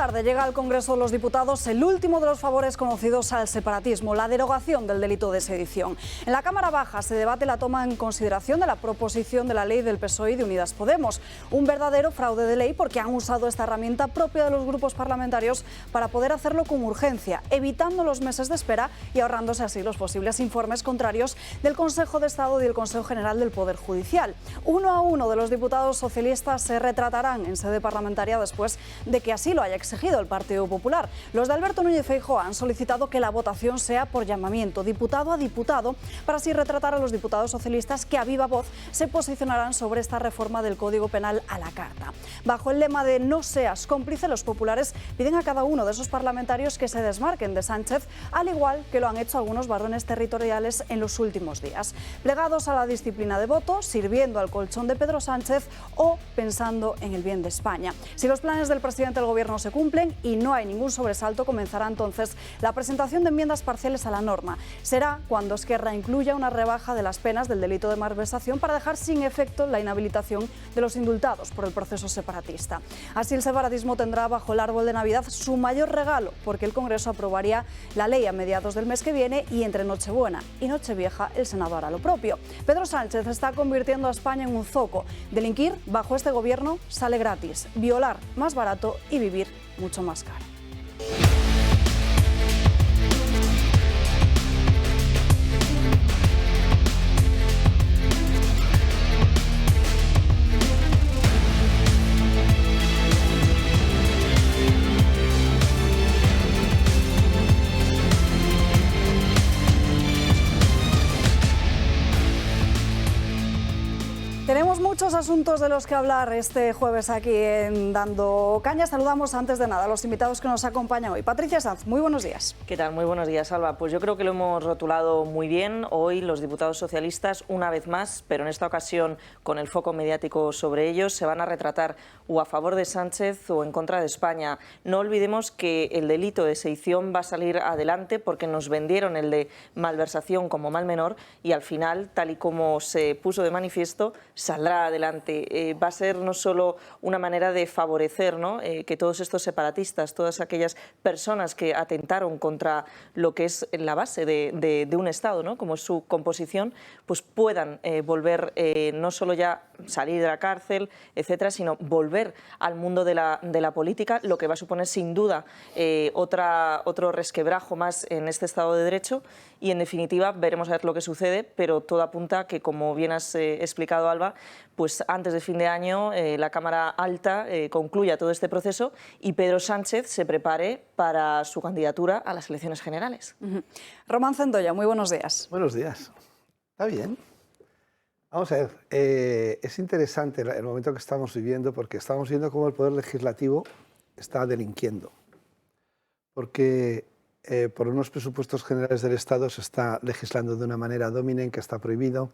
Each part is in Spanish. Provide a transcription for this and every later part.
tarde llega al Congreso de los Diputados el último de los favores conocidos al separatismo, la derogación del delito de sedición. En la Cámara Baja se debate la toma en consideración de la proposición de la ley del PSOE y de Unidas Podemos. Un verdadero fraude de ley porque han usado esta herramienta propia de los grupos parlamentarios para poder hacerlo con urgencia, evitando los meses de espera y ahorrándose así los posibles informes contrarios del Consejo de Estado y del Consejo General del Poder Judicial. Uno a uno de los diputados socialistas se retratarán en sede parlamentaria después de que así lo haya exigido el Partido Popular. Los de Alberto Núñez Feijóo han solicitado que la votación sea por llamamiento, diputado a diputado, para así retratar a los diputados socialistas que a viva voz se posicionarán sobre esta reforma del Código Penal a la carta. Bajo el lema de no seas cómplice, los populares piden a cada uno de esos parlamentarios que se desmarquen de Sánchez, al igual que lo han hecho algunos varones territoriales en los últimos días, plegados a la disciplina de voto, sirviendo al colchón de Pedro Sánchez o pensando en el bien de España. Si los planes del presidente del Gobierno se cumplen y no hay ningún sobresalto, comenzará entonces la presentación de enmiendas parciales a la norma. Será cuando Esquerra incluya una rebaja de las penas del delito de malversación para dejar sin efecto la inhabilitación de los indultados por el proceso separatista. Así el separatismo tendrá bajo el árbol de Navidad su mayor regalo, porque el Congreso aprobaría la ley a mediados del mes que viene y entre Nochebuena y Nochevieja el Senado hará lo propio. Pedro Sánchez está convirtiendo a España en un zoco. Delinquir bajo este gobierno sale gratis, violar más barato y vivir mucho más caro. Tenemos muchos asuntos de los que hablar este jueves aquí en Dando Caña. Saludamos antes de nada a los invitados que nos acompañan hoy. Patricia Sanz, muy buenos días. ¿Qué tal? Muy buenos días, Alba. Pues yo creo que lo hemos rotulado muy bien. Hoy los diputados socialistas, una vez más, pero en esta ocasión con el foco mediático sobre ellos, se van a retratar o a favor de Sánchez o en contra de España. No olvidemos que el delito de sedición va a salir adelante porque nos vendieron el de malversación como mal menor y al final, tal y como se puso de manifiesto, saldrá adelante. Va a ser no solo una manera de favorecer, ¿no?, que todos estos separatistas, todas aquellas personas que atentaron contra lo que es la base de un Estado, ¿no?, como es su composición, pues puedan volver, no solo ya salir de la cárcel, etcétera, sino volver al mundo de la política, lo que va a suponer sin duda otro resquebrajo más en este Estado de Derecho y en definitiva veremos a ver lo que sucede, pero todo apunta que, como bien has explicado, Alba, pues antes de fin de año la Cámara Alta concluya todo este proceso y Pedro Sánchez se prepare para su candidatura a las elecciones generales. Román Cendoya, muy buenos días. Buenos días. Está bien. Vamos a ver, es interesante el momento que estamos viviendo porque estamos viendo cómo el Poder Legislativo está delinquiendo. Porque por unos presupuestos generales del Estado se está legislando de una manera dominen, que está prohibido,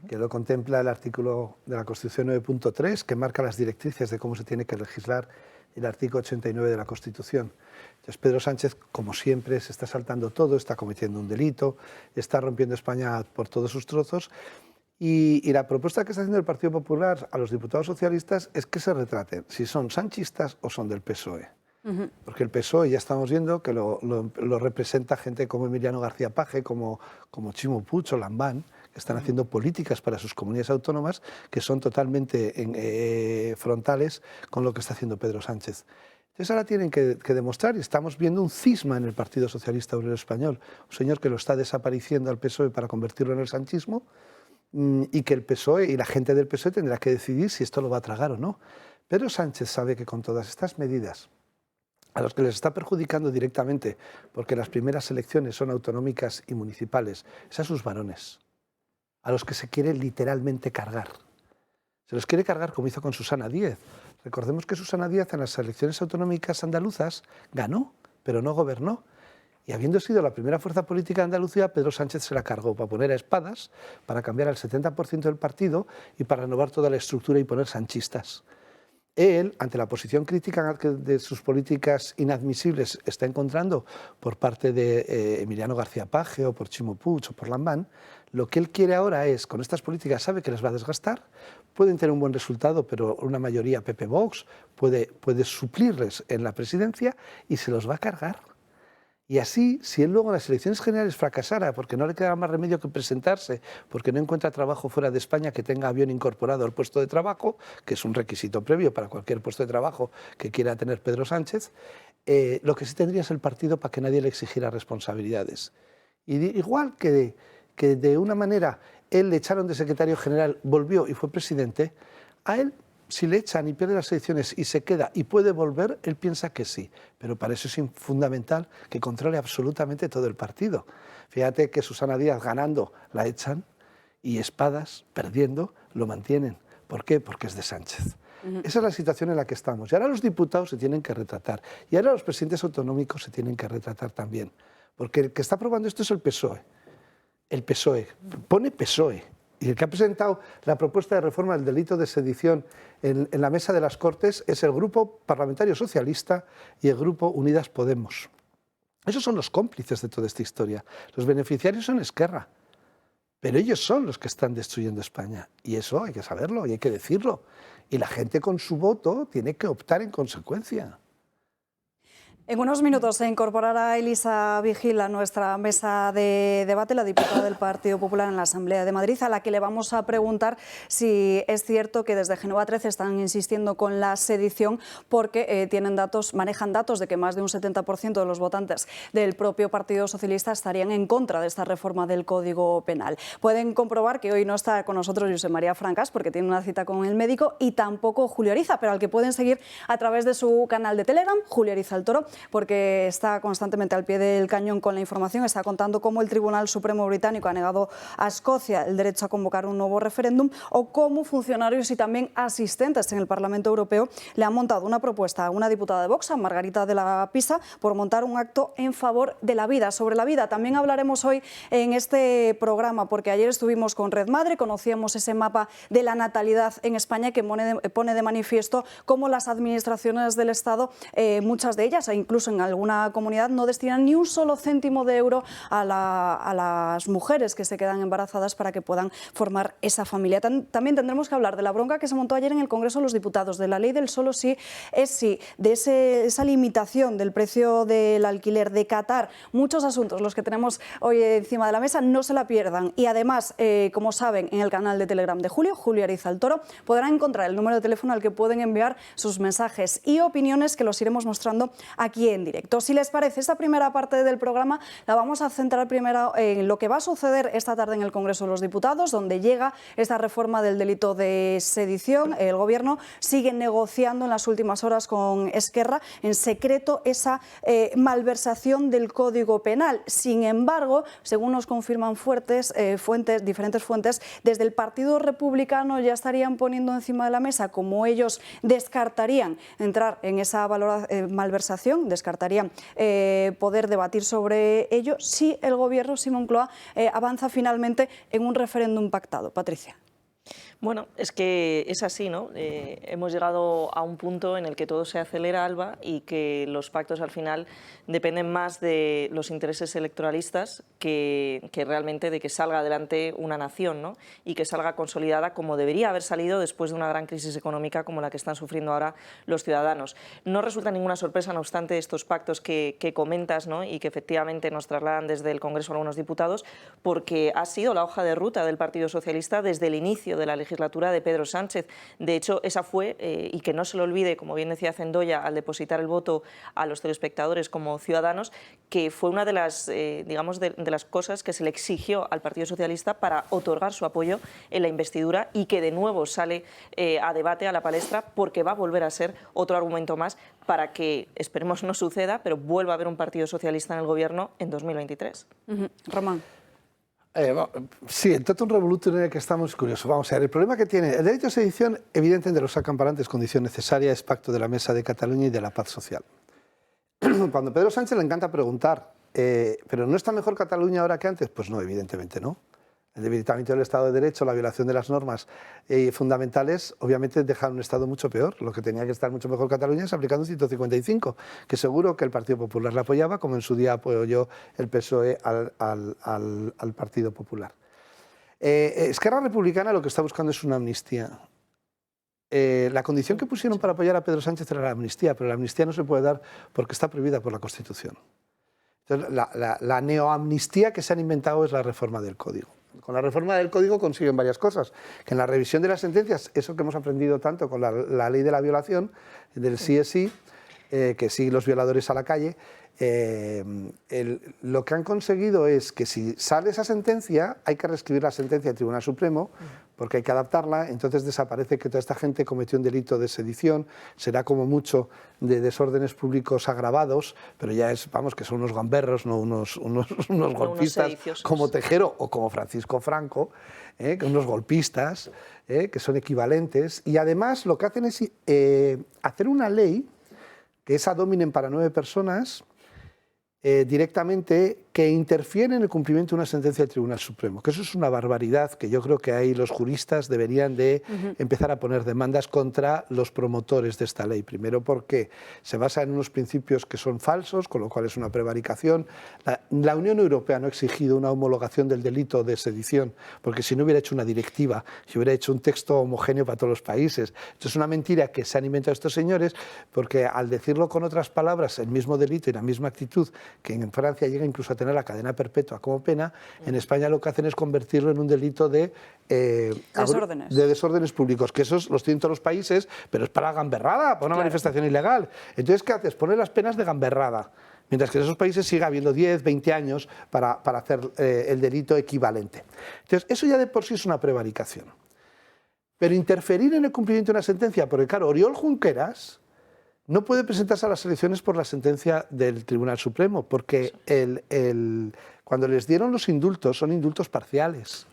que lo contempla el artículo de la Constitución 9.3, que marca las directrices de cómo se tiene que legislar, y el artículo 89 de la Constitución. Entonces Pedro Sánchez, como siempre, se está saltando todo, está cometiendo un delito, está rompiendo España por todos sus trozos. Y la propuesta que está haciendo el Partido Popular a los diputados socialistas es que se retraten si son sanchistas o son del PSOE. Porque el PSOE ya estamos viendo que lo representa gente como Emiliano García Paje, como Chimo Puig o Lambán, que están haciendo políticas para sus comunidades autónomas que son totalmente frontales con lo que está haciendo Pedro Sánchez. Entonces ahora tienen que demostrar, y estamos viendo un cisma en el Partido Socialista Obrero Español, un señor que lo está desapareciendo al PSOE para convertirlo en el sanchismo, y que el PSOE y la gente del PSOE tendrá que decidir si esto lo va a tragar o no. Pedro Sánchez sabe que con todas estas medidas, a los que les está perjudicando directamente, porque las primeras elecciones son autonómicas y municipales, es a sus varones, a los que se quiere literalmente cargar. Se los quiere cargar como hizo con Susana Díez. Recordemos que Susana Díez en las elecciones autonómicas andaluzas ganó, pero no gobernó. Y habiendo sido la primera fuerza política de Andalucía, Pedro Sánchez se la cargó para poner a espadas, para cambiar al 70% del partido y para renovar toda la estructura y poner sanchistas. él, ante la posición crítica que de sus políticas inadmisibles está encontrando por parte de Emiliano García Paje o por Chimo Puig o por Lambán, lo que él quiere ahora es, con estas políticas sabe que les va a desgastar, pueden tener un buen resultado, pero una mayoría PP-Vox puede suplirles en la presidencia y se los va a cargar. Y así, si él luego en las elecciones generales fracasara, porque no le queda más remedio que presentarse, porque no encuentra trabajo fuera de España que tenga avión incorporado al puesto de trabajo, que es un requisito previo para cualquier puesto de trabajo que quiera tener Pedro Sánchez, lo que sí tendría es el partido para que nadie le exigiera responsabilidades. Y igual que de una manera él le echaron de secretario general, volvió y fue presidente, a él, si le echan y pierde las elecciones y se queda y puede volver, él piensa que sí. Pero para eso es fundamental que controle absolutamente todo el partido. Fíjate que Susana Díaz ganando la echan y Espadas perdiendo lo mantienen. ¿Por qué? Porque es de Sánchez. Esa es la situación en la que estamos. Y ahora los diputados se tienen que retratar. Y ahora los presidentes autonómicos se tienen que retratar también. Porque el que está aprobando esto es el PSOE. El PSOE. Pone PSOE. Y el que ha presentado la propuesta de reforma del delito de sedición en la mesa de las Cortes es el Grupo Parlamentario Socialista y el Grupo Unidas Podemos. Esos son los cómplices de toda esta historia. Los beneficiarios son Esquerra, pero ellos son los que están destruyendo España. Y eso hay que saberlo y hay que decirlo. Y la gente con su voto tiene que optar en consecuencia. En unos minutos se incorporará Elisa Vigil a nuestra mesa de debate, la diputada del Partido Popular en la Asamblea de Madrid, a la que le vamos a preguntar si es cierto que desde Génova 13 están insistiendo con la sedición porque manejan datos de que más de un 70% de los votantes del propio Partido Socialista estarían en contra de esta reforma del Código Penal. Pueden comprobar que hoy no está con nosotros Josep María Francas porque tiene una cita con el médico y tampoco Julio Ariza, pero al que pueden seguir a través de su canal de Telegram, Julio Ariza el Toro, porque está constantemente al pie del cañón con la información, está contando cómo el Tribunal Supremo británico ha negado a Escocia el derecho a convocar un nuevo referéndum o cómo funcionarios y también asistentes en el Parlamento Europeo le han montado una propuesta a una diputada de Vox, a Margarita de la Pisa, por montar un acto en favor de la vida, sobre la vida. También hablaremos hoy en este programa, porque ayer estuvimos con Red Madre, conocíamos ese mapa de la natalidad en España que pone de manifiesto cómo las administraciones del Estado, muchas de ellas, incluso en alguna comunidad, no destinan ni un solo céntimo de euro a las mujeres que se quedan embarazadas para que puedan formar esa familia. También tendremos que hablar de la bronca que se montó ayer en el Congreso de los Diputados, de la ley del solo sí es sí, de esa limitación del precio del alquiler, de Qatar, muchos asuntos los que tenemos hoy encima de la mesa, no se la pierdan. Y además, como saben, en el canal de Telegram de Julio Ariza el Toro, podrán encontrar el número de teléfono al que pueden enviar sus mensajes y opiniones que los iremos mostrando aquí en directo. Si les parece, esta primera parte del programa la vamos a centrar primero en lo que va a suceder esta tarde en el Congreso de los Diputados, donde llega esta reforma del delito de sedición. El Gobierno sigue negociando en las últimas horas con Esquerra en secreto esa malversación del Código Penal. Sin embargo, según nos confirman diferentes fuentes, desde el Partido Republicano ya estarían poniendo encima de la mesa, como ellos descartarían entrar en esa malversación, descartarían poder debatir sobre ello si el Gobierno, si Moncloa, avanza finalmente en un referéndum pactado. Patricia. Bueno, es que es así, ¿no? Hemos llegado a un punto en el que todo se acelera, Alba, y que los pactos al final dependen más de los intereses electoralistas que realmente de que salga adelante una nación, ¿no? Y que salga consolidada como debería haber salido después de una gran crisis económica como la que están sufriendo ahora los ciudadanos. No resulta ninguna sorpresa, no obstante, estos pactos que comentas, ¿no? Y que efectivamente nos trasladan desde el Congreso a algunos diputados, porque ha sido la hoja de ruta del Partido Socialista desde el inicio de la legislatura de Pedro Sánchez. De hecho, esa fue, y que no se lo olvide, como bien decía Cendoya, al depositar el voto a los telespectadores como ciudadanos, que fue una de las, digamos, de las cosas que se le exigió al Partido Socialista para otorgar su apoyo en la investidura y que de nuevo sale a debate, a la palestra, porque va a volver a ser otro argumento más para que, esperemos no suceda, pero vuelva a haber un Partido Socialista en el Gobierno en 2023. Román. Sí, el totum revolutum en el que estamos es curioso. Vamos a ver, el problema que tiene el derecho de sedición, evidentemente lo sacan para antes, condición necesaria, es pacto de la Mesa de Cataluña y de la paz social. Cuando a Pedro Sánchez le encanta preguntar, ¿pero no está mejor Cataluña ahora que antes? Pues no, evidentemente no. El debilitamiento del Estado de Derecho, la violación de las normas fundamentales, obviamente dejan un Estado mucho peor. Lo que tenía que estar mucho mejor Cataluña es aplicando 155, que seguro que el Partido Popular la apoyaba, como en su día apoyó el PSOE al Partido Popular. Esquerra Republicana lo que está buscando es una amnistía. La condición que pusieron para apoyar a Pedro Sánchez era la amnistía, pero la amnistía no se puede dar porque está prohibida por la Constitución. Entonces, la neoamnistía que se han inventado es la reforma del Código. Con la reforma del Código consiguen varias cosas, que en la revisión de las sentencias, eso que hemos aprendido tanto con la ley de la violación, del sí es sí, que sí los violadores a la calle, lo que han conseguido es que si sale esa sentencia, hay que reescribir la sentencia del Tribunal Supremo, porque hay que adaptarla, entonces desaparece que toda esta gente cometió un delito de sedición, será como mucho de desórdenes públicos agravados, pero ya es, vamos, que son unos gamberros, no unos golpistas como Tejero o como Francisco Franco, unos golpistas que son equivalentes, y además lo que hacen es hacer una ley que es ad hominem para 9 personas, directamente, que interfiere en el cumplimiento de una sentencia del Tribunal Supremo, que eso es una barbaridad, que yo creo que ahí los juristas deberían de empezar a poner demandas contra los promotores de esta ley. Primero porque se basa en unos principios que son falsos, con lo cual es una prevaricación. La Unión Europea no ha exigido una homologación del delito de sedición, porque si no hubiera hecho una directiva, si hubiera hecho un texto homogéneo para todos los países. Esto es una mentira que se han inventado estos señores, porque al decirlo con otras palabras, el mismo delito y la misma actitud, que en Francia llega incluso a tener la cadena perpetua como pena, en España lo que hacen es convertirlo en un delito de desórdenes públicos, que esos los tienen todos los países, pero es para gamberrada, para una manifestación ilegal. Entonces, ¿qué haces? Poner las penas de gamberrada, mientras que en esos países siga habiendo 10, 20 años para hacer el delito equivalente. Entonces, eso ya de por sí es una prevaricación. Pero interferir en el cumplimiento de una sentencia, porque claro, Oriol Junqueras no puede presentarse a las elecciones por la sentencia del Tribunal Supremo, porque cuando les dieron los indultos son indultos parciales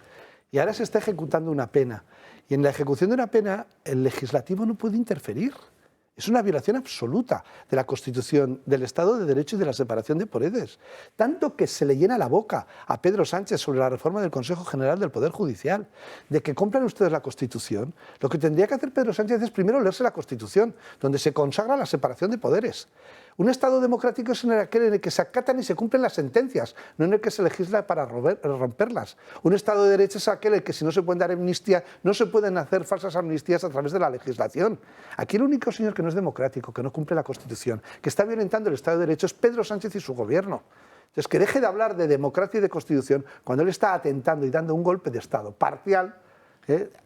y ahora se está ejecutando una pena. Y en la ejecución de una pena el legislativo no puede interferir. Es una violación absoluta de la Constitución, del Estado de Derecho y de la separación de poderes. Tanto que se le llena la boca a Pedro Sánchez sobre la reforma del Consejo General del Poder Judicial, de que compran ustedes la Constitución. Lo que tendría que hacer Pedro Sánchez es primero leerse la Constitución, donde se consagra la separación de poderes. Un Estado democrático es aquel en el que se acatan y se cumplen las sentencias, no en el que se legisla para romperlas. Un Estado de Derecho es aquel en el que si no se pueden dar amnistía, no se pueden hacer falsas amnistías a través de la legislación. Aquí el único señor que no es democrático, que no cumple la Constitución, que está violentando el Estado de Derecho es Pedro Sánchez y su gobierno. Entonces, que deje de hablar de democracia y de Constitución cuando él está atentando y dando un golpe de Estado parcial,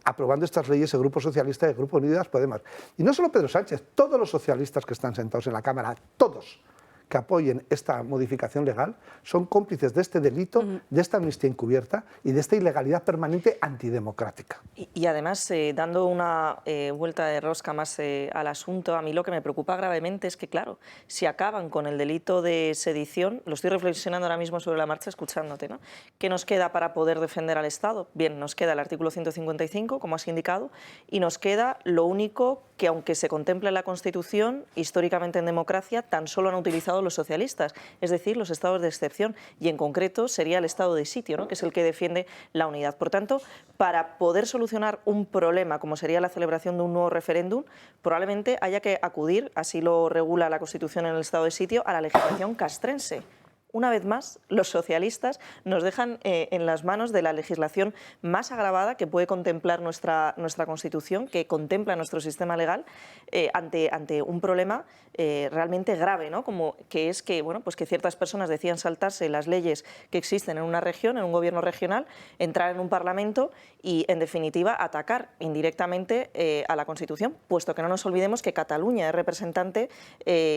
aprobando estas leyes el Grupo Socialista y el Grupo Unidas Podemos. Y no solo Pedro Sánchez, todos los socialistas que están sentados en la Cámara, todos que apoyen esta modificación legal, son cómplices de este delito, de esta amnistía encubierta y de esta ilegalidad permanente antidemocrática. Y además, dando una vuelta de rosca más al asunto, a mí lo que me preocupa gravemente es que, claro, si acaban con el delito de sedición, lo estoy reflexionando ahora mismo sobre la marcha escuchándote, ¿no? ¿Qué nos queda para poder defender al Estado? Bien, nos queda el artículo 155, como has indicado, y nos queda lo único que, aunque se contemple en la Constitución, históricamente en democracia, tan solo han utilizado los socialistas, es decir, los estados de excepción, y en concreto sería el estado de sitio, ¿no?, que es el que defiende la unidad. Por tanto, para poder solucionar un problema como sería la celebración de un nuevo referéndum, probablemente haya que acudir, así lo regula la Constitución en el estado de sitio, a la legislación castrense. Una vez más, los socialistas nos dejan en las manos de la legislación más agravada que puede contemplar nuestra Constitución, que contempla nuestro sistema legal, ante un problema realmente grave, ¿no? Como que es que, bueno, pues que ciertas personas decían saltarse las leyes que existen en una región, en un gobierno regional, entrar en un parlamento y, en definitiva, atacar indirectamente a la Constitución, puesto que no nos olvidemos que Cataluña es representante,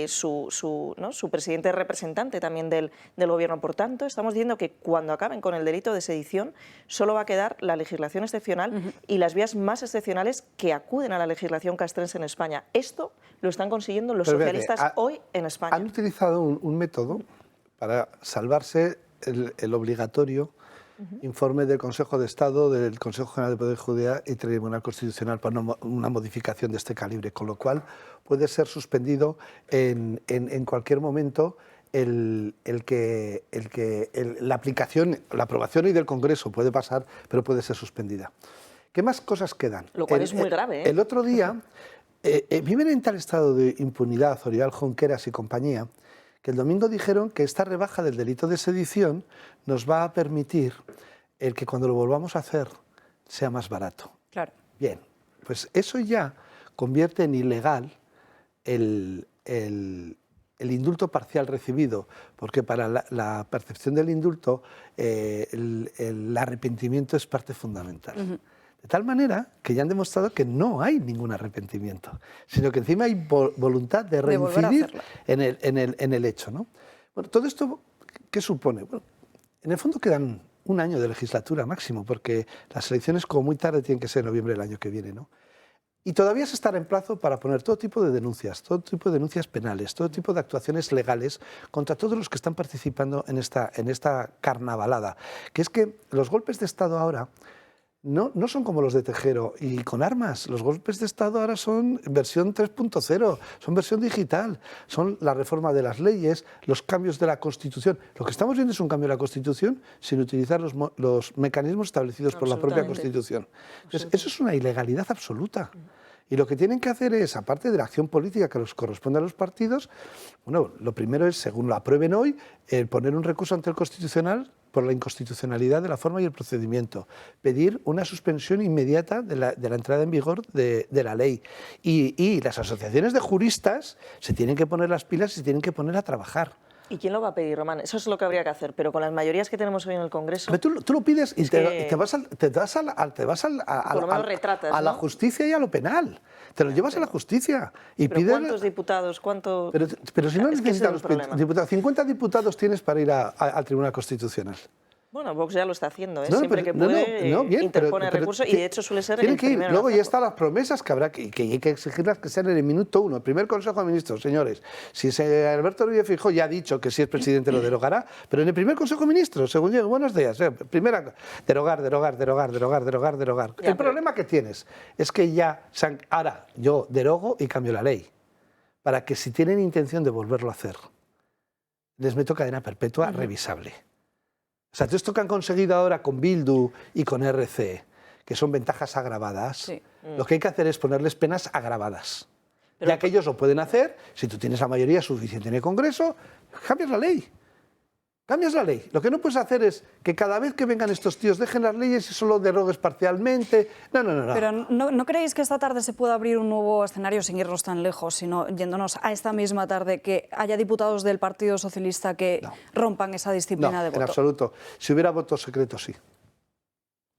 su presidente es representante también del gobierno. Por tanto, estamos diciendo que cuando acaben con el delito de sedición solo va a quedar la legislación excepcional y las vías más excepcionales que acuden a la legislación castrense en España. Esto lo están consiguiendo los socialistas hoy en España. Han utilizado un método para salvarse el obligatorio informe del Consejo de Estado, del Consejo General del Poder Judicial y Tribunal Constitucional para una modificación de este calibre, con lo cual puede ser suspendido en cualquier momento la aprobación hoy del Congreso puede pasar, pero puede ser suspendida. ¿Qué más cosas quedan? Lo cual es muy grave, ¿eh? El otro día viven en tal estado de impunidad Oriol Junqueras y compañía que el domingo dijeron que esta rebaja del delito de sedición nos va a permitir el que cuando lo volvamos a hacer sea más barato. Claro. Bien, pues eso ya convierte en ilegal el indulto parcial recibido, porque para la percepción del indulto el arrepentimiento es parte fundamental. De tal manera que ya han demostrado que no hay ningún arrepentimiento, sino que encima hay voluntad de reincidir en el hecho, ¿no? Bueno, todo esto, ¿qué supone? Bueno, en el fondo quedan un año de legislatura máximo, porque las elecciones como muy tarde tienen que ser en noviembre del año que viene, ¿no? Y todavía se estará en plazo para poner todo tipo de denuncias, todo tipo de denuncias penales, todo tipo de actuaciones legales contra todos los que están participando en esta carnavalada. Que es que los golpes de Estado ahora no son como los de Tejero y con armas. Los golpes de Estado ahora son versión 3.0, son versión digital, son la reforma de las leyes, los cambios de la Constitución. Lo que estamos viendo es un cambio de la Constitución sin utilizar los mecanismos establecidos por la propia Constitución. Entonces, eso es una ilegalidad absoluta. Y lo que tienen que hacer es, aparte de la acción política que les corresponde a los partidos, bueno, lo primero es, según lo aprueben hoy, poner un recurso ante el Constitucional por la inconstitucionalidad de la forma y el procedimiento, pedir una suspensión inmediata de la entrada en vigor de la ley. Y las asociaciones de juristas se tienen que poner las pilas y se tienen que poner a trabajar. ¿Y quién lo va a pedir, Román? Eso es lo que habría que hacer, pero con las mayorías que tenemos hoy en el Congreso... Pero tú lo pides y te vas retratas, a la justicia y a lo penal. Te lo llevas a la justicia. Y ¿Pero cuántos diputados? Pero si no necesitas los diputados, 50 diputados tienes para ir al Tribunal Constitucional. Bueno, Vox ya lo está haciendo, ¿eh? Siempre que puede interpone recursos y de hecho suele ser el primero. Luego ya están las promesas que habrá que hay que exigirlas que sean en el minuto 1. El primer Consejo de Ministros, señores. Si Alberto Núñez Feijóo ya ha dicho que si es presidente lo derogará, pero en el primer Consejo de Ministros, según yo, buenos días, primera, derogar. El problema que tienes es que ya, ahora yo derogo y cambio la ley, para que si tienen intención de volverlo a hacer, les meto cadena perpetua revisable. O sea, todo esto que han conseguido ahora con Bildu y con RC, que son ventajas agravadas, lo que hay que hacer es ponerles penas agravadas. Ya que ellos lo pueden hacer, si tú tienes la mayoría suficiente en el Congreso, cambias la ley. Cambias la ley. Lo que no puedes hacer es que cada vez que vengan estos tíos dejen las leyes y solo derogues parcialmente. No. Pero ¿no creéis que esta tarde se pueda abrir un nuevo escenario sin irnos tan lejos, sino yéndonos a esta misma tarde, que haya diputados del Partido Socialista que rompan esa disciplina de voto? En absoluto. Si hubiera voto secreto, sí.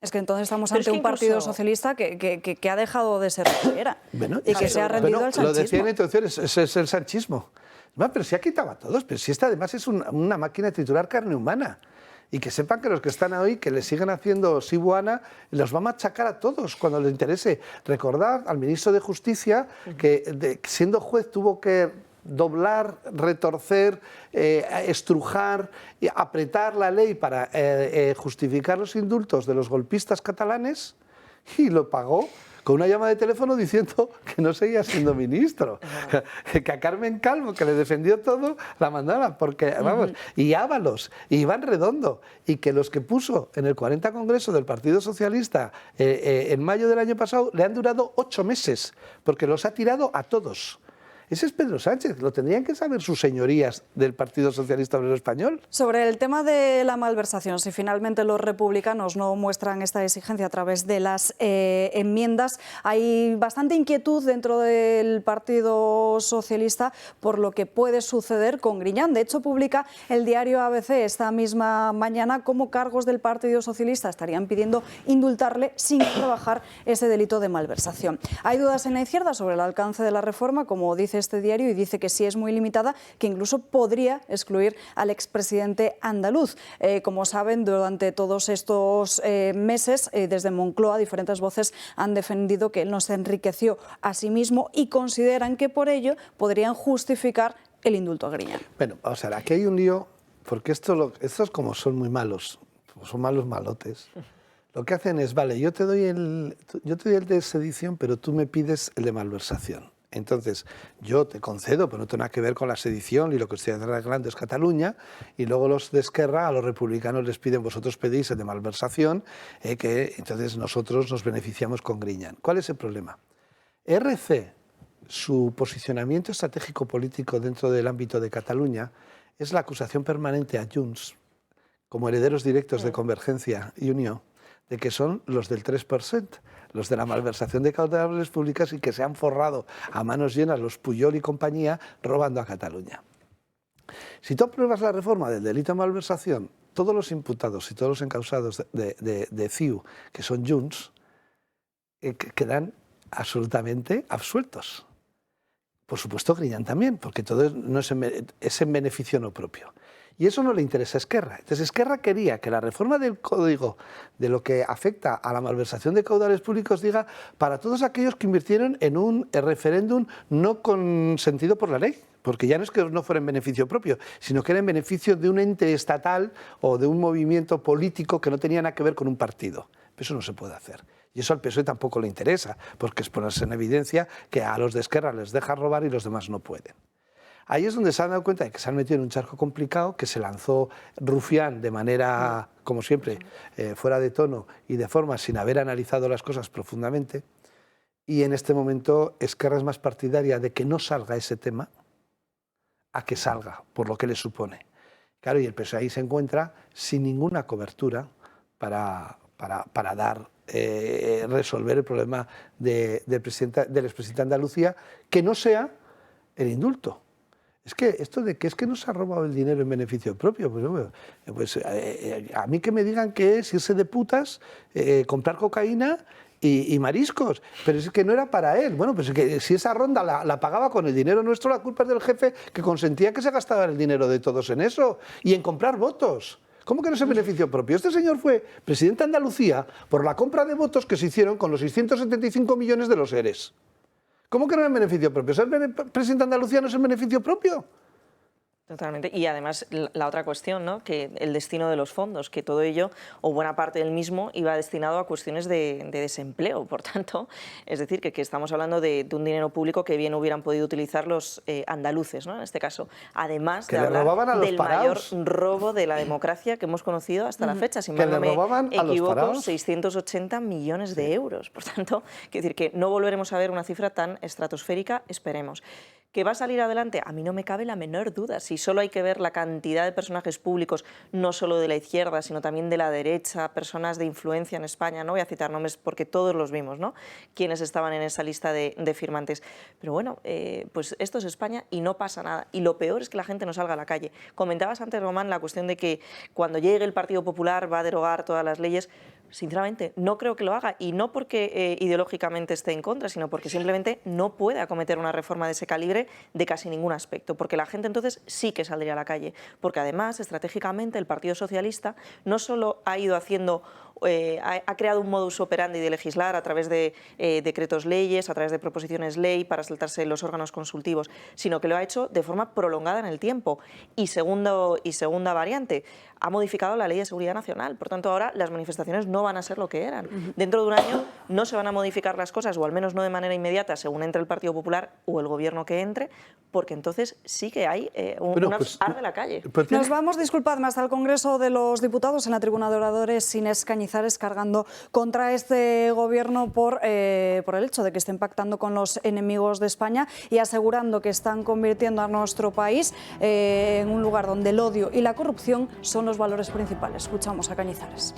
Es que entonces estamos ante un Partido Socialista que ha dejado de ser lo que era y que se ha rendido al sanchismo. Lo decía en introducción, es el sanchismo. No, pero si ha quitado a todos, pero si esta además es una máquina de triturar carne humana. Y que sepan que los que están hoy, que le siguen haciendo sibuana, los va a machacar a todos cuando les interese. Recordad al ministro de Justicia que siendo juez tuvo que doblar, retorcer, estrujar, apretar la ley para justificar los indultos de los golpistas catalanes y lo pagó con una llamada de teléfono diciendo que no seguía siendo ministro, que a Carmen Calvo, que le defendió todo, la mandaron, porque, vamos, y Ábalos, y Iván Redondo, y que los que puso en el 40 Congreso del Partido Socialista en mayo del año pasado le han durado 8 meses, porque los ha tirado a todos. Ese es Pedro Sánchez, lo tendrían que saber sus señorías del Partido Socialista Obrero Español. Sobre el tema de la malversación, si finalmente los republicanos no muestran esta exigencia a través de las enmiendas, hay bastante inquietud dentro del Partido Socialista por lo que puede suceder con Griñán. De hecho, publica el diario ABC esta misma mañana cómo cargos del Partido Socialista estarían pidiendo indultarle sin rebajar ese delito de malversación. Hay dudas en la izquierda sobre el alcance de la reforma, como dice este diario, y dice que sí es muy limitada, que incluso podría excluir al expresidente andaluz. Como saben, durante todos estos meses, desde Moncloa, diferentes voces han defendido que él no se enriqueció a sí mismo y consideran que por ello podrían justificar el indulto a Griñán. Bueno, o sea, aquí hay un lío, porque estos como son muy malos, son malos malotes. Lo que hacen es, vale, yo te doy el de sedición, pero tú me pides el de malversación. Entonces, yo te concedo, pero no tiene nada que ver con la sedición y lo que estoy arreglando es Cataluña, y luego los de Esquerra, a los republicanos les piden, vosotros pedís el de malversación, que entonces nosotros nos beneficiamos con Griñán. ¿Cuál es el problema? RC, su posicionamiento estratégico político dentro del ámbito de Cataluña es la acusación permanente a Junts, como herederos directos de Convergencia y Unió, de que son los del 3%, los de la malversación de caudales públicas y que se han forrado a manos llenas los Pujol y compañía robando a Cataluña. Si tú apruebas la reforma del delito de malversación, todos los imputados y todos los encausados de CIU, que son Junts, quedan absolutamente absueltos. Por supuesto, Griñán también, porque todo no es en beneficio no propio. Y eso no le interesa a Esquerra. Entonces, Esquerra quería que la reforma del Código de lo que afecta a la malversación de caudales públicos diga para todos aquellos que invirtieron en un referéndum no consentido por la ley, porque ya no es que no fuera en beneficio propio, sino que era en beneficio de un ente estatal o de un movimiento político que no tenía nada que ver con un partido. Pero eso no se puede hacer. Y eso al PSOE tampoco le interesa, porque es ponerse en evidencia que a los de Esquerra les deja robar y los demás no pueden. Ahí es donde se han dado cuenta de que se han metido en un charco complicado, que se lanzó Rufián de manera, como siempre, fuera de tono y de forma sin haber analizado las cosas profundamente. Y en este momento Esquerra es más partidaria de que no salga ese tema a que salga, por lo que le supone. Claro, y el PSOE ahí se encuentra sin ninguna cobertura para resolver el problema del expresidente de Andalucía, que no sea el indulto. Es que esto de que es que nos ha robado el dinero en beneficio propio, pues a mí que me digan que es irse de putas, comprar cocaína y mariscos, pero es que no era para él. Bueno, pues es que si esa ronda la pagaba con el dinero nuestro, la culpa es del jefe que consentía que se gastaba el dinero de todos en eso y en comprar votos. ¿Cómo que no es en beneficio propio? Este señor fue presidente de Andalucía por la compra de votos que se hicieron con los 675 millones de los ERES. ¿Cómo que no es en beneficio propio? ¿Ser presidente de Andalucía no es en beneficio propio? Totalmente. Y además la otra cuestión, ¿no? Que el destino de los fondos, que todo ello o buena parte del mismo iba destinado a cuestiones de desempleo. Por tanto, es decir, que estamos hablando de un dinero público que bien hubieran podido utilizar los andaluces, ¿no? En este caso. Además de hablar del mayor robo de la democracia que hemos conocido hasta la fecha. Si mal no me equivoco, 680 millones de euros. Por tanto, quiero decir que no volveremos a ver una cifra tan estratosférica, esperemos. ¿Que va a salir adelante? A mí no me cabe la menor duda. Si solo hay que ver la cantidad de personajes públicos, no solo de la izquierda, sino también de la derecha, personas de influencia en España, no voy a citar nombres porque todos los vimos, ¿no? Quienes estaban en esa lista de firmantes. Pero bueno, pues esto es España y no pasa nada. Y lo peor es que la gente no salga a la calle. Comentabas antes, Román, la cuestión de que cuando llegue el Partido Popular va a derogar todas las leyes. Sinceramente, no creo que lo haga, y no porque ideológicamente esté en contra, sino porque simplemente no puede acometer una reforma de ese calibre de casi ningún aspecto, porque la gente entonces sí que saldría a la calle, porque además, estratégicamente, el Partido Socialista no solo ha ido haciendo, ha creado un modus operandi de legislar a través de decretos leyes, a través de proposiciones ley para saltarse los órganos consultivos, sino que lo ha hecho de forma prolongada en el tiempo. Y segunda variante, ha modificado la Ley de Seguridad Nacional. Por tanto, ahora las manifestaciones no van a ser lo que eran. Dentro de un año no se van a modificar las cosas, o al menos no de manera inmediata, según entre el Partido Popular o el gobierno que entre, porque entonces sí que hay ar de la calle. Nos vamos, disculpadme, hasta el Congreso de los Diputados, en la tribuna de oradores, Inés Cañizares cargando contra este gobierno por el hecho de que estén pactando con los enemigos de España y asegurando que están convirtiendo a nuestro país en un lugar donde el odio y la corrupción son los valores principales. Escuchamos a Cañizares.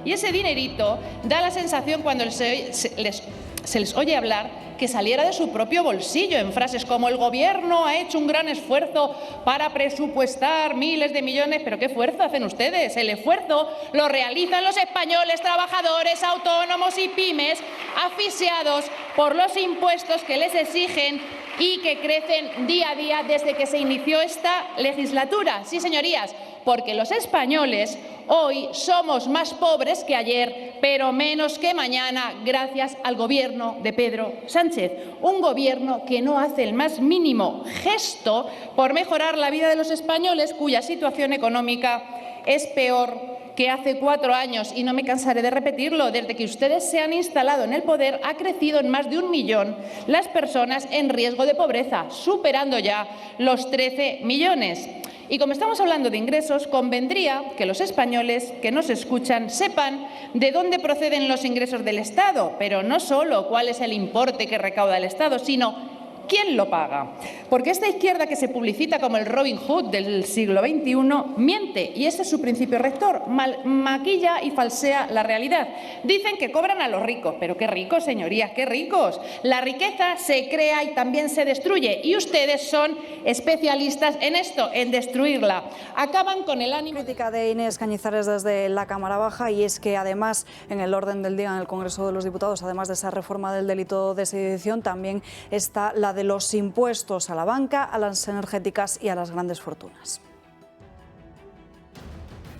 Y ese dinerito da la sensación cuando se les oye hablar que saliera de su propio bolsillo, en frases como el gobierno ha hecho un gran esfuerzo para presupuestar miles de millones. ¿Pero qué esfuerzo hacen ustedes? El esfuerzo lo realizan los españoles, trabajadores, autónomos y pymes, asfixiados por los impuestos que les exigen y que crecen día a día desde que se inició esta legislatura. Sí, señorías, porque los españoles hoy somos más pobres que ayer, pero menos que mañana, gracias al gobierno de Pedro Sánchez. Un gobierno que no hace el más mínimo gesto por mejorar la vida de los españoles, cuya situación económica es peor que hace 4 años, y no me cansaré de repetirlo, desde que ustedes se han instalado en el poder, ha crecido en más de 1 millón las personas en riesgo de pobreza, superando ya los 13 millones. Y como estamos hablando de ingresos, convendría que los españoles que nos escuchan sepan de dónde proceden los ingresos del Estado, pero no solo cuál es el importe que recauda el Estado, sino ¿quién lo paga? Porque esta izquierda que se publicita como el Robin Hood del siglo XXI miente, y ese es su principio rector, maquilla y falsea la realidad. Dicen que cobran a los ricos, pero qué ricos, señorías, qué ricos. La riqueza se crea y también se destruye, y ustedes son especialistas en esto, en destruirla. Acaban con el ánimo... Crítica de Inés Cañizares desde la Cámara Baja, y es que además en el orden del día en el Congreso de los Diputados, además de esa reforma del delito de sedición, también está la de los impuestos a la banca, a las energéticas y a las grandes fortunas.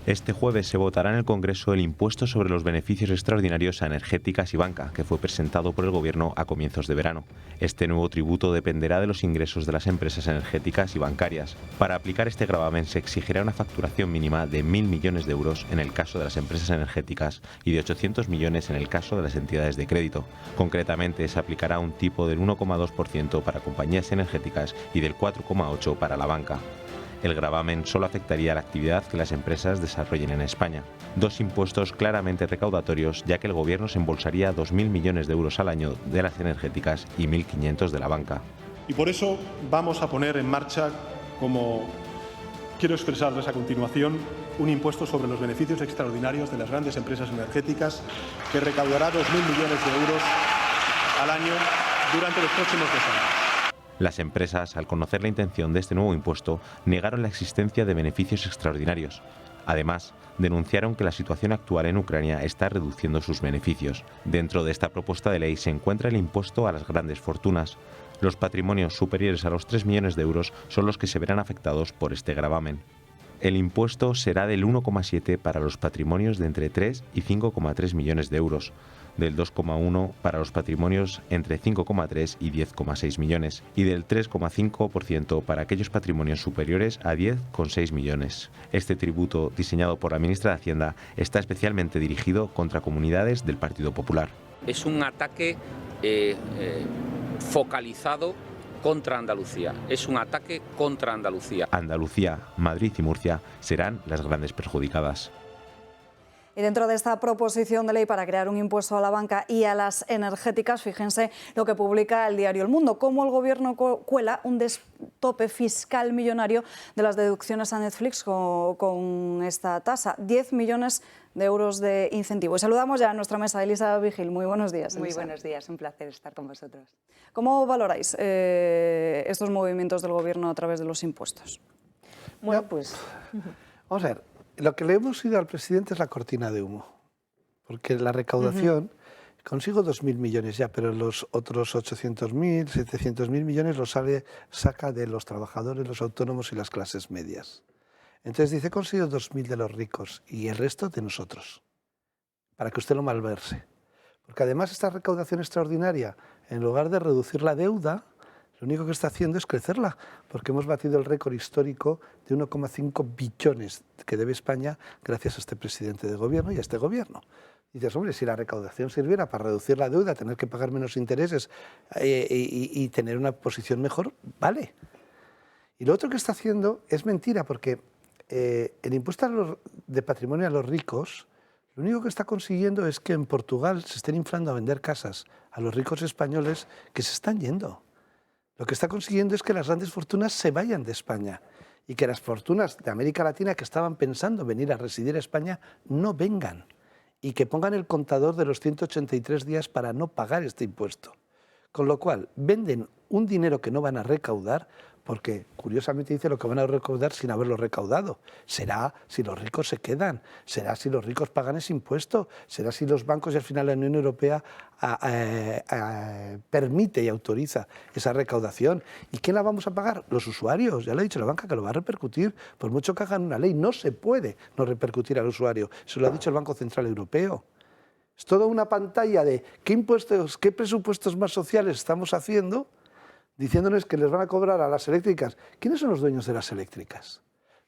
Este jueves se votará en el Congreso el impuesto sobre los beneficios extraordinarios a energéticas y banca, que fue presentado por el Gobierno a comienzos de verano. Este nuevo tributo dependerá de los ingresos de las empresas energéticas y bancarias. Para aplicar este gravamen se exigirá una facturación mínima de 1.000 millones de euros en el caso de las empresas energéticas y de 800 millones en el caso de las entidades de crédito. Concretamente, se aplicará un tipo del 1,2% para compañías energéticas y del 4,8% para la banca. El gravamen solo afectaría a la actividad que las empresas desarrollen en España. Dos impuestos claramente recaudatorios, ya que el Gobierno se embolsaría 2.000 millones de euros al año de las energéticas y 1.500 de la banca. Y por eso vamos a poner en marcha, como quiero expresarles a continuación, un impuesto sobre los beneficios extraordinarios de las grandes empresas energéticas que recaudará 2.000 millones de euros al año durante los próximos 2 años. Las empresas, al conocer la intención de este nuevo impuesto, negaron la existencia de beneficios extraordinarios. Además, denunciaron que la situación actual en Ucrania está reduciendo sus beneficios. Dentro de esta propuesta de ley se encuentra el impuesto a las grandes fortunas. Los patrimonios superiores a los 3 millones de euros son los que se verán afectados por este gravamen. El impuesto será del 1,7 para los patrimonios de entre 3 y 5,3 millones de euros, del 2,1 para los patrimonios entre 5,3 y 10,6 millones y del 3,5% para aquellos patrimonios superiores a 10,6 millones. Este tributo, diseñado por la ministra de Hacienda, está especialmente dirigido contra comunidades del Partido Popular. Es un ataque focalizado contra Andalucía. Es un ataque contra Andalucía. Andalucía, Madrid y Murcia serán las grandes perjudicadas. Y dentro de esta proposición de ley para crear un impuesto a la banca y a las energéticas, fíjense lo que publica el diario El Mundo, cómo el Gobierno cuela un tope fiscal millonario de las deducciones a Netflix con esta tasa, 10 millones de euros de incentivo. Y saludamos ya a nuestra mesa, Elisa Vigil. Muy buenos días, Elisa. Muy buenos días, un placer estar con vosotros. ¿Cómo valoráis estos movimientos del Gobierno a través de los impuestos? Bueno, pues... Vamos a ver. Lo que le hemos ido al presidente es la cortina de humo, porque la recaudación, consigo 2.000 millones ya, pero los otros 800.000, 700.000 millones los saca de los trabajadores, los autónomos y las clases medias. Entonces dice, consigo 2.000 de los ricos y el resto de nosotros, para que usted lo malverse. Porque además esta recaudación extraordinaria, en lugar de reducir la deuda, lo único que está haciendo es crecerla, porque hemos batido el récord histórico de 1,5 billones que debe España gracias a este presidente de gobierno y a este gobierno. Y dices, hombre, si la recaudación sirviera para reducir la deuda, tener que pagar menos intereses y tener una posición mejor, vale. Y lo otro que está haciendo es mentira, porque el impuesto de patrimonio a los ricos, lo único que está consiguiendo es que en Portugal se estén inflando a vender casas a los ricos españoles que se están yendo. Lo que está consiguiendo es que las grandes fortunas se vayan de España y que las fortunas de América Latina que estaban pensando venir a residir a España no vengan y que pongan el contador de los 183 días para no pagar este impuesto. Con lo cual, venden un dinero que no van a recaudar porque, curiosamente, dice lo que van a recaudar sin haberlo recaudado. Será si los ricos se quedan, será si los ricos pagan ese impuesto, será si los bancos y al final la Unión Europea permite y autoriza esa recaudación. ¿Y quién la vamos a pagar? Los usuarios. Ya lo ha dicho la banca que lo va a repercutir. Por mucho que hagan una ley, no se puede no repercutir al usuario. Eso lo ha dicho el Banco Central Europeo. Es toda una pantalla de qué impuestos, qué presupuestos más sociales estamos haciendo, diciéndoles que les van a cobrar a las eléctricas. ¿Quiénes son los dueños de las eléctricas?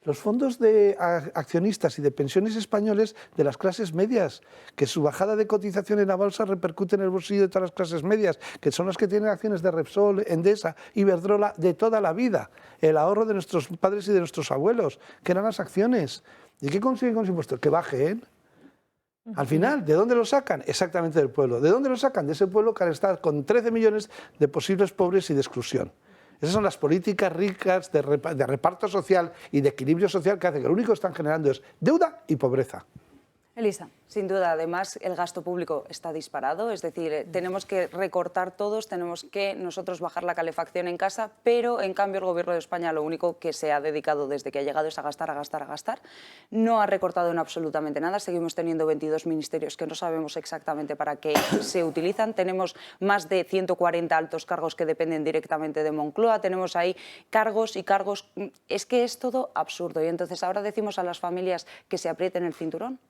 los fondos de accionistas y de pensiones españoles de las clases medias, que su bajada de cotización en la bolsa repercute en el bolsillo de todas las clases medias, que son las que tienen acciones de Repsol, Endesa, Iberdrola de toda la vida, el ahorro de nuestros padres y de nuestros abuelos, que eran las acciones. ¿Y qué consiguen con los impuestos? Que bajen. Al final, ¿de dónde lo sacan? Exactamente del pueblo. ¿De dónde lo sacan? De ese pueblo que ahora está con 13 millones de posibles pobres y de exclusión. Esas son las políticas ricas de reparto social y de equilibrio social que hacen que lo único que están generando es deuda y pobreza. Elisa. Sin duda, además, el gasto público está disparado, es decir, tenemos que recortar todos, tenemos que nosotros bajar la calefacción en casa, pero en cambio el Gobierno de España lo único que se ha dedicado desde que ha llegado es a gastar, a gastar, a gastar. No ha recortado en absolutamente nada, seguimos teniendo 22 ministerios que no sabemos exactamente para qué se utilizan, tenemos más de 140 altos cargos que dependen directamente de Moncloa, tenemos ahí cargos y cargos, es que es todo absurdo y entonces ahora decimos a las familias que se aprieten el cinturón.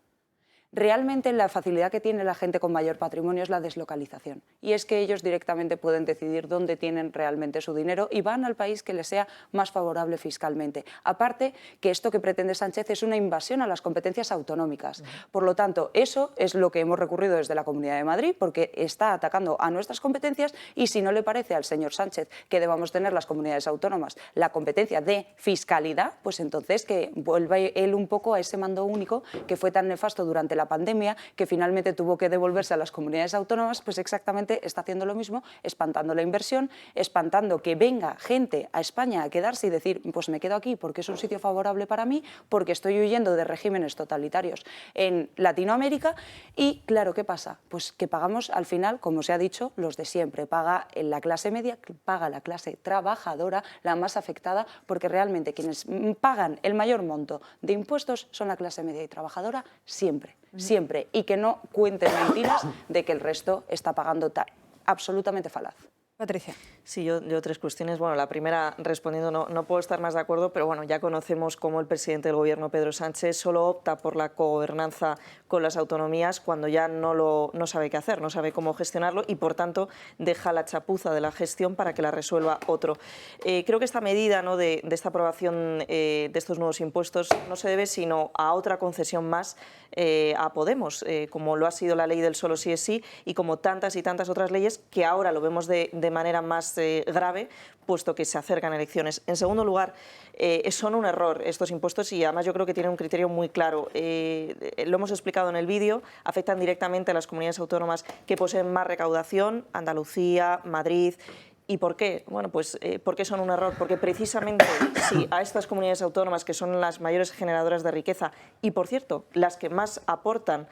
Realmente la facilidad que tiene la gente con mayor patrimonio es la deslocalización y es que ellos directamente pueden decidir dónde tienen realmente su dinero y van al país que les sea más favorable fiscalmente. Aparte que esto que pretende Sánchez es una invasión a las competencias autonómicas. Por lo tanto, eso es lo que hemos recurrido desde la Comunidad de Madrid porque está atacando a nuestras competencias y si no le parece al señor Sánchez que debamos tener las comunidades autónomas la competencia de fiscalidad, pues entonces que vuelva él un poco a ese mando único que fue tan nefasto durante la pandemia, que finalmente tuvo que devolverse a las comunidades autónomas, pues exactamente está haciendo lo mismo, espantando la inversión, espantando que venga gente a España a quedarse y decir, pues me quedo aquí porque es un sitio favorable para mí, porque estoy huyendo de regímenes totalitarios en Latinoamérica y claro, ¿qué pasa? Pues que pagamos al final, como se ha dicho, los de siempre, paga la clase media, paga la clase trabajadora, la más afectada, porque realmente quienes pagan el mayor monto de impuestos son la clase media y trabajadora siempre. Siempre, y que no cuenten mentiras de que el resto está pagando absolutamente falaz. Patricia. Sí, yo 3 cuestiones. Bueno, la primera, respondiendo, no puedo estar más de acuerdo, pero bueno, ya conocemos cómo el presidente del Gobierno, Pedro Sánchez, solo opta por la cogobernanza con las autonomías cuando ya no sabe qué hacer, no sabe cómo gestionarlo y, por tanto, deja la chapuza de la gestión para que la resuelva otro. Creo que esta medida, ¿no?, de esta aprobación de estos nuevos impuestos no se debe sino a otra concesión más a Podemos, como lo ha sido la ley del solo sí es sí y como tantas y tantas otras leyes que ahora lo vemos de manera más grave, puesto que se acercan elecciones. En segundo lugar, son un error estos impuestos y además yo creo que tienen un criterio muy claro. Lo hemos explicado en el vídeo, afectan directamente a las comunidades autónomas que poseen más recaudación, Andalucía, Madrid. ¿Y por qué? Bueno, pues ¿por qué son un error? Porque precisamente si a estas comunidades autónomas, que son las mayores generadoras de riqueza y, por cierto, las que más aportan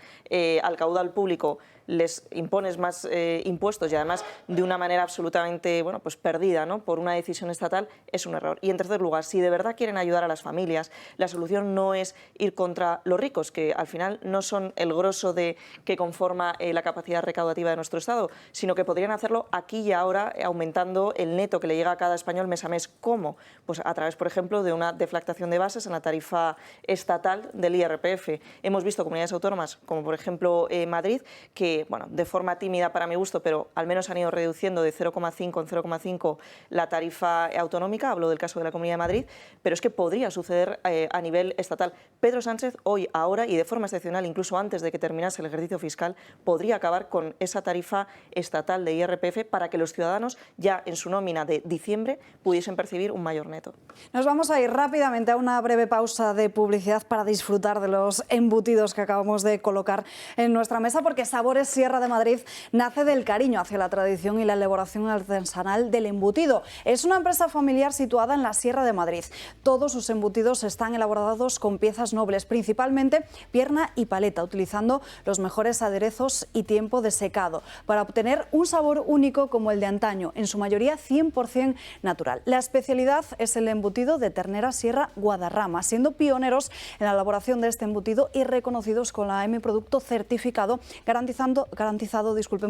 al caudal público, les impones más impuestos y además de una manera absolutamente pues perdida, ¿no?, por una decisión estatal, es un error. Y en tercer lugar, si de verdad quieren ayudar a las familias, la solución no es ir contra los ricos, que al final no son el grosso que conforma la capacidad recaudativa de nuestro Estado, sino que podrían hacerlo aquí y ahora, aumentando el neto que le llega a cada español mes a mes. ¿Cómo? Pues a través, por ejemplo, de una deflactación de bases en la tarifa estatal del IRPF. Hemos visto comunidades autónomas, como por ejemplo Madrid, que de forma tímida para mi gusto, pero al menos han ido reduciendo de 0,5 en 0,5 la tarifa autonómica, hablo del caso de la Comunidad de Madrid, pero es que podría suceder a nivel estatal. Pedro Sánchez hoy, ahora y de forma excepcional, incluso antes de que terminase el ejercicio fiscal, podría acabar con esa tarifa estatal de IRPF para que los ciudadanos ya en su nómina de diciembre pudiesen percibir un mayor neto. Nos vamos a ir rápidamente a una breve pausa de publicidad para disfrutar de los embutidos que acabamos de colocar en nuestra mesa, porque Sabores Sierra de Madrid nace del cariño hacia la tradición y la elaboración artesanal del embutido. Es una empresa familiar situada en la Sierra de Madrid. Todos sus embutidos están elaborados con piezas nobles, principalmente pierna y paleta, utilizando los mejores aderezos y tiempo de secado, para obtener un sabor único como el de antaño, en su mayoría 100% natural. La especialidad es el embutido de ternera Sierra Guadarrama, siendo pioneros en la elaboración de este embutido y reconocidos con la M Producto certificado, garantizado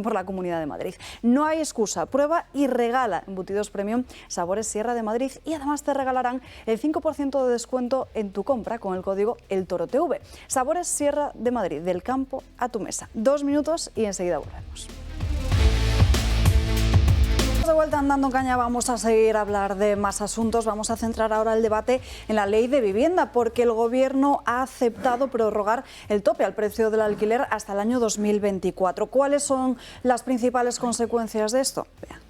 por la Comunidad de Madrid. No hay excusa, prueba y regala embutidos premium Sabores Sierra de Madrid y además te regalarán el 5% de descuento en tu compra con el código ELTOROTV. Sabores Sierra de Madrid, del campo a tu mesa. 2 minutos y enseguida volvemos. De vuelta en Dando Caña, vamos a seguir a hablar de más asuntos. Vamos a centrar ahora el debate en la ley de vivienda, porque el Gobierno ha aceptado prorrogar el tope al precio del alquiler hasta el año 2024. ¿Cuáles son las principales consecuencias de esto? Vean.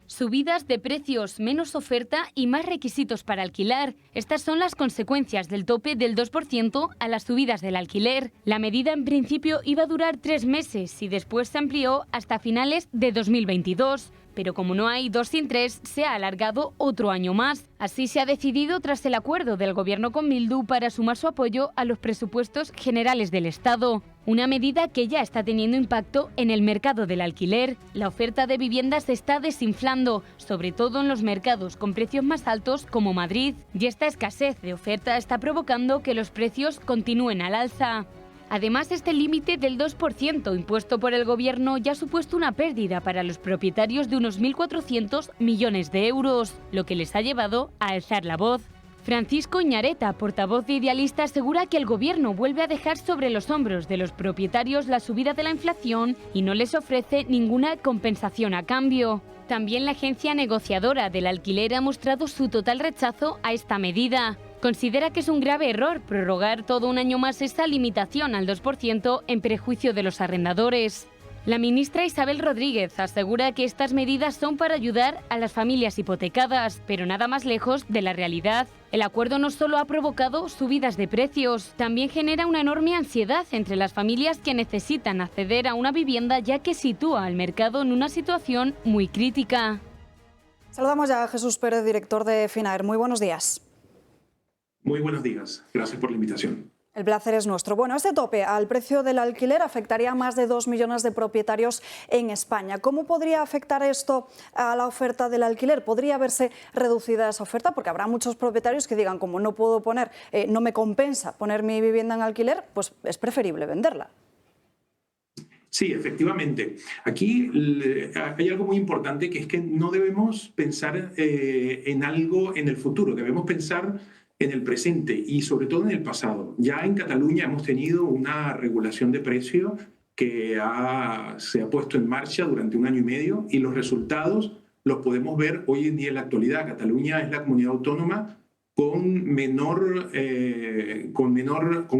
Subidas de precios, menos oferta y más requisitos para alquilar. Estas son las consecuencias del tope del 2% a las subidas del alquiler. La medida en principio iba a durar 3 meses y después se amplió hasta finales de 2022. Pero como no hay 2 sin 3, se ha alargado otro año más. Así se ha decidido tras el acuerdo del Gobierno con Bildu para sumar su apoyo a los presupuestos generales del Estado. Una medida que ya está teniendo impacto en el mercado del alquiler. La oferta de viviendas se está desinflando, sobre todo en los mercados con precios más altos como Madrid. Y esta escasez de oferta está provocando que los precios continúen al alza. Además, este límite del 2% impuesto por el Gobierno ya ha supuesto una pérdida para los propietarios de unos 1.400 millones de euros, lo que les ha llevado a alzar la voz. Francisco Ñareta, portavoz de Idealista, asegura que el Gobierno vuelve a dejar sobre los hombros de los propietarios la subida de la inflación y no les ofrece ninguna compensación a cambio. También la agencia negociadora del alquiler ha mostrado su total rechazo a esta medida. Considera que es un grave error prorrogar todo un año más esta limitación al 2% en perjuicio de los arrendadores. La ministra Isabel Rodríguez asegura que estas medidas son para ayudar a las familias hipotecadas, pero nada más lejos de la realidad. El acuerdo no solo ha provocado subidas de precios, también genera una enorme ansiedad entre las familias que necesitan acceder a una vivienda, ya que sitúa al mercado en una situación muy crítica. Saludamos ya a Jesús Pérez, director de Finaer. Muy buenos días. Muy buenos días. Gracias por la invitación. El placer es nuestro. Bueno, este tope al precio del alquiler afectaría a más de 2 millones de propietarios en España. ¿Cómo podría afectar esto a la oferta del alquiler? ¿Podría verse reducida esa oferta? Porque habrá muchos propietarios que digan, como no puedo poner, no me compensa poner mi vivienda en alquiler, pues es preferible venderla. Sí, efectivamente. Aquí hay algo muy importante, que es que no debemos pensar en algo en el futuro, debemos pensar en el presente y sobre todo en el pasado. Ya en Cataluña hemos tenido una regulación de precio que se ha puesto en marcha durante 1 año y medio y los resultados los podemos ver hoy en día en la actualidad. Cataluña es la comunidad autónoma con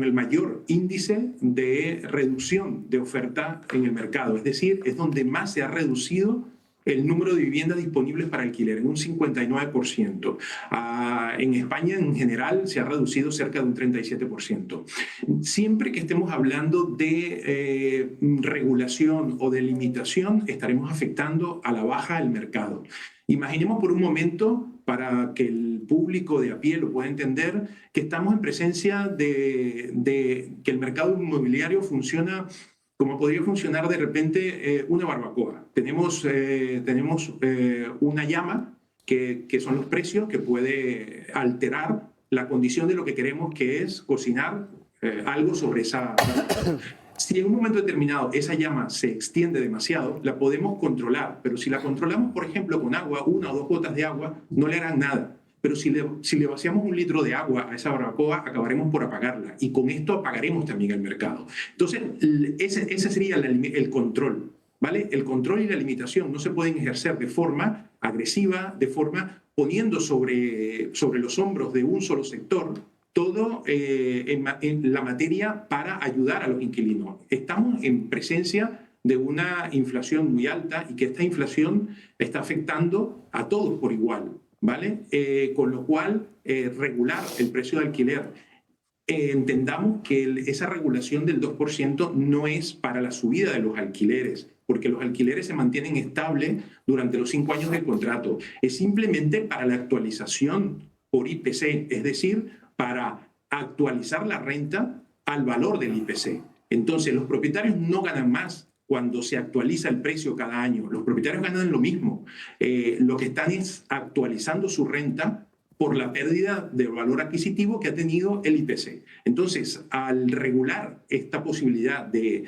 el mayor índice de reducción de oferta en el mercado. Es decir, es donde más se ha reducido el número de viviendas disponibles para alquiler, en un 59%. En España, en general, se ha reducido cerca de un 37%. Siempre que estemos hablando de regulación o de limitación, estaremos afectando a la baja el mercado. Imaginemos por un momento, para que el público de a pie lo pueda entender, que estamos en presencia de que el mercado inmobiliario funciona como podría funcionar de repente una barbacoa. Tenemos una llama, que son los precios, que puede alterar la condición de lo que queremos, que es cocinar algo sobre esa barbacoa. Si en un momento determinado esa llama se extiende demasiado, la podemos controlar, pero si la controlamos, por ejemplo, con agua, 1 o 2 gotas de agua, no le harán nada. Pero si le vaciamos 1 litro de agua a esa barbacoa, acabaremos por apagarla. Y con esto apagaremos también el mercado. Entonces, ese sería el control, ¿vale? El control y la limitación no se pueden ejercer de forma agresiva, de forma poniendo sobre los hombros de un solo sector todo en la materia para ayudar a los inquilinos. Estamos en presencia de una inflación muy alta y que esta inflación está afectando a todos por igual, ¿vale? Con lo cual, regular el precio de alquiler. Entendamos que esa regulación del 2% no es para la subida de los alquileres, porque los alquileres se mantienen estables durante los 5 años del contrato. Es simplemente para la actualización por IPC, es decir, para actualizar la renta al valor del IPC. Entonces, los propietarios no ganan más cuando se actualiza el precio cada año. Los propietarios ganan lo mismo. Lo que están es actualizando su renta por la pérdida de valor adquisitivo que ha tenido el IPC. Entonces, al regular esta posibilidad de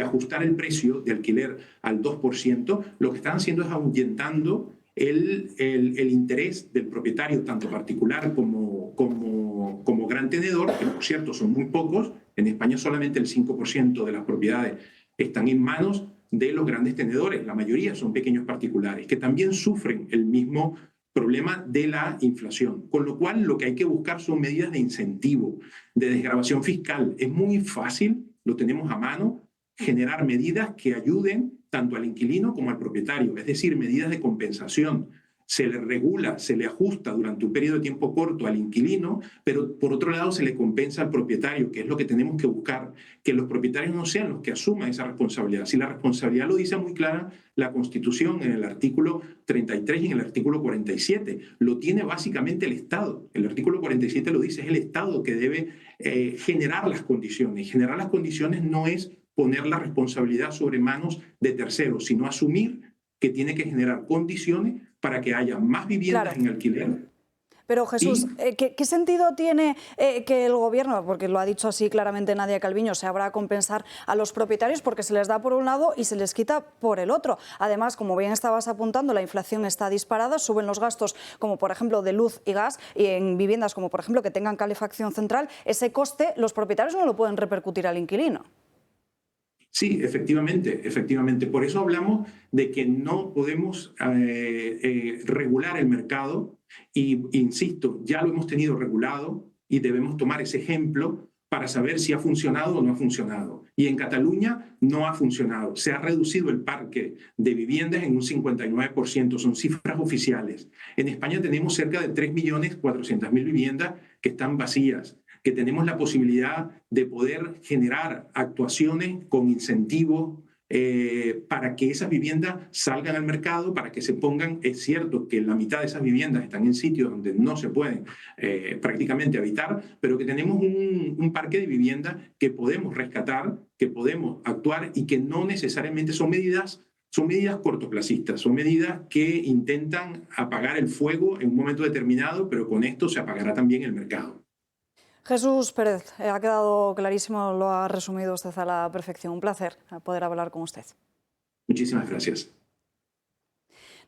ajustar el precio de alquiler al 2%, lo que están haciendo es ahuyentando el interés del propietario, tanto particular como gran tenedor, que por cierto son muy pocos. En España solamente el 5% de las propiedades están en manos de los grandes tenedores. La mayoría son pequeños particulares que también sufren el mismo problema de la inflación. Con lo cual, lo que hay que buscar son medidas de incentivo, de desgravación fiscal. Es muy fácil, lo tenemos a mano, generar medidas que ayuden tanto al inquilino como al propietario, es decir, medidas de compensación. Se le regula, se le ajusta durante un periodo de tiempo corto al inquilino, pero por otro lado se le compensa al propietario, que es lo que tenemos que buscar, que los propietarios no sean los que asuman esa responsabilidad. Si la responsabilidad lo dice muy clara la Constitución en el artículo 33 y en el artículo 47, lo tiene básicamente el Estado. El artículo 47 lo dice, es el Estado que debe generar las condiciones. Generar las condiciones no es poner la responsabilidad sobre manos de terceros, sino asumir que tiene que generar condiciones para que haya más viviendas en alquiler. Pero Jesús, ¿qué sentido tiene que el Gobierno, porque lo ha dicho así claramente Nadia Calviño, se habrá a compensar a los propietarios porque se les da por un lado y se les quita por el otro? Además, como bien estabas apuntando, la inflación está disparada, suben los gastos como por ejemplo de luz y gas, y en viviendas como por ejemplo que tengan calefacción central, ese coste los propietarios no lo pueden repercutir al inquilino. Sí, efectivamente. Por eso hablamos de que no podemos regular el mercado y, insisto, ya lo hemos tenido regulado y debemos tomar ese ejemplo para saber si ha funcionado o no ha funcionado. Y en Cataluña no ha funcionado. Se ha reducido el parque de viviendas en un 59%, son cifras oficiales. En España tenemos cerca de 3.400.000 viviendas que están vacías, que tenemos la posibilidad de poder generar actuaciones con incentivos para que esas viviendas salgan al mercado, para que se pongan. Es cierto que la mitad de esas viviendas están en sitios donde no se pueden prácticamente habitar, pero que tenemos un parque de viviendas que podemos rescatar, que podemos actuar y que no necesariamente son medidas cortoplacistas, son medidas que intentan apagar el fuego en un momento determinado, pero con esto se apagará también el mercado. Jesús Pérez, ha quedado clarísimo, lo ha resumido usted a la perfección. Un placer poder hablar con usted. Muchísimas gracias.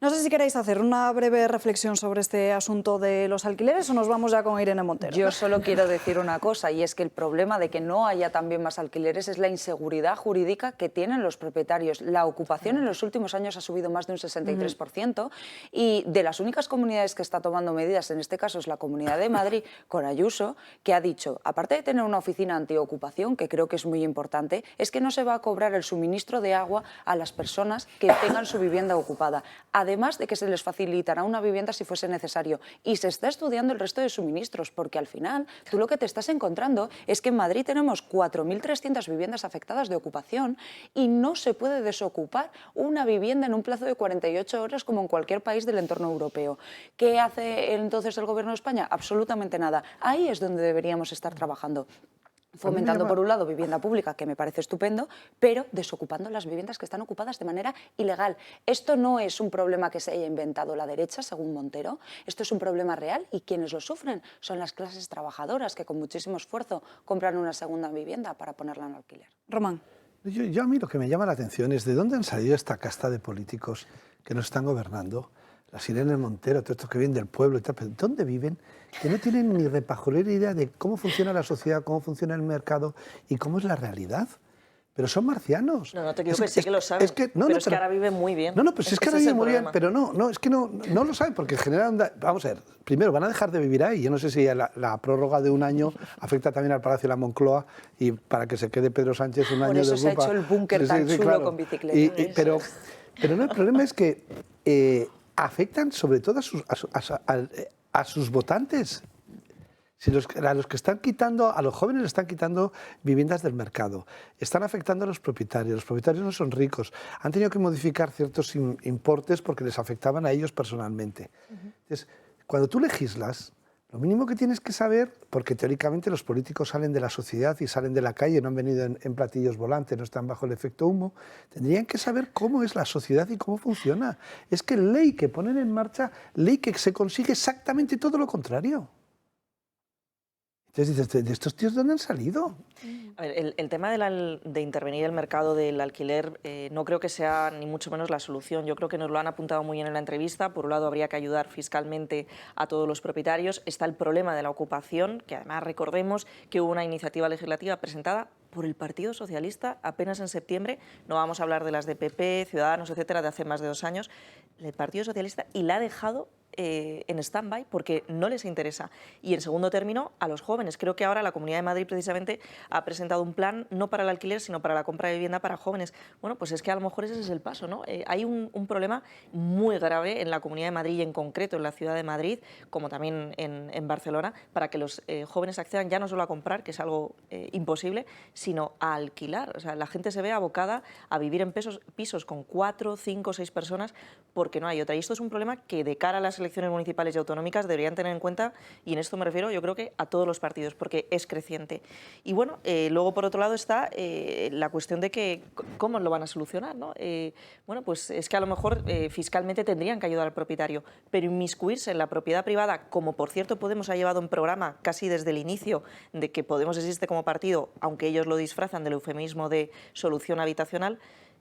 No sé si queréis hacer una breve reflexión sobre este asunto de los alquileres o nos vamos ya con Irene Montero. Yo solo quiero decir una cosa, y es que el problema de que no haya también más alquileres es la inseguridad jurídica que tienen los propietarios. La ocupación en los últimos años ha subido más de un 63% y de las únicas comunidades que está tomando medidas, en este caso es la Comunidad de Madrid, con Ayuso, que ha dicho, aparte de tener una oficina antiocupación, que creo que es muy importante, es que no se va a cobrar el suministro de agua a las personas que tengan su vivienda ocupada. Además de que se les facilitará una vivienda si fuese necesario. Y se está estudiando el resto de suministros, porque al final tú lo que te estás encontrando es que en Madrid tenemos 4.300 viviendas afectadas de ocupación y no se puede desocupar una vivienda en un plazo de 48 horas como en cualquier país del entorno europeo. ¿Qué hace entonces el Gobierno de España? Absolutamente nada. Ahí es donde deberíamos estar trabajando. Fomentando, por un lado, vivienda pública, que me parece estupendo, pero desocupando las viviendas que están ocupadas de manera ilegal. Esto no es un problema que se haya inventado la derecha, según Montero. Esto es un problema real y quienes lo sufren son las clases trabajadoras que con muchísimo esfuerzo compran una segunda vivienda para ponerla en alquiler. Román. Yo a mí lo que me llama la atención es de dónde han salido esta casta de políticos que nos están gobernando. Las Irene Montero, todos estos que vienen del pueblo y tal, pero ¿dónde viven? Que no tienen ni repajolera idea de cómo funciona la sociedad, cómo funciona el mercado y cómo es la realidad. Pero son marcianos. No te equivoques, sí que lo saben, pero es que ahora viven muy bien. No, pero es que ahora viven muy bien, pero es que no lo saben porque generan. Vamos a ver, primero van a dejar de vivir ahí. Yo no sé si la prórroga de un año afecta también al Palacio de la Moncloa y para que se quede Pedro Sánchez un año de Por eso se ha hecho el búnker tan chulo con bicicletas. Pero no, el problema es que afectan sobre todo a sus votantes. Si a los que están quitando, a los jóvenes les están quitando viviendas del mercado, están afectando a los propietarios no son ricos, han tenido que modificar ciertos importes porque les afectaban a ellos personalmente. Entonces, cuando tú legislas, lo mínimo que tienes que saber, porque teóricamente los políticos salen de la sociedad y salen de la calle, no han venido en platillos volantes, no están bajo el efecto humo, tendrían que saber cómo es la sociedad y cómo funciona. Es que ley que ponen en marcha, ley que se consigue exactamente todo lo contrario. Entonces dices, ¿de estos tíos dónde han salido? A ver, el tema de intervenir el mercado del alquiler no creo que sea ni mucho menos la solución. Yo creo que nos lo han apuntado muy bien en la entrevista. Por un lado, habría que ayudar fiscalmente a todos los propietarios. Está el problema de la ocupación, que además recordemos que hubo una iniciativa legislativa presentada por el Partido Socialista apenas en septiembre, no vamos a hablar de las de PP, Ciudadanos, etcétera, de hace más de 2 años, el Partido Socialista, y la ha dejado en stand-by porque no les interesa. Y en segundo término, a los jóvenes. Creo que ahora la Comunidad de Madrid precisamente ha presentado un plan no para el alquiler, sino para la compra de vivienda para jóvenes. Bueno, pues es que a lo mejor ese es el paso, ¿no? Hay un problema muy grave en la Comunidad de Madrid y en concreto en la ciudad de Madrid, como también en Barcelona, para que los jóvenes accedan ya no solo a comprar, que es algo imposible, sino a alquilar. O sea, la gente se ve abocada a vivir en pisos con 4, 5, 6 personas porque no hay otra. Y esto es un problema que de cara a las elecciones municipales y autonómicas deberían tener en cuenta, y en esto me refiero yo creo que a todos los partidos, porque es creciente. Y bueno, luego por otro lado está la cuestión de que cómo lo van a solucionar, ¿no? Bueno, pues es que a lo mejor fiscalmente tendrían que ayudar al propietario, pero inmiscuirse en la propiedad privada, como por cierto Podemos ha llevado un programa casi desde el inicio de que Podemos existe como partido, aunque ellos lo disfrazan del eufemismo de solución habitacional,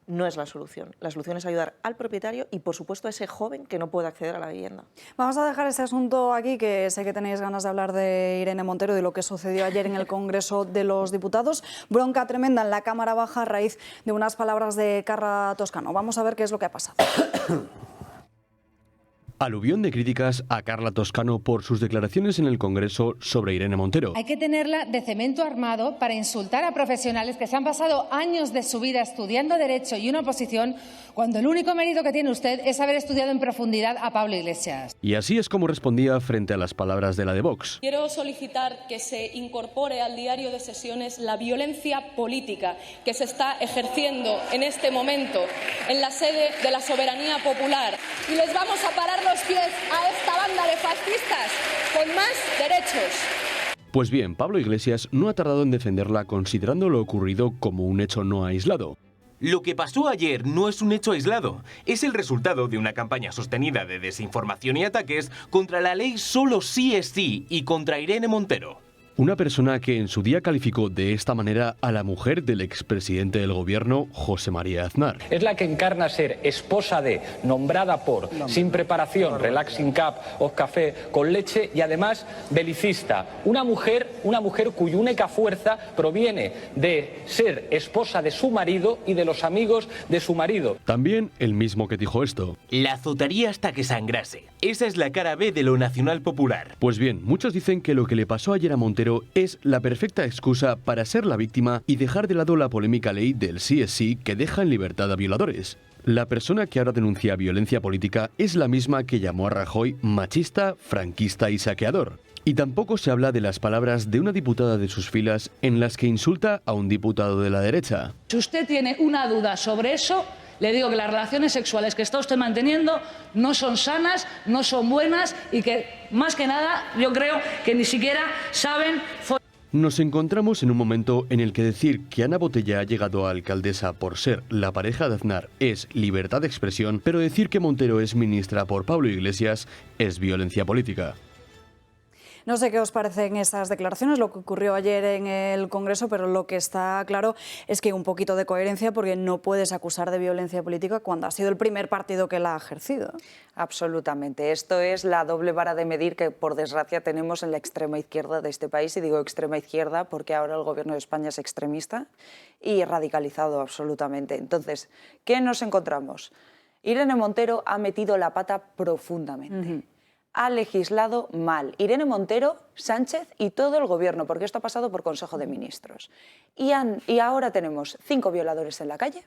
no es la solución. La solución es ayudar al propietario y, por supuesto, a ese joven que no puede acceder a la vivienda. Vamos a dejar ese asunto aquí, que sé que tenéis ganas de hablar de Irene Montero y de lo que sucedió ayer en el Congreso de los Diputados. Bronca tremenda en la Cámara Baja a raíz de unas palabras de Carla Toscano. Vamos a ver qué es lo que ha pasado. Aluvión de críticas a Carla Toscano por sus declaraciones en el Congreso sobre Irene Montero. Hay que tenerla de cemento armado para insultar a profesionales que se han pasado años de su vida estudiando Derecho y una oposición, cuando el único mérito que tiene usted es haber estudiado en profundidad a Pablo Iglesias. Y así es como respondía frente a las palabras de la de Vox. Quiero solicitar que se incorpore al diario de sesiones la violencia política que se está ejerciendo en este momento en la sede de la soberanía popular. Y les vamos a parar los pies a esta banda de fascistas con más derechos. Pues bien, Pablo Iglesias no ha tardado en defenderla, considerando lo ocurrido como un hecho no aislado. Lo que pasó ayer no es un hecho aislado, es el resultado de una campaña sostenida de desinformación y ataques contra la ley Solo sí es sí y contra Irene Montero. Una persona que en su día calificó de esta manera a la mujer del expresidente del gobierno, José María Aznar. Es la que encarna ser esposa de, nombrada por, sin preparación, relaxing cup o café con leche y además belicista. Una mujer cuya única fuerza proviene de ser esposa de su marido y de los amigos de su marido. También el mismo que dijo esto. La azotaría hasta que sangrase. Esa es la cara B de lo nacional popular. Pues bien, muchos dicen que lo que le pasó ayer a Montero es la perfecta excusa para ser la víctima y dejar de lado la polémica ley del sí es sí que deja en libertad a violadores. La persona que ahora denuncia violencia política es la misma que llamó a Rajoy machista, franquista y saqueador. Y tampoco se habla de las palabras de una diputada de sus filas en las que insulta a un diputado de la derecha. Si usted tiene una duda sobre eso, le digo que las relaciones sexuales que está usted manteniendo no son sanas, no son buenas y que, más que nada, yo creo que ni siquiera saben... Nos encontramos en un momento en el que decir que Ana Botella ha llegado a alcaldesa por ser la pareja de Aznar es libertad de expresión, pero decir que Montero es ministra por Pablo Iglesias es violencia política. No sé qué os parecen esas declaraciones, lo que ocurrió ayer en el Congreso, pero lo que está claro es que hay un poquito de coherencia, porque no puedes acusar de violencia política cuando ha sido el primer partido que la ha ejercido. Absolutamente. Esto es la doble vara de medir que, por desgracia, tenemos en la extrema izquierda de este país. Y digo extrema izquierda porque ahora el Gobierno de España es extremista y radicalizado absolutamente. Entonces, ¿qué nos encontramos? Irene Montero ha metido la pata profundamente. Ha legislado mal. Irene Montero, Sánchez y todo el Gobierno, porque esto ha pasado por Consejo de Ministros. Y ahora tenemos 5 violadores en la calle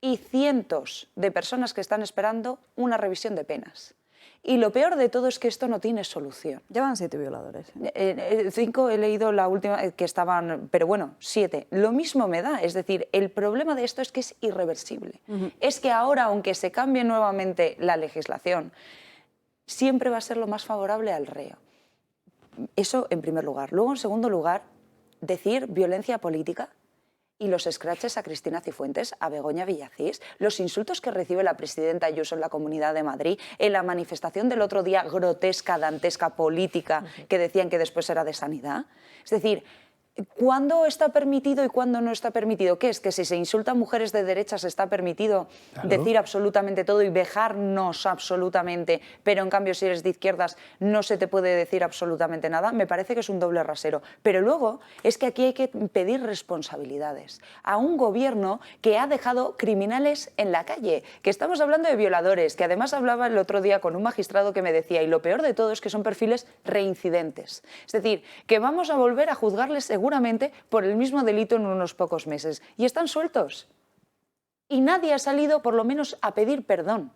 y cientos de personas que están esperando una revisión de penas. Y lo peor de todo es que esto no tiene solución. Llevan 7 violadores. 5 he leído la última que estaban, pero bueno, 7. Lo mismo me da, es decir, el problema de esto es que es irreversible. Es que ahora, aunque se cambie nuevamente la legislación, siempre va a ser lo más favorable al reo. Eso en primer lugar. Luego, en segundo lugar, decir violencia política y los escraches a Cristina Cifuentes, a Begoña Villacís, los insultos que recibe la presidenta Ayuso en la Comunidad de Madrid, en la manifestación del otro día grotesca, dantesca, política, que decían que después era de sanidad. Es decir, ¿Cuándo está permitido y cuándo no está permitido? ¿Qué es? ¿Que si se insulta a mujeres de derechas está permitido decir absolutamente todo y vejarnos absolutamente, pero en cambio si eres de izquierdas no se te puede decir absolutamente nada? Me parece que es un doble rasero. Pero luego es que aquí hay que pedir responsabilidades a un gobierno que ha dejado criminales en la calle, que estamos hablando de violadores, que además hablaba el otro día con un magistrado que me decía, y lo peor de todo es que son perfiles reincidentes. Es decir, que vamos a volver a juzgarles seguramente por el mismo delito en unos pocos meses. Y están sueltos. Y nadie ha salido, por lo menos, a pedir perdón,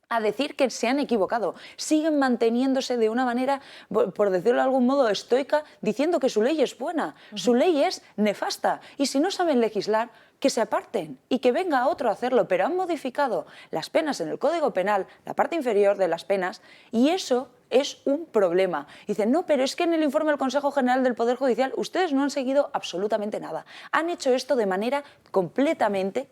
a decir que se han equivocado. Siguen manteniéndose de una manera, por decirlo de algún modo, estoica, diciendo que su ley es buena. Su ley es nefasta. Y si no saben legislar, que se aparten y que venga otro a hacerlo. Pero han modificado las penas en el Código Penal, la parte inferior de las penas, y eso es un problema. Dicen, no, pero es que en el informe del Consejo General del Poder Judicial ustedes no han seguido absolutamente nada. Han hecho esto de manera completamente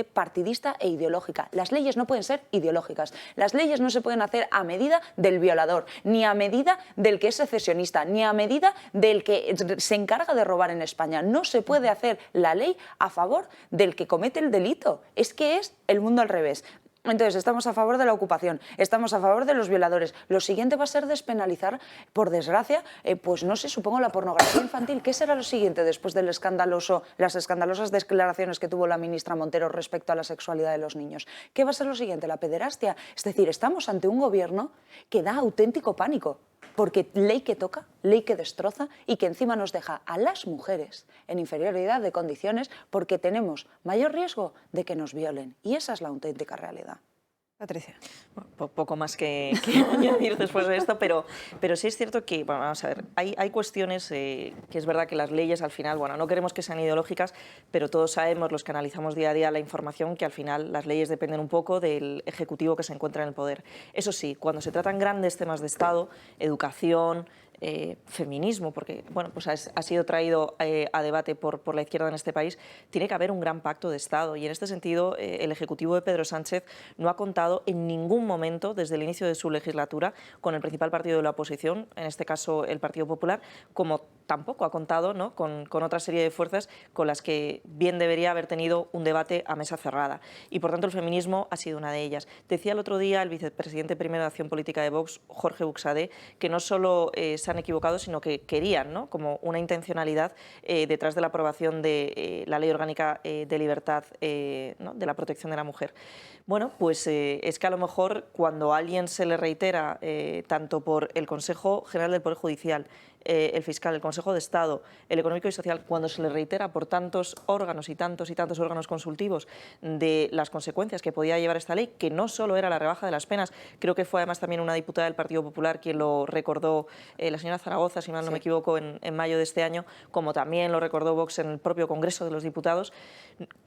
partidista e ideológica. Las leyes no pueden ser ideológicas. Las leyes no se pueden hacer a medida del violador, ni a medida del que es secesionista, ni a medida del que se encarga de robar en España. No se puede hacer la ley a favor del que comete el delito. Es que es el mundo al revés. Entonces, estamos a favor de la ocupación, estamos a favor de los violadores. Lo siguiente va a ser despenalizar, por desgracia, pues no sé, supongo la pornografía infantil. ¿Qué será lo siguiente después del las escandalosas declaraciones que tuvo la ministra Montero respecto a la sexualidad de los niños? ¿Qué va a ser lo siguiente? La pederastia. Es decir, estamos ante un gobierno que da auténtico pánico, porque ley que toca, ley que destroza y que encima nos deja a las mujeres en inferioridad de condiciones porque tenemos mayor riesgo de que nos violen. Y esa es la auténtica realidad. Patricia. Bueno, poco más que añadir después de esto, pero sí es cierto que, bueno, vamos a ver, hay cuestiones que es verdad que las leyes al final, bueno, no queremos que sean ideológicas, pero todos sabemos, los que analizamos día a día la información, que al final las leyes dependen un poco del Ejecutivo que se encuentra en el poder. Eso sí, cuando se tratan grandes temas de Estado, educación, feminismo, porque bueno, pues ha sido traído a debate por la izquierda en este país, tiene que haber un gran pacto de Estado y en este sentido el Ejecutivo de Pedro Sánchez no ha contado en ningún momento desde el inicio de su legislatura con el principal partido de la oposición, en este caso el Partido Popular, como tampoco ha contado, ¿no?, con otra serie de fuerzas con las que bien debería haber tenido un debate a mesa cerrada y por tanto el feminismo ha sido una de ellas. Decía el otro día el vicepresidente primero de Acción Política de Vox, Jorge Buxadé, que no solo se han equivocado, sino que querían, ¿no?, como una intencionalidad detrás de la aprobación de la Ley Orgánica de Libertad, ¿no?, de la protección de la mujer. Bueno, pues es que a lo mejor cuando a alguien se le reitera, tanto por el Consejo General del Poder Judicial, el fiscal, el Consejo de Estado, el Económico y Social, cuando se le reitera por tantos órganos y tantos órganos consultivos de las consecuencias que podía llevar esta ley, que no solo era la rebaja de las penas, creo que fue además también una diputada del Partido Popular quien lo recordó, la señora Zaragoza, si mal no me equivoco, en mayo de este año, como también lo recordó Vox en el propio Congreso de los Diputados,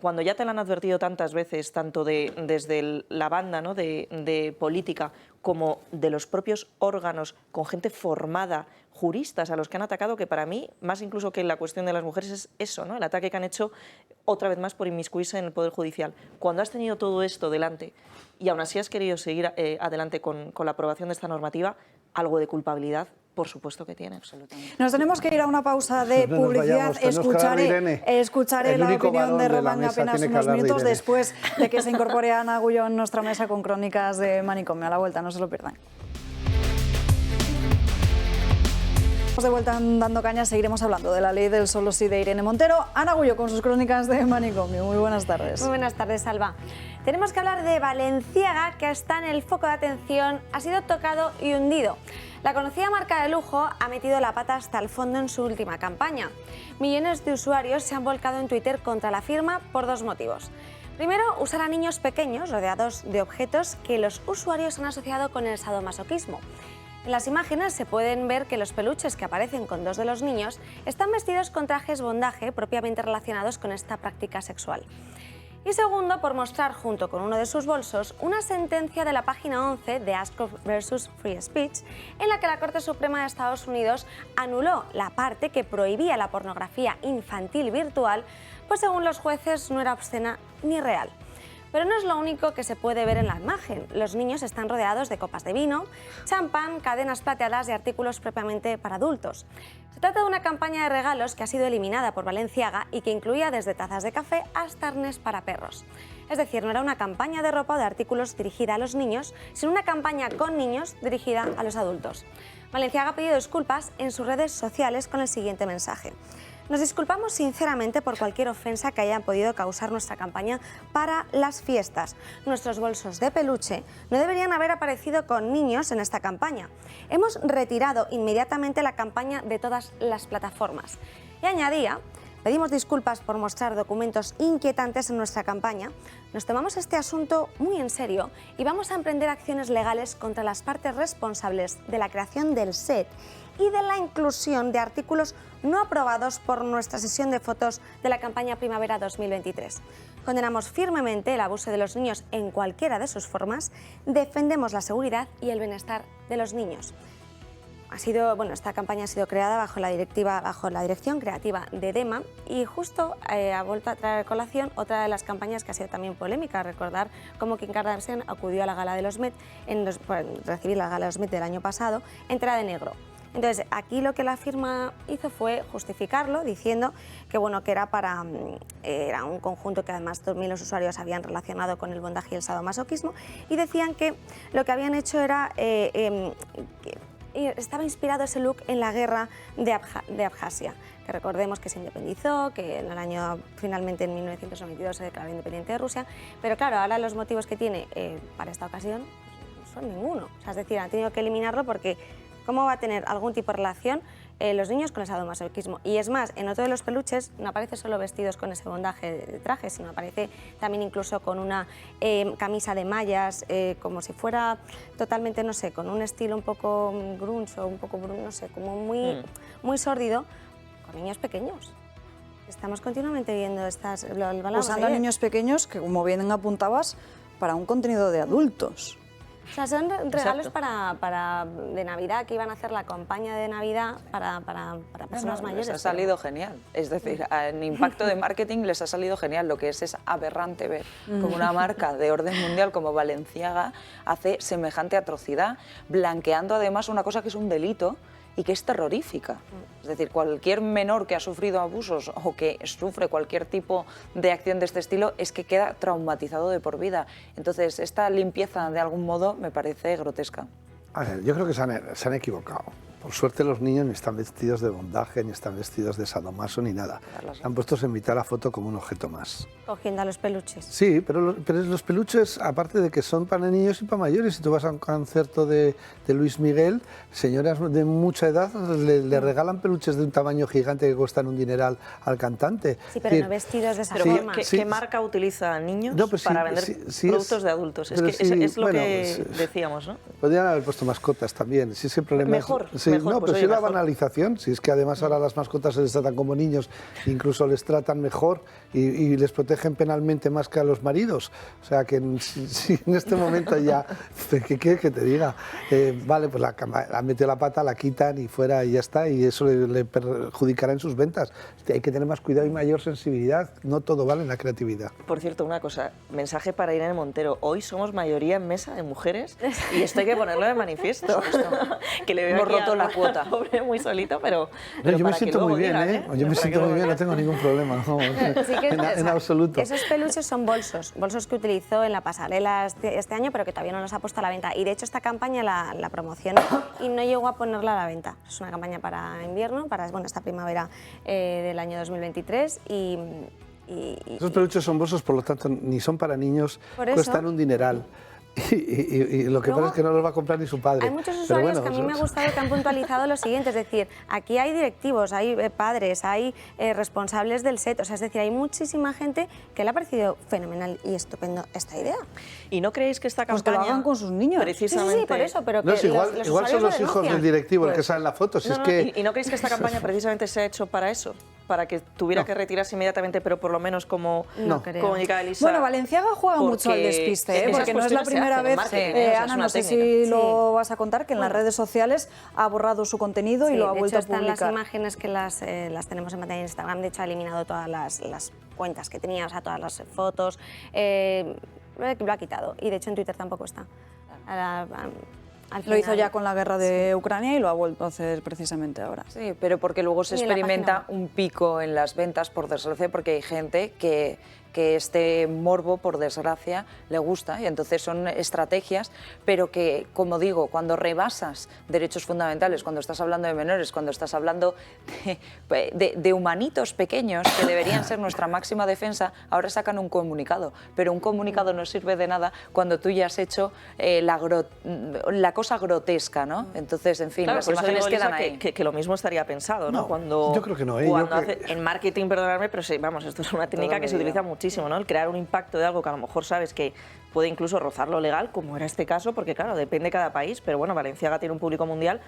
cuando ya te lo han advertido tantas veces, tanto desde la banda, ¿no?, de política como de los propios órganos con gente formada, juristas a los que han atacado, que para mí, más incluso que la cuestión de las mujeres, es eso, ¿no?, el ataque que han hecho otra vez más por inmiscuirse en el Poder Judicial. Cuando has tenido todo esto delante y aún así has querido seguir adelante con la aprobación de esta normativa, algo de culpabilidad, por supuesto que tiene. Absolutamente. Nos tenemos que ir a una pausa de publicidad. Escucharé la opinión de Román apenas unos minutos después de que se incorpore Ana Agulló en nuestra mesa con Crónicas de Manicomio. A la vuelta, no se lo pierdan. De vuelta en Dando Caña, seguiremos hablando de la ley del solo sí de Irene Montero. Ana Agulló con sus Crónicas de Manicomio. Muy buenas tardes. Muy buenas tardes, Alba. Tenemos que hablar de Balenciaga, que está en el foco de atención, ha sido tocado y hundido. La conocida marca de lujo ha metido la pata hasta el fondo en su última campaña. Millones de usuarios se han volcado en Twitter contra la firma por dos motivos. Primero, usar a niños pequeños rodeados de objetos que los usuarios han asociado con el sadomasoquismo. En las imágenes se pueden ver que los peluches que aparecen con dos de los niños están vestidos con trajes bondaje propiamente relacionados con esta práctica sexual. Y segundo, por mostrar junto con uno de sus bolsos una sentencia de la página 11 de Ashcroft vs. Free Speech, en la que la Corte Suprema de Estados Unidos anuló la parte que prohibía la pornografía infantil virtual, pues según los jueces no era obscena ni real. Pero no es lo único que se puede ver en la imagen. Los niños están rodeados de copas de vino, champán, cadenas plateadas y artículos propiamente para adultos. Se trata de una campaña de regalos que ha sido eliminada por Balenciaga y que incluía desde tazas de café hasta arnés para perros. Es decir, no era una campaña de ropa o de artículos dirigida a los niños, sino una campaña con niños dirigida a los adultos. Balenciaga ha pedido disculpas en sus redes sociales con el siguiente mensaje. Nos disculpamos sinceramente por cualquier ofensa que haya podido causar nuestra campaña para las fiestas. Nuestros bolsos de peluche no deberían haber aparecido con niños en esta campaña. Hemos retirado inmediatamente la campaña de todas las plataformas. Y añadía: pedimos disculpas por mostrar documentos inquietantes en nuestra campaña. Nos tomamos este asunto muy en serio y vamos a emprender acciones legales contra las partes responsables de la creación del set y de la inclusión de artículos no aprobados por nuestra sesión de fotos de la campaña Primavera 2023. Condenamos firmemente el abuso de los niños en cualquiera de sus formas, defendemos la seguridad y el bienestar de los niños. Esta campaña ha sido creada bajo la dirección creativa de Dema y justo ha vuelto a traer a colación otra de las campañas que ha sido también polémica. Recordar cómo Kim Kardashian acudió a la gala de los Met, recibir la gala de los Met del año pasado, entera de negro. Entonces, aquí lo que la firma hizo fue justificarlo, diciendo que, era un conjunto que además también los usuarios habían relacionado con el bondaje y el sadomasoquismo, y decían que lo que habían hecho era estaba inspirado ese look en la guerra de Abjasia, que recordemos que se independizó, que finalmente en 1992 se declaró independiente de Rusia, pero claro, ahora los motivos que tiene para esta ocasión no son ninguno. O sea, es decir, han tenido que eliminarlo porque ¿cómo va a tener algún tipo de relación los niños con el sadomasoquismo? Y es más, en otro de los peluches no aparece solo vestidos con ese bondaje de traje, sino aparece también incluso con una camisa de mallas, como si fuera totalmente, no sé, con un estilo un poco grunge o un poco, no sé, como muy sórdido, con niños pequeños. Estamos continuamente viendo Usando a niños pequeños que, como bien apuntabas, para un contenido de adultos. O sea, son regalos de Navidad, que iban a hacer la campaña de Navidad para personas mayores. Les ha salido genial. Es decir, en impacto de marketing les ha salido genial. Lo que es aberrante ver como una marca de orden mundial como Balenciaga hace semejante atrocidad, blanqueando además una cosa que es un delito y que es terrorífica. Es decir, cualquier menor que ha sufrido abusos o que sufre cualquier tipo de acción de este estilo es que queda traumatizado de por vida. Entonces, esta limpieza de algún modo me parece grotesca. A ver, yo creo que se han equivocado. Por suerte los niños ni están vestidos de bondaje, ni están vestidos de sadomaso, ni nada. Han puesto en mitad la foto como un objeto más. Cogiendo a los peluches. Sí, pero los peluches, aparte de que son para niños y para mayores, si tú vas a un concierto de Luis Miguel, señoras de mucha edad le regalan peluches de un tamaño gigante que cuestan un dineral al cantante. Sí, pero no vestidos de esa forma. ¿Qué marca utiliza niños para vender productos de adultos? Es lo que decíamos, ¿no? Podrían haber puesto mascotas también. Si es que el problema mejor. No, pero sí la banalización, si es que además ahora las mascotas se les tratan como niños, incluso les tratan mejor y les protegen penalmente más que a los maridos. O sea que si en este momento ya, ¿qué quieres que te diga? Vale, pues la metido la pata, la quitan y fuera y ya está, y eso le perjudicará en sus ventas. Hay que tener más cuidado y mayor sensibilidad, no todo vale en la creatividad. Por cierto, una cosa, mensaje para Irene Montero, hoy somos mayoría en mesa de mujeres y esto hay que ponerlo de manifiesto. Que le veo hemos roto la cuota. Pobre, muy solito, pero yo me siento muy bien, Yo me siento muy bien, no tengo ningún problema, en absoluto. Esos peluches son bolsos que utilizó en la pasarela este año, pero que todavía no los ha puesto a la venta. Y de hecho esta campaña la promocionó y no llegó a ponerla a la venta. Es una campaña para invierno, para esta primavera del año 2023 Esos peluches son bolsos, por lo tanto, ni son para niños, cuestan un dineral. Y lo que pasa es que no los va a comprar ni su padre. Hay muchos usuarios que a mí me ha gustado que han puntualizado lo siguiente, es decir, aquí hay directivos, hay padres, hay responsables del set, o sea, es decir, hay muchísima gente que le ha parecido fenomenal y estupendo esta idea. ¿Y no creéis que esta campaña... Pues que lo hagan con sus niños. Precisamente... Sí, por eso, pero que igual son los hijos del directivo el que sale en la foto. ¿Y no creéis que esta campaña precisamente se ha hecho para eso? Para que tuviera que retirarse inmediatamente, pero por lo menos como indicaba Elisa. Bueno, Balenciaga juega mucho al despiste, porque no es la primera vez, Ana, no sé si lo vas a contar, que en las redes sociales ha borrado su contenido y lo ha vuelto a publicar. Están las imágenes que las tenemos en pantalla en Instagram, de hecho ha eliminado todas las cuentas que tenía, o sea, todas las fotos, lo ha quitado. Y de hecho en Twitter tampoco está. Lo hizo ya con la guerra de Ucrania y lo ha vuelto a hacer precisamente ahora. Sí, pero porque luego se experimenta un pico en las ventas, por desgracia, porque hay gente que este morbo, por desgracia, le gusta, y entonces son estrategias, pero que, como digo, cuando rebasas derechos fundamentales, cuando estás hablando de menores, cuando estás hablando de humanitos pequeños, que deberían ser nuestra máxima defensa, ahora sacan un comunicado, pero un comunicado no sirve de nada cuando tú ya has hecho la cosa grotesca, ¿no? Entonces, en fin, claro, las imágenes digo, quedan Elisa, ahí. Que lo mismo estaría pensado, ¿no? Yo creo que no. En marketing, perdonadme, pero sí, vamos, esto es una técnica que se utiliza muchísimo, ¿no? El crear un impacto de algo que a lo mejor sabes que puede incluso rozar lo legal, como era este caso, porque claro, depende de cada país, pero bueno, Balenciaga tiene un público mundial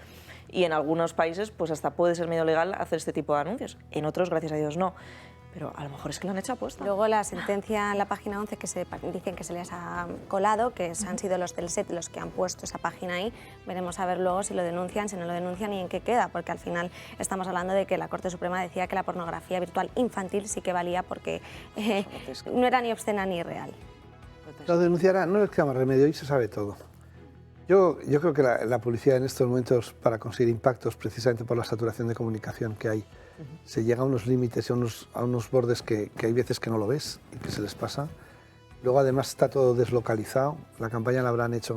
y en algunos países pues hasta puede ser medio legal hacer este tipo de anuncios. En otros, gracias a Dios, no. Pero a lo mejor es que lo han hecho aposta. Luego la sentencia en la página 11 que dicen que se les ha colado, que han sido los del SET los que han puesto esa página ahí, veremos a ver luego si lo denuncian, si no lo denuncian y en qué queda, porque al final estamos hablando de que la Corte Suprema decía que la pornografía virtual infantil sí que valía porque no era ni obscena ni real. Lo denunciará, no les queda más remedio y se sabe todo. Yo creo que la publicidad en estos momentos, para conseguir impactos, precisamente por la saturación de comunicación que hay, se llega a unos límites y a unos bordes que hay veces que no lo ves y que se les pasa. Luego además está todo deslocalizado. La campaña la habrán hecho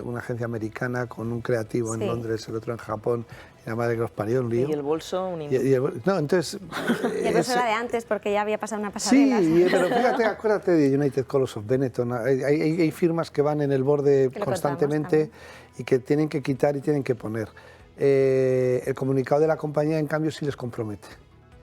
una agencia americana con un creativo en Londres, el otro en Japón, y la madre que los parió, un lío. Y el bolso, un no, entonces... Y el bolso era de antes porque ya había pasado una pasarela. Sí, pero fíjate, acuérdate de United Colors of Benetton. Hay firmas que van en el borde constantemente y que tienen que quitar y tienen que poner. El comunicado de la compañía, en cambio, sí les compromete.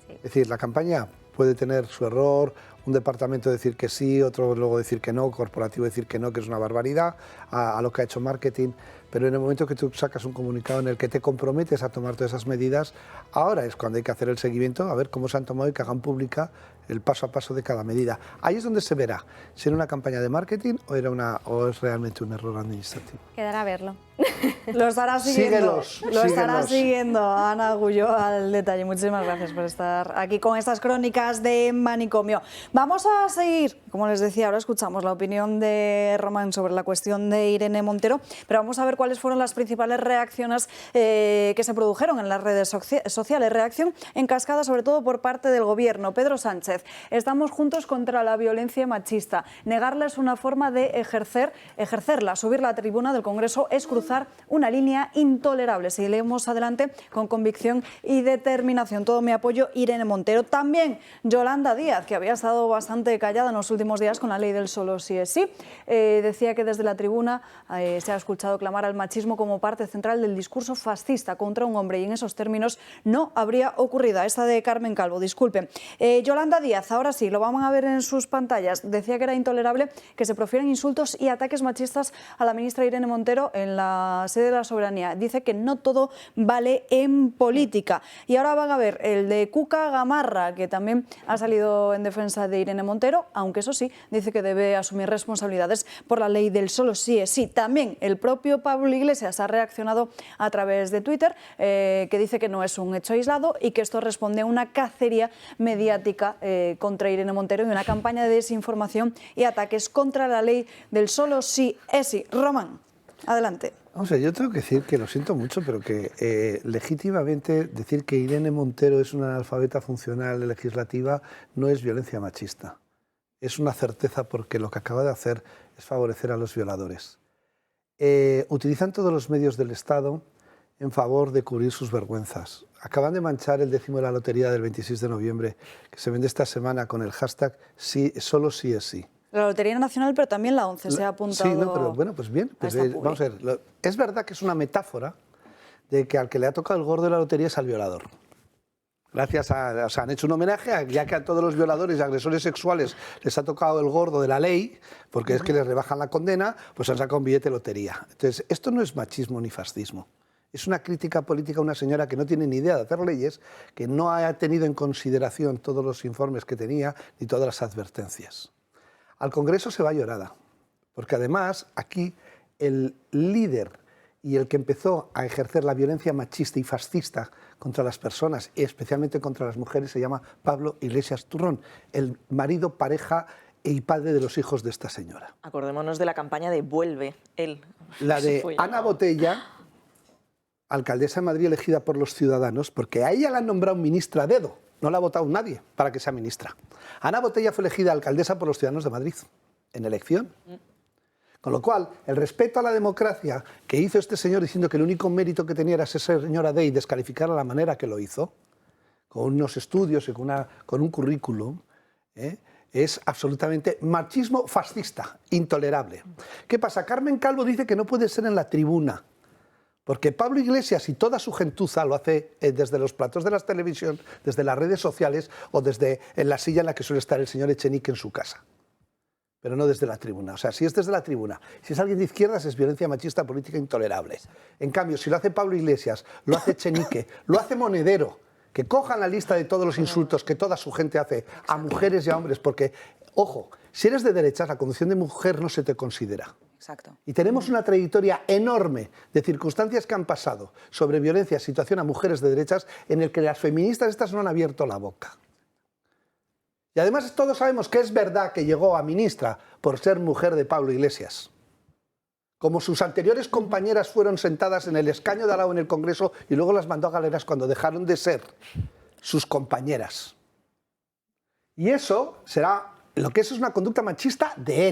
Es decir, la campaña puede tener su error, un departamento decir que sí, otro luego decir que no, corporativo decir que no, que es una barbaridad a lo que ha hecho marketing, pero en el momento que tú sacas un comunicado en el que te comprometes a tomar todas esas medidas, ahora es cuando hay que hacer el seguimiento, a ver cómo se han tomado y que hagan pública el paso a paso de cada medida. Ahí es donde se verá si era una campaña de marketing o es realmente un error administrativo. Quedará a verlo. Lo estará siguiendo. Síguelos. Estará siguiendo Ana Agulló al detalle. Muchísimas gracias por estar aquí con estas crónicas de Manicomio. Vamos a seguir, como les decía, ahora escuchamos la opinión de Román sobre la cuestión de Irene Montero, pero vamos a ver cuáles fueron las principales reacciones que se produjeron en las redes sociales. Reacción en cascada, sobre todo por parte del Gobierno. Pedro Sánchez: estamos juntos contra la violencia machista. Negarla es una forma de ejercerla. Subir la tribuna del Congreso es cruzar una línea intolerable. Si leemos adelante con convicción y determinación. Todo mi apoyo, Irene Montero. También Yolanda Díaz, que había estado bastante callada en los últimos días con la ley del solo sí es sí. Decía que desde la tribuna se ha escuchado clamar al machismo como parte central del discurso fascista contra un hombre, y en esos términos no habría ocurrido. Esta de Carmen Calvo, disculpen. Yolanda Díaz, ahora sí, lo van a ver en sus pantallas. Decía que era intolerable que se profieran insultos y ataques machistas a la ministra Irene Montero en la sede de la Soberanía. Dice que no todo vale en política. Y ahora van a ver el de Cuca Gamarra, que también ha salido en defensa de Irene Montero, aunque eso sí, dice que debe asumir responsabilidades por la ley del solo sí es sí. También el propio Pablo Iglesias ha reaccionado a través de Twitter, que dice que no es un hecho aislado y que esto responde a una cacería mediática contra Irene Montero y una campaña de desinformación y ataques contra la ley del solo sí es sí. Román, adelante. O sea, yo tengo que decir que lo siento mucho, pero que legítimamente decir que Irene Montero es una analfabeta funcional legislativa no es violencia machista. Es una certeza, porque lo que acaba de hacer es favorecer a los violadores. Utilizan todos los medios del Estado en favor de cubrir sus vergüenzas. Acaban de manchar el 10º de la lotería del 26 de noviembre, que se vende esta semana con el hashtag solo sí es sí. La Lotería Nacional, pero también la 11 se ha apuntado. Sí, no, pero bueno, pues bien. Pues, vamos a ver. Es verdad que es una metáfora de que al que le ha tocado el gordo de la lotería es al violador. Gracias a... O sea, han hecho un homenaje, ya que a todos los violadores y agresores sexuales les ha tocado el gordo de la ley, porque es que les rebajan la condena, pues han sacado un billete de lotería. Entonces, esto no es machismo ni fascismo. Es una crítica política a una señora que no tiene ni idea de hacer leyes, que no ha tenido en consideración todos los informes que tenía ni todas las advertencias. Al Congreso se va llorada, porque además aquí el líder y el que empezó a ejercer la violencia machista y fascista contra las personas, y especialmente contra las mujeres, se llama Pablo Iglesias Turrón, el marido, pareja y padre de los hijos de esta señora. Acordémonos de la campaña de Vuelve, él. La de Ana Botella, alcaldesa de Madrid elegida por los ciudadanos, porque a ella la han nombrado ministra a dedo, no la ha votado nadie para que sea ministra. Ana Botella fue elegida alcaldesa por los ciudadanos de Madrid, en elección. Con lo cual, el respeto a la democracia que hizo este señor diciendo que el único mérito que tenía era ser señora de y descalificarla de la manera que lo hizo, con unos estudios y con un currículum, es absolutamente machismo fascista, intolerable. ¿Qué pasa? Carmen Calvo dice que no puede ser en la tribuna, porque Pablo Iglesias y toda su gentuza lo hace desde los platos de la televisión, desde las redes sociales o desde en la silla en la que suele estar el señor Echenique en su casa. Pero no desde la tribuna. O sea, si es desde la tribuna, si es alguien de izquierdas, es violencia machista política intolerable. En cambio, si lo hace Pablo Iglesias, lo hace Echenique, lo hace Monedero, que cojan la lista de todos los insultos que toda su gente hace a mujeres y a hombres, porque, ojo, si eres de derechas, la condición de mujer no se te considera. Exacto. Y tenemos una trayectoria enorme de circunstancias que han pasado sobre violencia, situación a mujeres de derechas, en el que las feministas estas no han abierto la boca. Y además todos sabemos que es verdad que llegó a ministra por ser mujer de Pablo Iglesias. Como sus anteriores compañeras fueron sentadas en el escaño de al lado en el Congreso y luego las mandó a galeras cuando dejaron de ser sus compañeras. Y eso será, lo que eso es una conducta machista de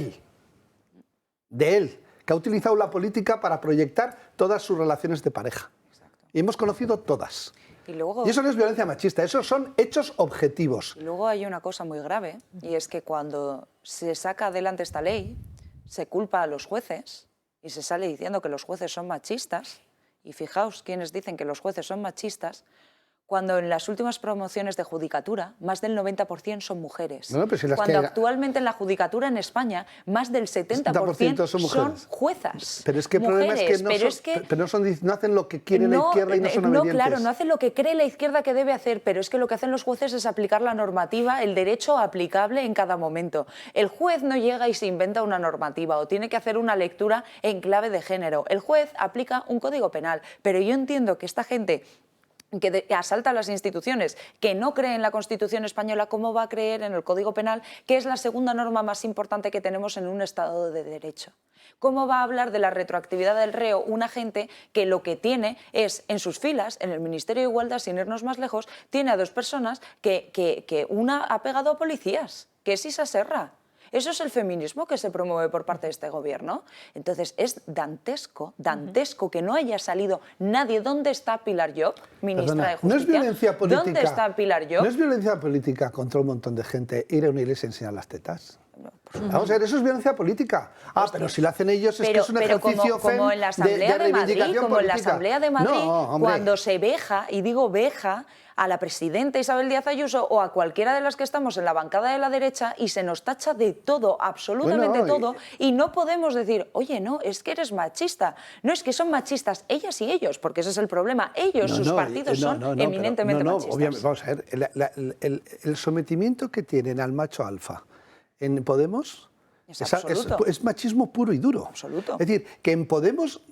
él, que ha utilizado la política para proyectar todas sus relaciones de pareja. Y hemos conocido todas. Y eso no es violencia machista, esos son hechos objetivos. Y luego hay una cosa muy grave, y es que cuando se saca adelante esta ley, se culpa a los jueces y se sale diciendo que los jueces son machistas, y fijaos quienes dicen que los jueces son machistas, cuando en las últimas promociones de judicatura más del 90% son mujeres. No, pero si cuando actualmente en la judicatura en España más del 70% son juezas. Pero es que el problema es que no hacen lo que quiere la izquierda y no son obedientes. No, claro, no hacen lo que cree la izquierda que debe hacer, pero es que lo que hacen los jueces es aplicar la normativa, el derecho aplicable en cada momento. El juez no llega y se inventa una normativa o tiene que hacer una lectura en clave de género. El juez aplica un código penal, pero yo entiendo que esta gente que asalta las instituciones, que no cree en la Constitución española, ¿cómo va a creer en el Código Penal, que es la segunda norma más importante que tenemos en un Estado de Derecho? ¿Cómo va a hablar de la retroactividad del reo una gente que lo que tiene es, en sus filas, en el Ministerio de Igualdad, sin irnos más lejos, tiene a dos personas que una ha pegado a policías, que es Isa Serra? ¿Eso es el feminismo que se promueve por parte de este gobierno? Entonces es dantesco que no haya salido nadie. ¿Dónde está Pilar Llop, ministra de Justicia? No es violencia política. ¿Dónde está Pilar Llop? ¿No es violencia política contra un montón de gente ir a una iglesia y enseñar las tetas? Vamos a ver, eso es violencia política. Pero si lo hacen ellos es que es un ejercicio como en la Asamblea de Madrid, como en la Asamblea de Madrid, cuando se veja, y digo veja, a la presidenta Isabel Díaz Ayuso o a cualquiera de las que estamos en la bancada de la derecha y se nos tacha de todo, absolutamente todo, y no podemos decir, oye, no, es que eres machista. No, es que son machistas ellas y ellos, porque ese es el problema. Ellos, sus partidos son eminentemente machistas. Obviamente, vamos a ver, el sometimiento que tienen al macho alfa en Podemos es machismo puro y duro. Absoluto. Es decir, que en Podemos,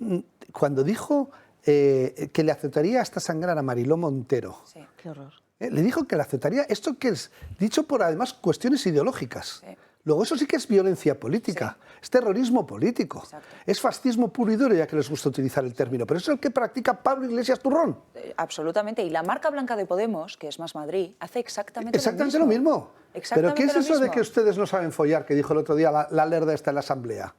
cuando dijo que le aceptaría hasta sangrar a Mariló Montero, sí, qué horror. Le dijo que le aceptaría, esto que es dicho por además cuestiones ideológicas. Sí. Luego eso sí que es violencia política, sí, es terrorismo político, exacto, es fascismo puro y duro, ya que les gusta utilizar el término, pero eso es el que practica Pablo Iglesias Turrón. Absolutamente, y la marca blanca de Podemos, que es Más Madrid, hace exactamente lo mismo. ¿Pero qué es eso de que ustedes no saben follar, que dijo el otro día la lerda esta en la Asamblea?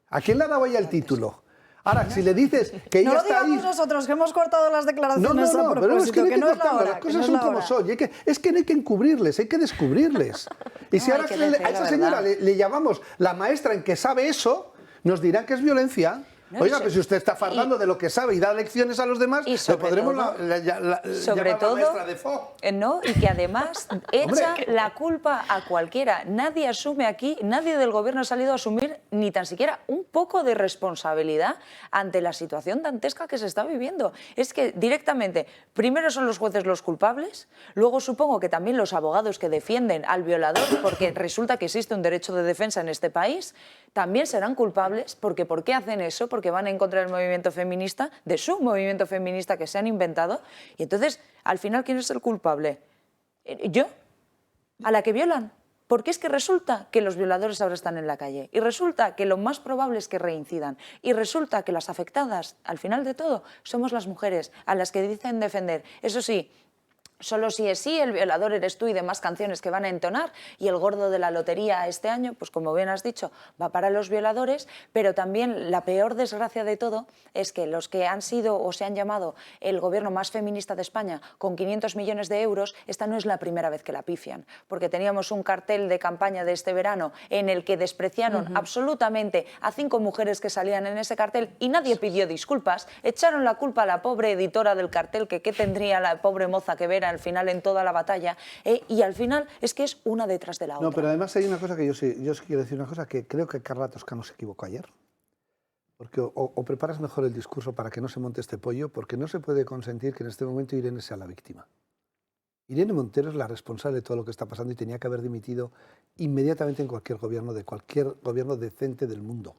¿A quién le ha dado ella el título? Ahora, si le dices que ella está ahí... No lo digamos nosotros, que hemos cortado las declaraciones a propósito, pero es que no hay que cortarlas, las cosas son como son. Es que no hay que encubrirles, hay que descubrirles. Y si ahora a esa señora le llamamos la maestra en que sabe eso, nos dirán que es violencia. Oiga, pero si usted está fardando de lo que sabe y da lecciones a los demás, le podremos llamar la maestra de FO. No, y que además echa la culpa a cualquiera. Nadie asume aquí, nadie del gobierno ha salido a asumir ni tan siquiera un poco de responsabilidad ante la situación dantesca que se está viviendo. Es que directamente, primero son los jueces los culpables, luego supongo que también los abogados que defienden al violador, porque resulta que existe un derecho de defensa en este país, también serán culpables, porque ¿por qué hacen eso? Porque van en contra del movimiento feminista, de su movimiento feminista que se han inventado, y entonces, al final, ¿quién es el culpable? ¿Yo? ¿A la que violan? Porque es que resulta que los violadores ahora están en la calle y resulta que lo más probable es que reincidan y resulta que las afectadas, al final de todo, somos las mujeres a las que dicen defender. Eso sí, solo si es sí, el violador eres tú y demás canciones que van a entonar, y el gordo de la lotería este año, pues como bien has dicho, va para los violadores, pero también la peor desgracia de todo es que los que han sido o se han llamado el gobierno más feminista de España con 500 millones de euros, esta no es la primera vez que la pifian, porque teníamos un cartel de campaña de este verano en el que despreciaron absolutamente a 5 mujeres que salían en ese cartel y nadie pidió disculpas, echaron la culpa a la pobre editora del cartel, que qué tendría la pobre moza que ver al final en toda la batalla, y al final es que es una detrás de la otra. No, pero además hay una cosa que yo sí quiero decir una cosa, que creo que Carla Toscano se equivocó ayer. Porque o preparas mejor el discurso para que no se monte este pollo, porque no se puede consentir que en este momento Irene sea la víctima. Irene Montero es la responsable de todo lo que está pasando y tenía que haber dimitido inmediatamente en cualquier gobierno decente del mundo,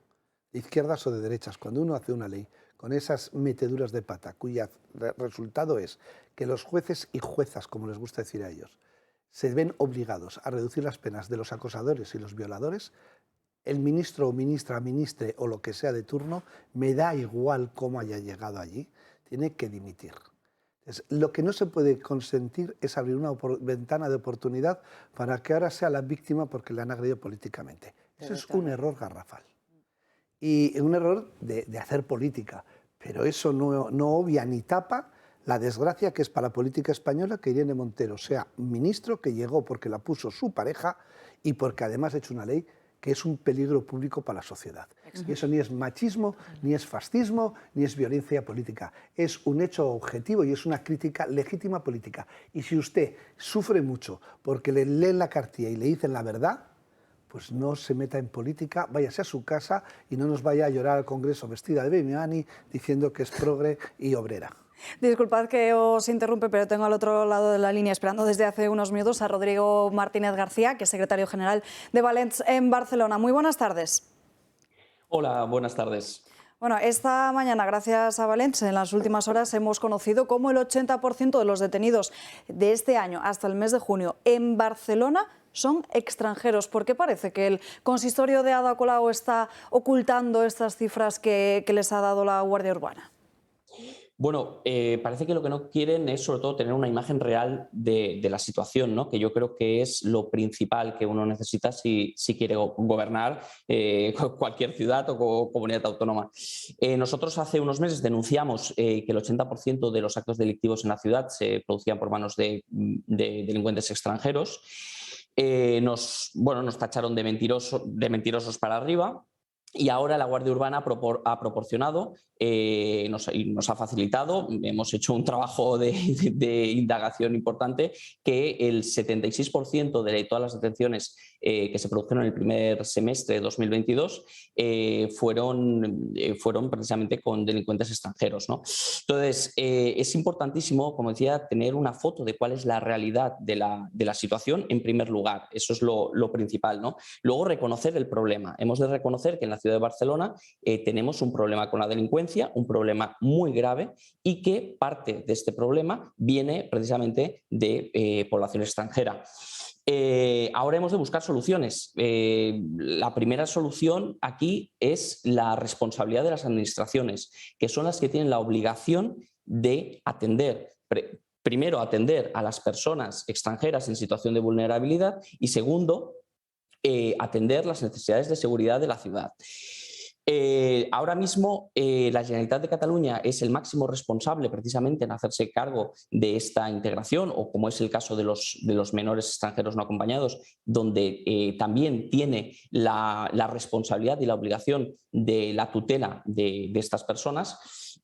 de izquierdas o de derechas. Cuando uno hace una ley con esas meteduras de pata, cuyo resultado es que los jueces y juezas, como les gusta decir a ellos, se ven obligados a reducir las penas de los acosadores y los violadores, el ministro o ministra, ministre o lo que sea de turno, me da igual cómo haya llegado allí, tiene que dimitir. Entonces, lo que no se puede consentir es abrir una ventana de oportunidad para que ahora sea la víctima porque le han agredido políticamente. Eso es un error garrafal. Y un error de hacer política, pero eso no obvia ni tapa la desgracia que es para la política española que Irene Montero sea ministro, que llegó porque la puso su pareja y porque además ha hecho una ley que es un peligro público para la sociedad. Y eso ni es machismo, ni es fascismo, ni es violencia política. Es un hecho objetivo y es una crítica legítima política. Y si usted sufre mucho porque le leen la cartilla y le dicen la verdad, pues no se meta en política, váyase a su casa y no nos vaya a llorar al Congreso vestida de Bemiani diciendo que es progre y obrera. Disculpad que os interrumpe, pero tengo al otro lado de la línea esperando desde hace unos minutos a Rodrigo Martínez García, que es secretario general de Valens en Barcelona. Muy buenas tardes. Hola, buenas tardes. Bueno, esta mañana, gracias a Valens, en las últimas horas hemos conocido cómo el 80% de los detenidos de este año hasta el mes de junio en Barcelona son extranjeros. ¿Por qué parece que el consistorio de Ada Colau está ocultando estas cifras que les ha dado la Guardia Urbana? Bueno, parece que lo que no quieren es sobre todo tener una imagen real de la situación, ¿no? Que yo creo que es lo principal que uno necesita si quiere gobernar cualquier ciudad o comunidad autónoma. Nosotros hace unos meses denunciamos que el 80% de los actos delictivos en la ciudad se producían por manos de delincuentes extranjeros. Nos tacharon de mentirosos para arriba. Y ahora la Guardia Urbana ha proporcionado, nos ha facilitado, hemos hecho un trabajo de indagación importante, que el 76% de todas las detenciones que se produjeron en el primer semestre de 2022 fueron precisamente con delincuentes extranjeros, ¿no? Entonces, es importantísimo, como decía, tener una foto de cuál es la realidad de la situación en primer lugar. Eso es lo principal, ¿no? Luego, reconocer el problema. Hemos de reconocer que en la ciudad de Barcelona tenemos un problema con la delincuencia, un problema muy grave, y que parte de este problema viene precisamente de población extranjera. Ahora hemos de buscar soluciones. La primera solución aquí es la responsabilidad de las administraciones, que son las que tienen la obligación de atender. Primero, atender a las personas extranjeras en situación de vulnerabilidad y segundo, atender las necesidades de seguridad de la ciudad. Ahora mismo la Generalitat de Cataluña es el máximo responsable precisamente en hacerse cargo de esta integración, o como es el caso de los menores extranjeros no acompañados, donde también tiene la responsabilidad y la obligación de la tutela de estas personas.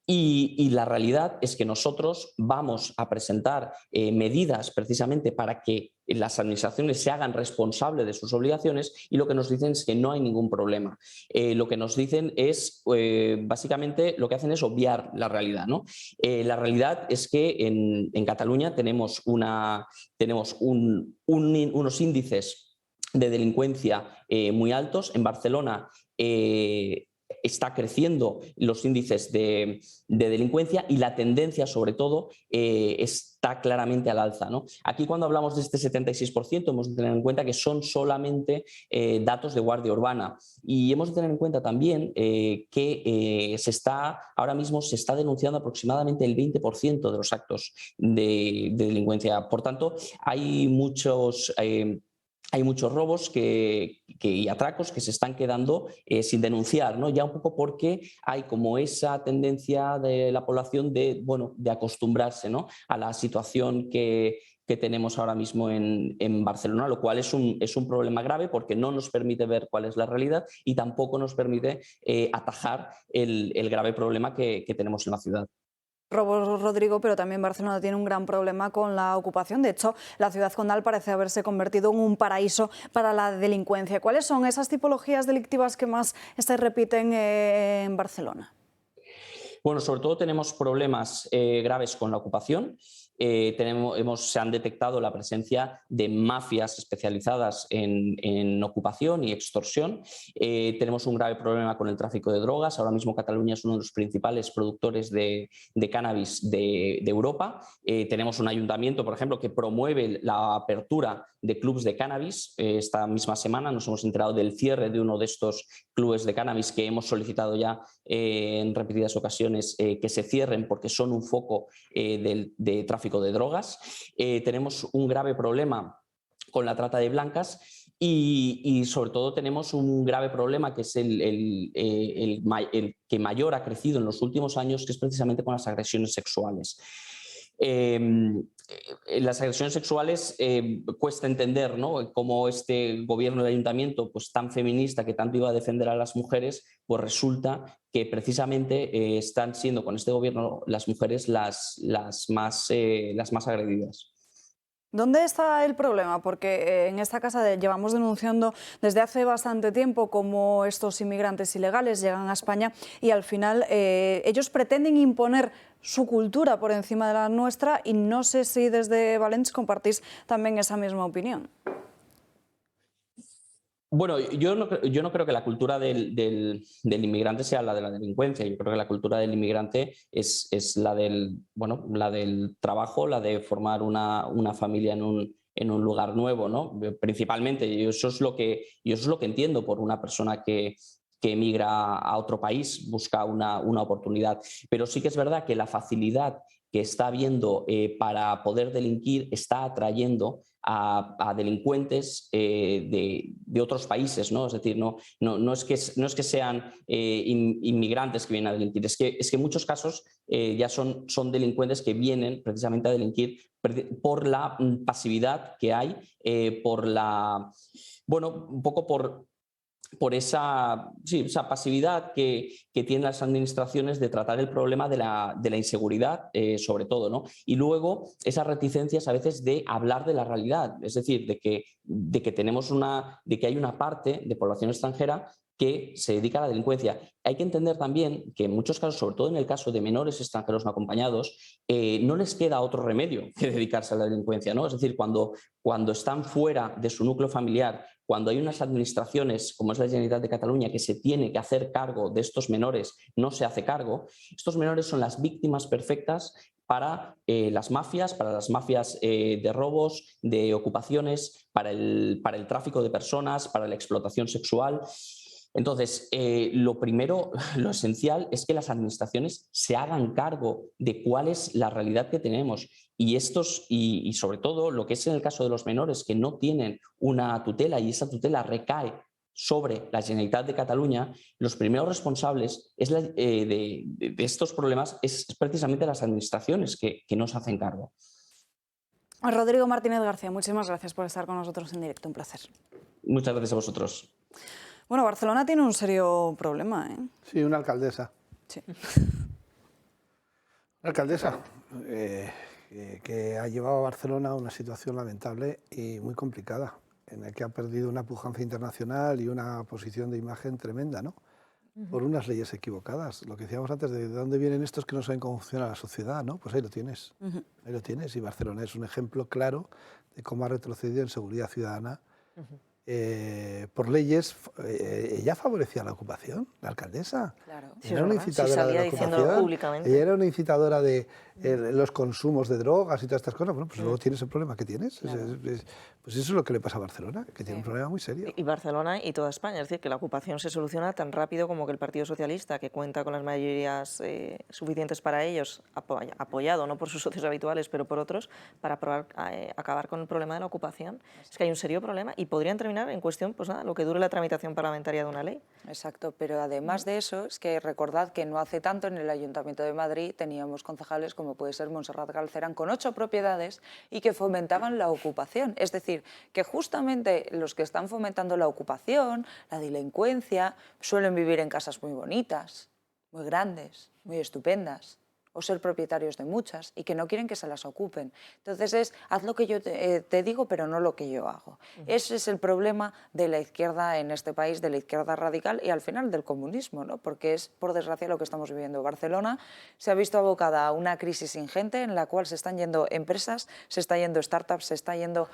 Y la realidad es que nosotros vamos a presentar medidas precisamente para que las administraciones se hagan responsables de sus obligaciones, y lo que nos dicen es que no hay ningún problema. Lo que nos dicen es, básicamente, lo que hacen es obviar la realidad, ¿no? La realidad es que en Cataluña tenemos unos índices de delincuencia muy altos. En Barcelona está creciendo los índices de delincuencia, y la tendencia, sobre todo, está claramente al alza, ¿no? Aquí, cuando hablamos de este 76%, hemos de tener en cuenta que son solamente datos de Guardia Urbana, y hemos de tener en cuenta también que ahora mismo se está denunciando aproximadamente el 20% de los actos de delincuencia. Por tanto, hay muchos robos y atracos que se están quedando sin denunciar, ¿no? Ya un poco porque hay como esa tendencia de la población de acostumbrarse, ¿no?, a la situación que tenemos ahora mismo en Barcelona, lo cual es un problema grave, porque no nos permite ver cuál es la realidad y tampoco nos permite atajar el grave problema que tenemos en la ciudad. Robos, Rodrigo, pero también Barcelona tiene un gran problema con la ocupación. De hecho, la ciudad condal parece haberse convertido en un paraíso para la delincuencia. ¿Cuáles son esas tipologías delictivas que más se repiten en Barcelona? Bueno, sobre todo tenemos problemas graves con la ocupación. Se han detectado la presencia de mafias especializadas en ocupación y extorsión. Tenemos un grave problema con el tráfico de drogas. Ahora mismo Cataluña es uno de los principales productores de cannabis de Europa. Tenemos un ayuntamiento, por ejemplo, que promueve la apertura de clubs de cannabis. Esta misma semana nos hemos enterado del cierre de uno de estos clubes de cannabis, que hemos solicitado ya en repetidas ocasiones que se cierren, porque son un foco de tráfico de drogas. Tenemos un grave problema con la trata de blancas, y sobre todo tenemos un grave problema, que es el que mayor ha crecido en los últimos años, que es precisamente con las agresiones sexuales. Las agresiones sexuales cuesta entender, ¿no?, cómo este gobierno del ayuntamiento, pues tan feminista, que tanto iba a defender a las mujeres, pues resulta que precisamente están siendo, con este gobierno, las mujeres las más agredidas. ¿Dónde está el problema? Porque en esta casa llevamos denunciando desde hace bastante tiempo cómo estos inmigrantes ilegales llegan a España y al final ellos pretenden imponer su cultura por encima de la nuestra, y no sé si desde Valens compartís también esa misma opinión. Bueno, yo no creo que la cultura del inmigrante sea la de la delincuencia. Yo creo que la cultura del inmigrante es la del trabajo, la de formar una familia en un lugar nuevo, ¿no? Principalmente, y eso es lo que entiendo por una persona que emigra a otro país, busca una oportunidad. Pero sí que es verdad que la facilidad que está habiendo para poder delinquir está atrayendo a delincuentes de otros países, ¿no? Es decir, no es que sean inmigrantes que vienen a delinquir, es que en muchos casos ya son delincuentes que vienen precisamente a delinquir por la pasividad que hay, un poco por esa pasividad que tienen las administraciones de tratar el problema de la inseguridad, sobre todo, ¿no? Y luego esas reticencias a veces de hablar de la realidad, es decir, de que hay una parte de población extranjera que se dedica a la delincuencia. Hay que entender también que en muchos casos, sobre todo en el caso de menores extranjeros no acompañados, no les queda otro remedio que dedicarse a la delincuencia, ¿no? Es decir, cuando están fuera de su núcleo familiar, cuando hay unas administraciones, como es la Generalitat de Cataluña, que se tiene que hacer cargo de estos menores, no se hace cargo. Estos menores son las víctimas perfectas para las mafias de robos, de ocupaciones, para el tráfico de personas, para la explotación sexual. Entonces, lo primero, lo esencial es que las administraciones se hagan cargo de cuál es la realidad que tenemos, y sobre todo lo que es en el caso de los menores que no tienen una tutela, y esa tutela recae sobre la Generalitat de Cataluña. Los primeros responsables de estos problemas es precisamente las administraciones que no se hacen cargo. Rodrigo Martínez García, muchísimas gracias por estar con nosotros en directo, un placer. Muchas gracias a vosotros. Bueno, Barcelona tiene un serio problema, ¿eh? Sí, una alcaldesa. Sí. La alcaldesa, que ha llevado a Barcelona a una situación lamentable y muy complicada, en la que ha perdido una pujanza internacional y una posición de imagen tremenda, ¿no? Por unas leyes equivocadas. Lo que decíamos antes, de dónde vienen estos que no saben cómo funciona la sociedad, ¿no? Pues ahí lo tienes. Ahí lo tienes. Y Barcelona es un ejemplo claro de cómo ha retrocedido en seguridad ciudadana. Por leyes, ella favorecía la ocupación, la alcaldesa. Claro. Sí, Era una incitadora de la ocupación. Públicamente. Ella era una incitadora de los consumos de drogas y todas estas cosas. Bueno, pues luego tienes el problema que tienes. Claro. Pues eso es lo que le pasa a Barcelona, que tiene un problema muy serio. Y Barcelona y toda España, es decir, que la ocupación se soluciona tan rápido como que el Partido Socialista, que cuenta con las mayorías suficientes para ellos, apoyado no por sus socios habituales, pero por otros, para acabar con el problema de la ocupación. Es que hay un serio problema y podrían terminar en cuestión, pues nada, lo que dure la tramitación parlamentaria de una ley. Exacto, pero además de eso, es que recordad que no hace tanto en el Ayuntamiento de Madrid teníamos concejales como puede ser Montserrat Galcerán con 8 propiedades y que fomentaban la ocupación. Es decir, que justamente los que están fomentando la ocupación, la delincuencia, suelen vivir en casas muy bonitas, muy grandes, muy estupendas, o ser propietarios de muchas y que no quieren que se las ocupen. Entonces es, haz lo que yo te digo, pero no lo que yo hago. Ese es el problema de la izquierda en este país, de la izquierda radical y al final del comunismo, ¿no? Porque es, por desgracia, lo que estamos viviendo. Barcelona se ha visto abocada a una crisis ingente en la cual se están yendo empresas, se está yendo startups, se está yendo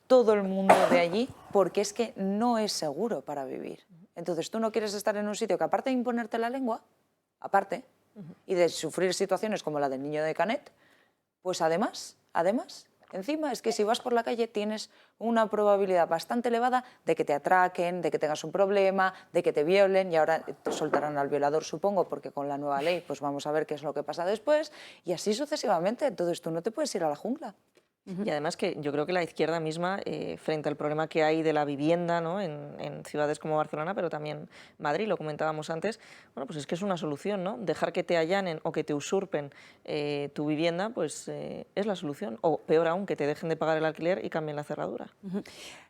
todo el mundo de allí, porque es que no es seguro para vivir. Entonces tú no quieres estar en un sitio que, aparte de imponerte la lengua, aparte, y de sufrir situaciones como la del niño de Canet, pues además, encima es que si vas por la calle tienes una probabilidad bastante elevada de que te atraquen, de que tengas un problema, de que te violen, y ahora te soltarán al violador, supongo, porque con la nueva ley pues vamos a ver qué es lo que pasa después, y así sucesivamente. Entonces tú no te puedes ir a la jungla. Y además que yo creo que la izquierda misma, frente al problema que hay de la vivienda, ¿no? en ciudades como Barcelona, pero también Madrid, lo comentábamos antes, bueno, pues es que es una solución, ¿no? Dejar que te allanen o que te usurpen tu vivienda, pues es la solución. O peor aún, que te dejen de pagar el alquiler y cambien la cerradura.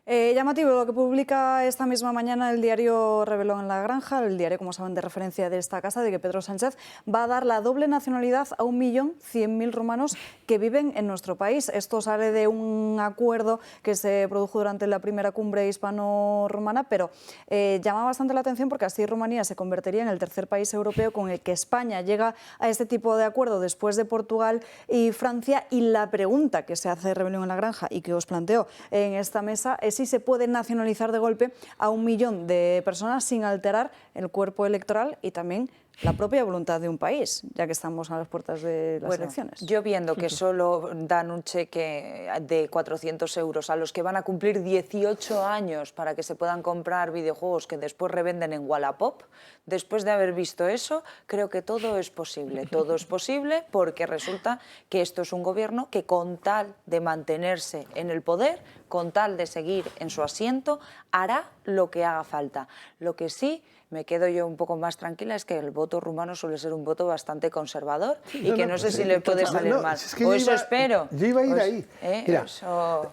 Llamativo lo que publica esta misma mañana el diario Rebelón en la Granja, el diario, como saben, de referencia de esta casa, de que Pedro Sánchez va a dar la doble nacionalidad a 1.100.000 rumanos que viven en nuestro país. Esto sale de un acuerdo que se produjo durante la primera cumbre hispano-rumana, pero llama bastante la atención porque así Rumanía se convertiría en el tercer país europeo con el que España llega a este tipo de acuerdo después de Portugal y Francia. Y la pregunta que se hace Rebelión en la Granja y que os planteo en esta mesa es si se puede nacionalizar de golpe a 1 millón de personas sin alterar el cuerpo electoral y también la propia voluntad de un país, ya que estamos a las puertas de las elecciones. Yo viendo que solo dan un cheque de 400 euros a los que van a cumplir 18 años para que se puedan comprar videojuegos que después revenden en Wallapop, después de haber visto eso, creo que todo es posible. Todo es posible porque resulta que esto es un gobierno que, con tal de mantenerse en el poder, con tal de seguir en su asiento, hará lo que haga falta. Lo que sí me quedo yo un poco más tranquila es que el voto rumano suele ser un voto bastante conservador y que no sé si le puede salir mal. Es que o eso espero. Yo iba a ir ahí. Mira, eso...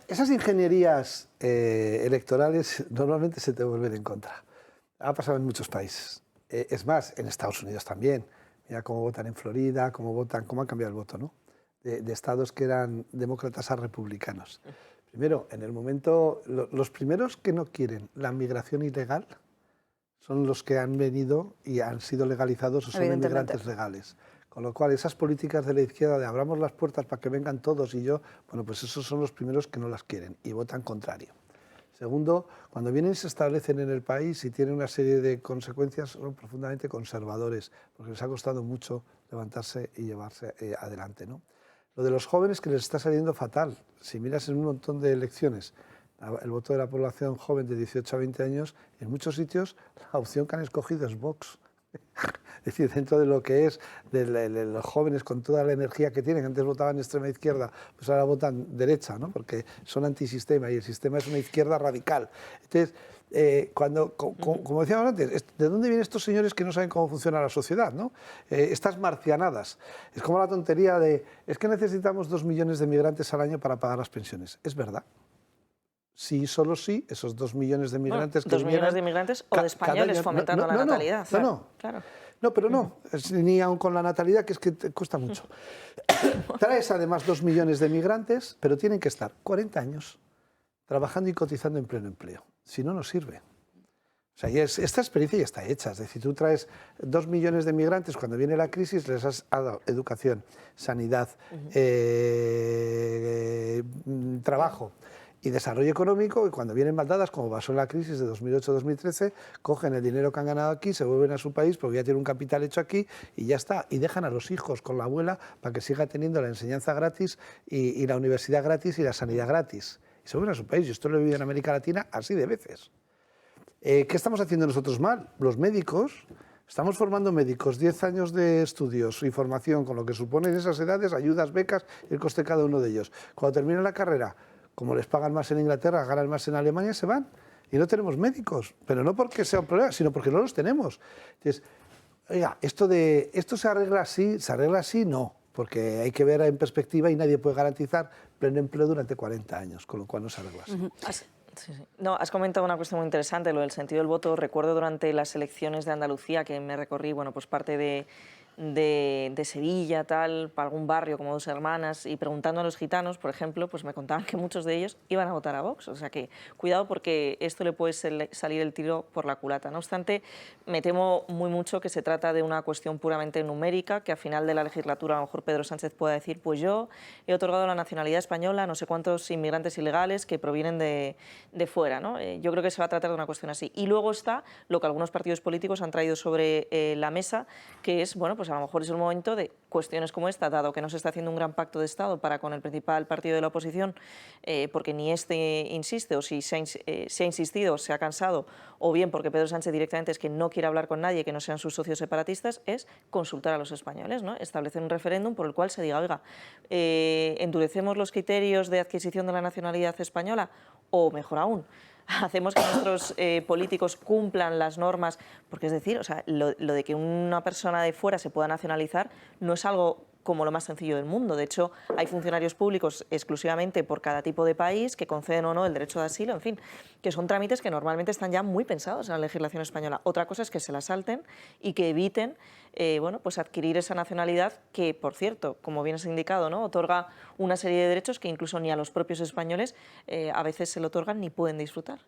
esas ingenierías electorales normalmente se te vuelven en contra. Ha pasado en muchos países. Es más, en Estados Unidos también. Mira cómo votan en Florida, cómo han cambiado el voto, ¿no? De estados que eran demócratas a republicanos. Primero, en el momento, los primeros que no quieren la migración ilegal son los que han venido y han sido legalizados o son inmigrantes legales. Con lo cual, esas políticas de la izquierda de abramos las puertas para que vengan todos y yo, bueno, pues esos son los primeros que no las quieren y votan contrario. Segundo, cuando vienen y se establecen en el país y tienen una serie de consecuencias, son profundamente conservadores, porque les ha costado mucho levantarse y llevarse adelante, ¿no? Lo de los jóvenes, que les está saliendo fatal. Si miras en un montón de elecciones el voto de la población joven de 18 a 20 años, en muchos sitios la opción que han escogido es Vox. Es decir, dentro de lo que es de los jóvenes con toda la energía que tienen, antes votaban extrema izquierda, pues ahora votan derecha, ¿no? Porque son antisistema y el sistema es una izquierda radical. Entonces, como decíamos antes, ¿de dónde vienen estos señores que no saben cómo funciona la sociedad, ¿no? Estas marcianadas. Es como la tontería de, es que necesitamos 2 millones de migrantes al año para pagar las pensiones. ¿Es verdad? Sí, solo sí, esos 2 millones de migrantes que 2 millones de migrantes o de españoles fomentando la natalidad. No, No, pero no, ni aun con la natalidad, que es que te cuesta mucho. Traes además 2 millones de migrantes, pero tienen que estar 40 años trabajando y cotizando en pleno empleo. Si no, no sirve. O sea, esta experiencia ya está hecha. Es decir, tú traes 2 millones de migrantes, cuando viene la crisis les has dado educación, sanidad, trabajo y desarrollo económico, y cuando vienen mal dadas, como pasó en la crisis de 2008-2013, cogen el dinero que han ganado aquí, se vuelven a su país porque ya tienen un capital hecho aquí y ya está. Y dejan a los hijos con la abuela para que siga teniendo la enseñanza gratis y la universidad gratis y la sanidad gratis. Y se vuelven a su país. Yo esto lo he vivido en América Latina así de veces. ¿Qué estamos haciendo nosotros mal? Los médicos, estamos formando médicos, 10 años de estudios y formación, con lo que suponen esas edades, ayudas, becas, el coste de cada uno de ellos. Cuando terminan la carrera, como les pagan más en Inglaterra, ganan más en Alemania, se van. Y no tenemos médicos, pero no porque sea un problema, sino porque no los tenemos. Entonces, oiga, esto se arregla así, no, porque hay que ver en perspectiva y nadie puede garantizar pleno empleo durante 40 años, con lo cual no se arregla así. Sí, sí. No, has comentado una cuestión muy interesante, lo del sentido del voto. Recuerdo durante las elecciones de Andalucía que me recorrí, bueno, pues parte de Sevilla, tal, para algún barrio como Dos Hermanas, y preguntando a los gitanos, por ejemplo, pues me contaban que muchos de ellos iban a votar a Vox. O sea que cuidado, porque esto le puede salir el tiro por la culata. No obstante, me temo muy mucho que se trata de una cuestión puramente numérica, que a final de la legislatura a lo mejor Pedro Sánchez pueda decir, pues yo he otorgado la nacionalidad española a no sé cuántos inmigrantes ilegales que provienen de fuera, ¿no? Yo creo que se va a tratar de una cuestión así. Y luego está lo que algunos partidos políticos han traído sobre la mesa, que es, bueno, pues a lo mejor es el momento de cuestiones como esta, dado que no se está haciendo un gran pacto de Estado para con el principal partido de la oposición, porque ni este insiste, o si se ha insistido, se ha cansado, o bien porque Pedro Sánchez directamente es que no quiere hablar con nadie que no sean sus socios separatistas, es consultar a los españoles, ¿no? Establecer un referéndum por el cual se diga, oiga, endurecemos los criterios de adquisición de la nacionalidad española, o mejor aún, hacemos que nuestros políticos cumplan las normas, porque es decir, o sea, lo de que una persona de fuera se pueda nacionalizar no es algo como lo más sencillo del mundo. De hecho, hay funcionarios públicos exclusivamente por cada tipo de país que conceden o no el derecho de asilo, en fin, que son trámites que normalmente están ya muy pensados en la legislación española. Otra cosa es que se la salten y que eviten bueno, pues adquirir esa nacionalidad que, por cierto, como bien has indicado, ¿no?, otorga una serie de derechos que incluso ni a los propios españoles a veces se lo otorgan ni pueden disfrutar.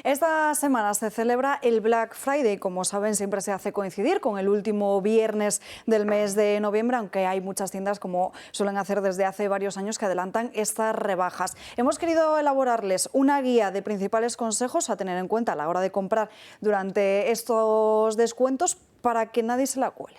Esta semana se celebra el Black Friday. Como saben, siempre se hace coincidir con el último viernes del mes de noviembre, aunque hay muchas tiendas, como suelen hacer desde hace varios años, que adelantan estas rebajas. Hemos querido elaborarles una guía de principales consejos a tener en cuenta a la hora de comprar durante estos descuentos para que nadie se la cuele.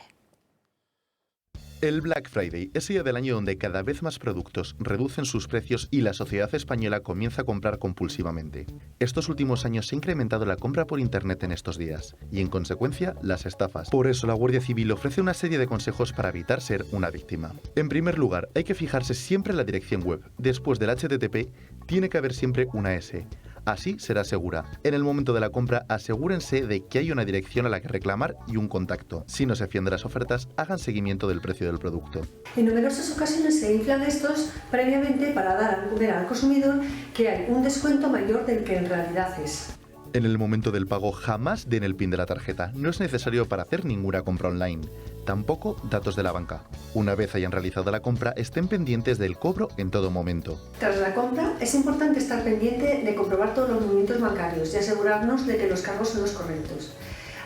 El Black Friday es el día del año donde cada vez más productos reducen sus precios y la sociedad española comienza a comprar compulsivamente. Estos últimos años se ha incrementado la compra por Internet en estos días y, en consecuencia, las estafas. Por eso, la Guardia Civil ofrece una serie de consejos para evitar ser una víctima. En primer lugar, hay que fijarse siempre en la dirección web. Después del HTTP, tiene que haber siempre una S. Así será segura. En el momento de la compra, asegúrense de que hay una dirección a la que reclamar y un contacto. Si no se fían de las ofertas, hagan seguimiento del precio del producto. En numerosas ocasiones se inflan estos previamente para dar a entender al consumidor que hay un descuento mayor del que en realidad es. En el momento del pago, jamás den el PIN de la tarjeta. No es necesario para hacer ninguna compra online. Tampoco datos de la banca. Una vez hayan realizado la compra, estén pendientes del cobro en todo momento. Tras la compra, es importante estar pendiente de comprobar todos los movimientos bancarios y asegurarnos de que los cargos son los correctos.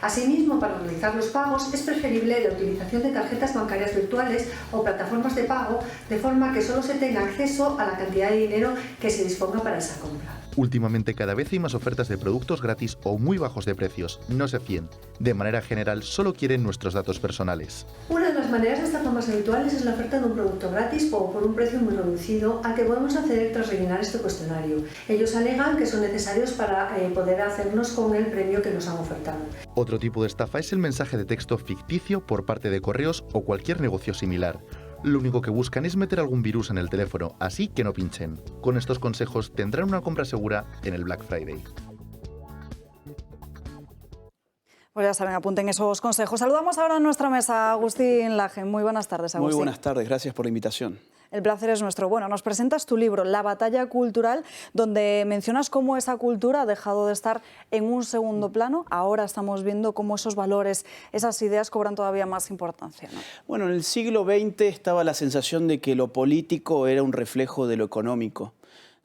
Asimismo, para realizar los pagos es preferible la utilización de tarjetas bancarias virtuales o plataformas de pago, de forma que solo se tenga acceso a la cantidad de dinero que se disponga para esa compra. Últimamente cada vez hay más ofertas de productos gratis o muy bajos de precios. No se fíen. De manera general, solo quieren nuestros datos personales. Una de las maneras de estafa más habituales es la oferta de un producto gratis o por un precio muy reducido al que podemos acceder tras rellenar este cuestionario. Ellos alegan que son necesarios para poder hacernos con el premio que nos han ofertado. Otro tipo de estafa es el mensaje de texto ficticio por parte de correos o cualquier negocio similar. Lo único que buscan es meter algún virus en el teléfono, así que no pinchen. Con estos consejos tendrán una compra segura en el Black Friday. Pues ya saben, apunten esos consejos. Saludamos ahora a nuestra mesa a Agustín Laje. Muy buenas tardes, Agustín. Muy buenas tardes, gracias por la invitación. El placer es nuestro. Bueno, nos presentas tu libro, La batalla cultural, donde mencionas cómo esa cultura ha dejado de estar en un segundo plano. Ahora estamos viendo cómo esos valores, esas ideas cobran todavía más importancia, ¿no? Bueno, en el siglo XX estaba la sensación de que lo político era un reflejo de lo económico.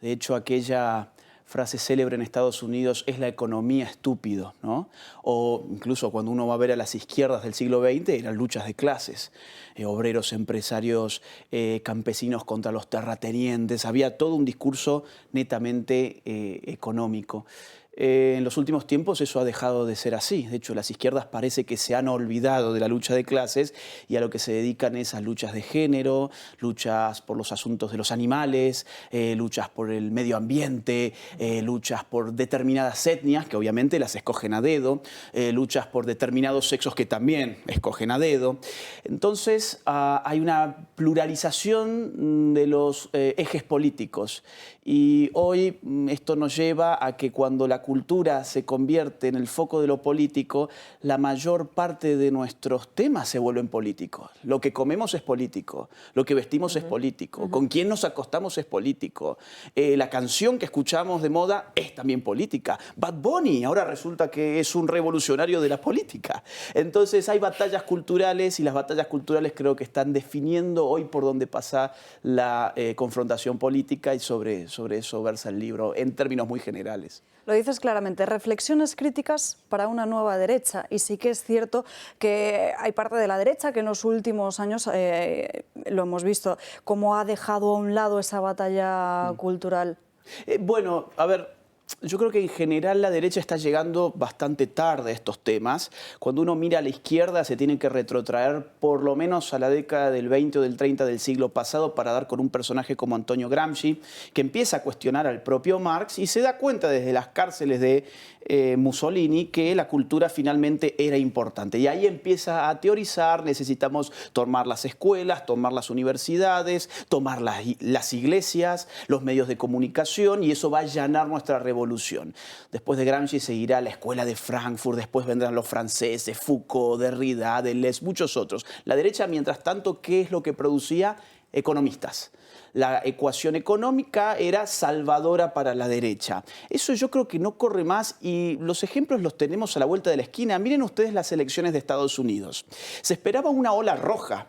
De hecho, aquella frase célebre en Estados Unidos es la economía estúpido, ¿no? O incluso cuando uno va a ver a las izquierdas del siglo XX, eran luchas de clases, obreros, empresarios, campesinos contra los terratenientes, había todo un discurso netamente económico. En los últimos tiempos eso ha dejado de ser así. De hecho, las izquierdas parece que se han olvidado de la lucha de clases y a lo que se dedican es a luchas de género, luchas por los asuntos de los animales, luchas por el medio ambiente, luchas por determinadas etnias, que obviamente las escogen a dedo, luchas por determinados sexos que también escogen a dedo. Entonces, hay una pluralización de los ejes políticos. Y hoy esto nos lleva a que cuando la cultura se convierte en el foco de lo político, la mayor parte de nuestros temas se vuelven políticos. Lo que comemos es político, lo que vestimos es político, con quién nos acostamos es político, la canción que escuchamos de moda es también política. Bad Bunny ahora resulta que es un revolucionario de la política. Entonces hay batallas culturales y las batallas culturales creo que están definiendo hoy por dónde pasa la confrontación política y sobre eso versa el libro en términos muy generales. Lo dices claramente, reflexiones críticas para una nueva derecha. Y sí que es cierto que hay parte de la derecha que en los últimos años, lo hemos visto, cómo ha dejado a un lado esa batalla cultural. Bueno, a ver, yo creo que en general la derecha está llegando bastante tarde a estos temas. Cuando uno mira a la izquierda se tiene que retrotraer por lo menos a la década del 20 o del 30 del siglo pasado para dar con un personaje como Antonio Gramsci, que empieza a cuestionar al propio Marx y se da cuenta desde las cárceles de Mussolini que la cultura finalmente era importante. Y ahí empieza a teorizar, necesitamos tomar las escuelas, tomar las universidades, tomar las iglesias, los medios de comunicación, y eso va a allanar nuestra revolución. Después de Gramsci seguirá la escuela de Frankfurt, después vendrán los franceses, Foucault, Derrida, Deleuze, muchos otros. La derecha, mientras tanto, ¿qué es lo que producía? Economistas. La ecuación económica era salvadora para la derecha. Eso yo creo que no corre más y los ejemplos los tenemos a la vuelta de la esquina. Miren ustedes las elecciones de Estados Unidos. Se esperaba una ola roja.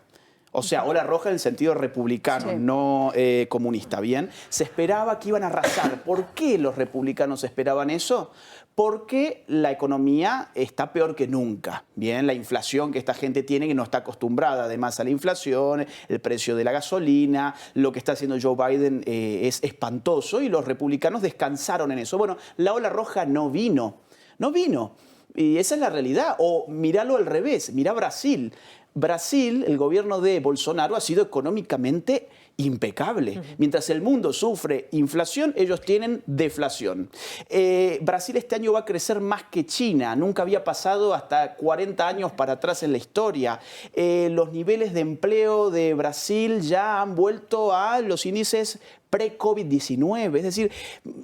O sea, ola roja en el sentido republicano, sí, no comunista, ¿bien? Se esperaba que iban a arrasar. ¿Por qué los republicanos esperaban eso? Porque la economía está peor que nunca, ¿bien? La inflación que esta gente tiene, que no está acostumbrada además a la inflación, el precio de la gasolina, lo que está haciendo Joe Biden es espantoso y los republicanos descansaron en eso. Bueno, la ola roja no vino. Y esa es la realidad. O míralo al revés, mira Brasil. Brasil, el gobierno de Bolsonaro ha sido económicamente impecable. Mientras el mundo sufre inflación, ellos tienen deflación. Brasil este año va a crecer más que China. Nunca había pasado hasta 40 años para atrás en la historia. Los niveles de empleo de Brasil ya han vuelto a los índices pre-COVID-19. Es decir,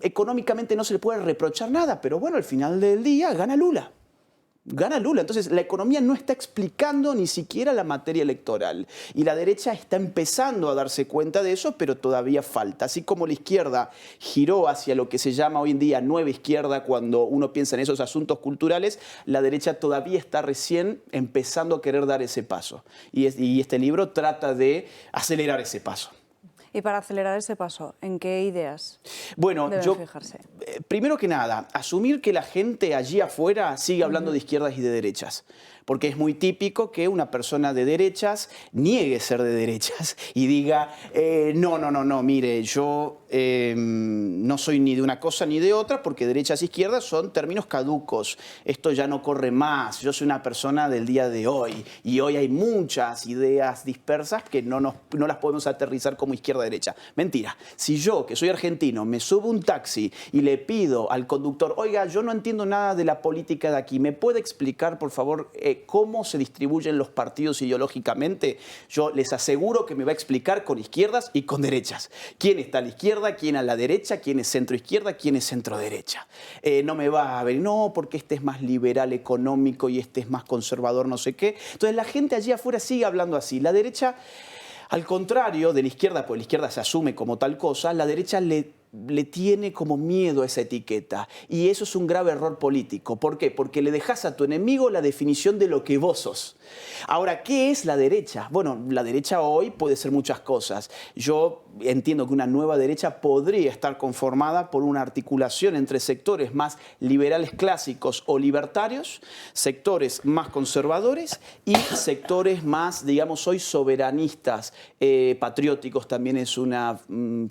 económicamente no se le puede reprochar nada, pero bueno, al final del día gana Lula. Gana Lula. Entonces, la economía no está explicando ni siquiera la materia electoral. Y la derecha está empezando a darse cuenta de eso, pero todavía falta. Así como la izquierda giró hacia lo que se llama hoy en día nueva izquierda cuando uno piensa en esos asuntos culturales, la derecha todavía está recién empezando a querer dar ese paso. Y este libro trata de acelerar ese paso. Y para acelerar ese paso, ¿en qué ideas deben fijarse? Primero que nada, asumir que la gente allí afuera sigue hablando de izquierdas y de derechas. Porque es muy típico que una persona de derechas niegue ser de derechas y diga, no, mire, yo no soy ni de una cosa ni de otra porque derechas e izquierdas son términos caducos. Esto ya no corre más. Yo soy una persona del día de hoy y hoy hay muchas ideas dispersas que no las podemos aterrizar como izquierda-derecha. Mentira. Si yo, que soy argentino, me subo un taxi y le pido al conductor, oiga, yo no entiendo nada de la política de aquí, ¿me puede explicar, por favor, cómo se distribuyen los partidos ideológicamente? Yo les aseguro que me va a explicar con izquierdas y con derechas. ¿Quién está a la izquierda, quién a la derecha, quién es centro-izquierda, quién es centro-derecha? No me va a ver, no, porque este es más liberal económico y este es más conservador no sé qué. Entonces la gente allí afuera sigue hablando así. La derecha Al contrario de la izquierda, pues la izquierda se asume como tal cosa, la derecha le tiene como miedo a esa etiqueta. Y eso es un grave error político. ¿Por qué? Porque le dejas a tu enemigo la definición de lo que vos sos. Ahora, ¿qué es la derecha? Bueno, la derecha hoy puede ser muchas cosas. Yo entiendo que una nueva derecha podría estar conformada por una articulación entre sectores más liberales clásicos o libertarios, sectores más conservadores y sectores más, digamos, hoy soberanistas, patrióticos también es una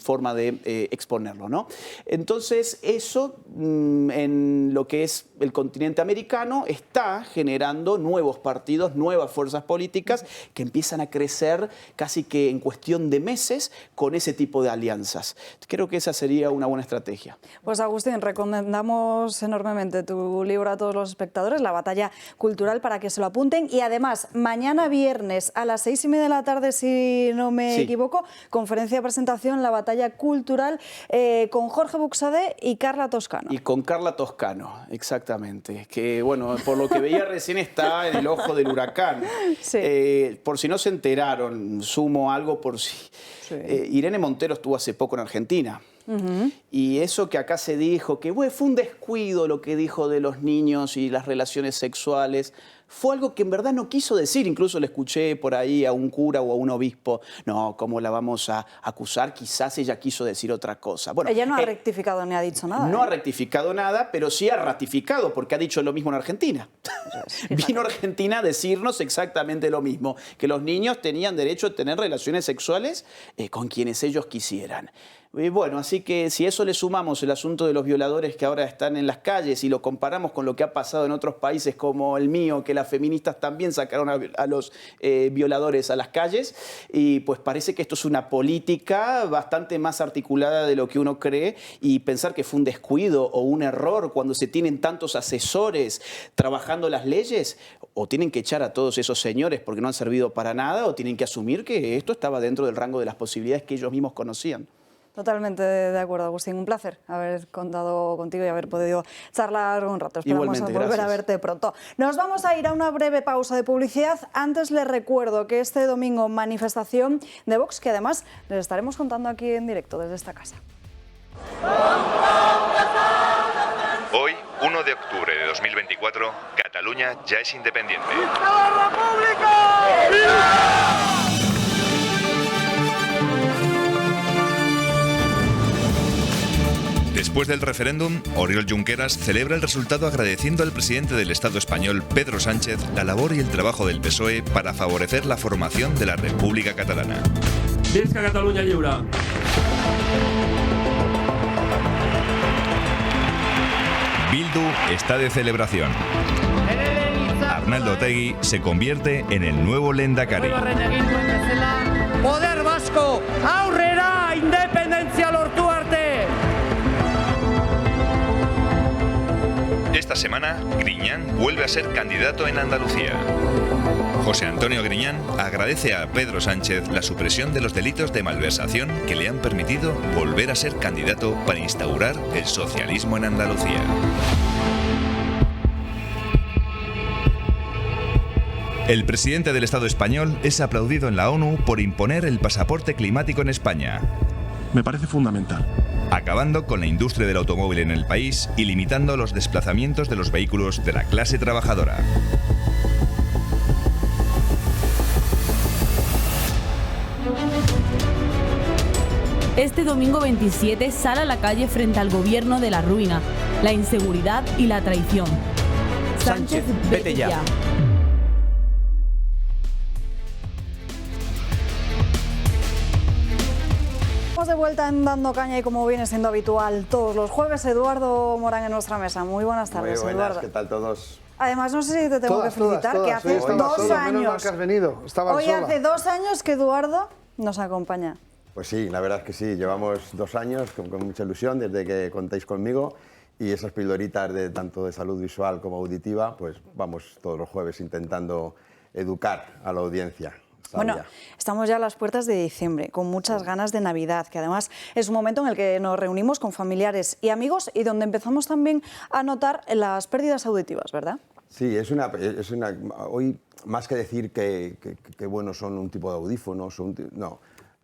forma de exponerlo, ¿no? Entonces, eso en lo que es el continente americano está generando nuevos partidos, nuevas fuerzas políticas que empiezan a crecer casi que en cuestión de meses con ese tipo de alianzas. Creo que esa sería una buena estrategia. Pues Agustín, recomendamos enormemente tu libro a todos los espectadores, La batalla cultural, para que se lo apunten. Y además, mañana viernes a las 6:30 de la tarde, si no me equivoco, conferencia de presentación La batalla cultural con Jorge Buxadé y Carla Toscano. Y con Carla Toscano, exactamente. Que, bueno, por lo que veía recién está en el ojo del huracán. Sí. Por si no se enteraron, sumo algo por si... Sí. Irene Montero estuvo hace poco en Argentina. Y eso que acá se dijo, que fue un descuido lo que dijo de los niños y las relaciones sexuales, fue algo que en verdad no quiso decir. Incluso le escuché por ahí a un cura o a un obispo, no, ¿cómo la vamos a acusar? Quizás ella quiso decir otra cosa. Bueno, ella no ha rectificado ni ha dicho nada. No ha rectificado nada, pero sí ha ratificado, porque ha dicho lo mismo en Argentina. Vino a Argentina a decirnos exactamente lo mismo, que los niños tenían derecho a tener relaciones sexuales con quienes ellos quisieran. Bueno, así que si eso le sumamos el asunto de los violadores que ahora están en las calles y lo comparamos con lo que ha pasado en otros países como el mío, que las feministas también sacaron a los violadores a las calles, y pues parece que esto es una política bastante más articulada de lo que uno cree, y pensar que fue un descuido o un error cuando se tienen tantos asesores trabajando las leyes, o tienen que echar a todos esos señores porque no han servido para nada, o tienen que asumir que esto estaba dentro del rango de las posibilidades que ellos mismos conocían. Totalmente de acuerdo, Agustín. Un placer haber contado contigo y haber podido charlar un rato. Esperamos volver a verte pronto. Nos vamos a ir a una breve pausa de publicidad. Antes les recuerdo que este domingo manifestación de Vox, que además les estaremos contando aquí en directo desde esta casa. Hoy, 1 de octubre de 2024, Cataluña ya es independiente. ¡Viva la República! ¡Viva! Después del referéndum, Oriol Junqueras celebra el resultado agradeciendo al presidente del Estado español, Pedro Sánchez, la labor y el trabajo del PSOE para favorecer la formación de la República Catalana. Visca Catalunya lliure! Bildu está de celebración. Arnaldo Otegi se convierte en el nuevo lehendakari. Poder vasco, aurrera, independentzia lortu arte! Esta semana, Griñán vuelve a ser candidato en Andalucía. José Antonio Griñán agradece a Pedro Sánchez la supresión de los delitos de malversación que le han permitido volver a ser candidato para instaurar el socialismo en Andalucía. El presidente del Estado español es aplaudido en la ONU por imponer el pasaporte climático en España. Me parece fundamental. Acabando con la industria del automóvil en el país y limitando los desplazamientos de los vehículos de la clase trabajadora. Este domingo 27 sale a la calle frente al gobierno de la ruina, la inseguridad y la traición. Sánchez, vete ya. De vuelta en Dando Caña y como viene siendo habitual todos los jueves, Eduardo Morán en nuestra mesa. Muy buenas tardes, muy buenas, Eduardo. ¿Qué tal todos? Además, no sé si te tengo que felicitar, que hace 2 años. Que has venido. Hoy hace 2 años que Eduardo nos acompaña. Pues sí, la verdad es que sí. Llevamos 2 años con mucha ilusión desde que contáis conmigo, y esas pildoritas de tanto de salud visual como auditiva, pues vamos todos los jueves intentando educar a la audiencia. Bueno, estamos ya a las puertas de diciembre, con muchas ganas de Navidad, que además es un momento en el que nos reunimos con familiares y amigos y donde empezamos también a notar las pérdidas auditivas, ¿verdad? Sí, hoy más que decir que buenos son un tipo de audífonos, no.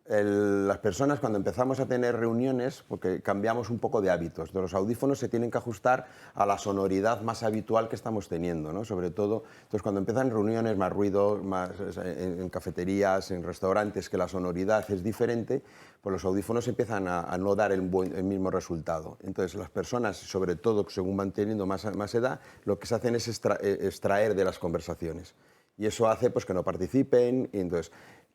Las personas cuando empezamos a tener reuniones, porque cambiamos un poco de hábitos, los audífonos se tienen que ajustar a la sonoridad más habitual que estamos teniendo, ¿no? Sobre todo, entonces cuando empiezan reuniones, más ruido, más en cafeterías, en restaurantes, que la sonoridad es diferente, pues los audífonos empiezan a no dar el mismo resultado. Entonces las personas, sobre todo según van teniendo más edad, lo que se hacen es extraer de las conversaciones. Y eso hace pues, que no participen,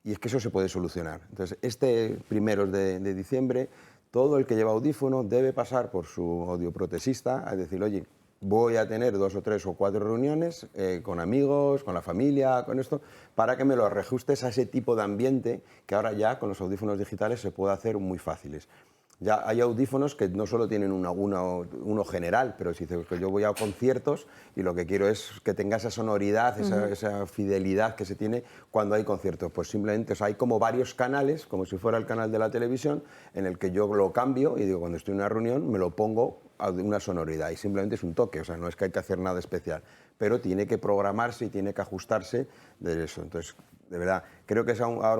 y es que eso se puede solucionar. Entonces, este 1 de diciembre, todo el que lleva audífono debe pasar por su audioprotesista a decir, oye, voy a tener 2 o 3 o 4 reuniones con amigos, con la familia, con esto, para que me lo reajustes a ese tipo de ambiente que ahora ya con los audífonos digitales se puede hacer muy fáciles. Ya hay audífonos que no solo tienen uno general, pero si dices que yo voy a conciertos y lo que quiero es que tenga esa sonoridad, esa fidelidad que se tiene cuando hay conciertos. Pues simplemente hay como varios canales, como si fuera el canal de la televisión, en el que yo lo cambio y digo, cuando estoy en una reunión me lo pongo a una sonoridad y simplemente es un toque, o sea, no es que hay que hacer nada especial, pero tiene que programarse y tiene que ajustarse de eso. Entonces, de verdad, creo que es ahora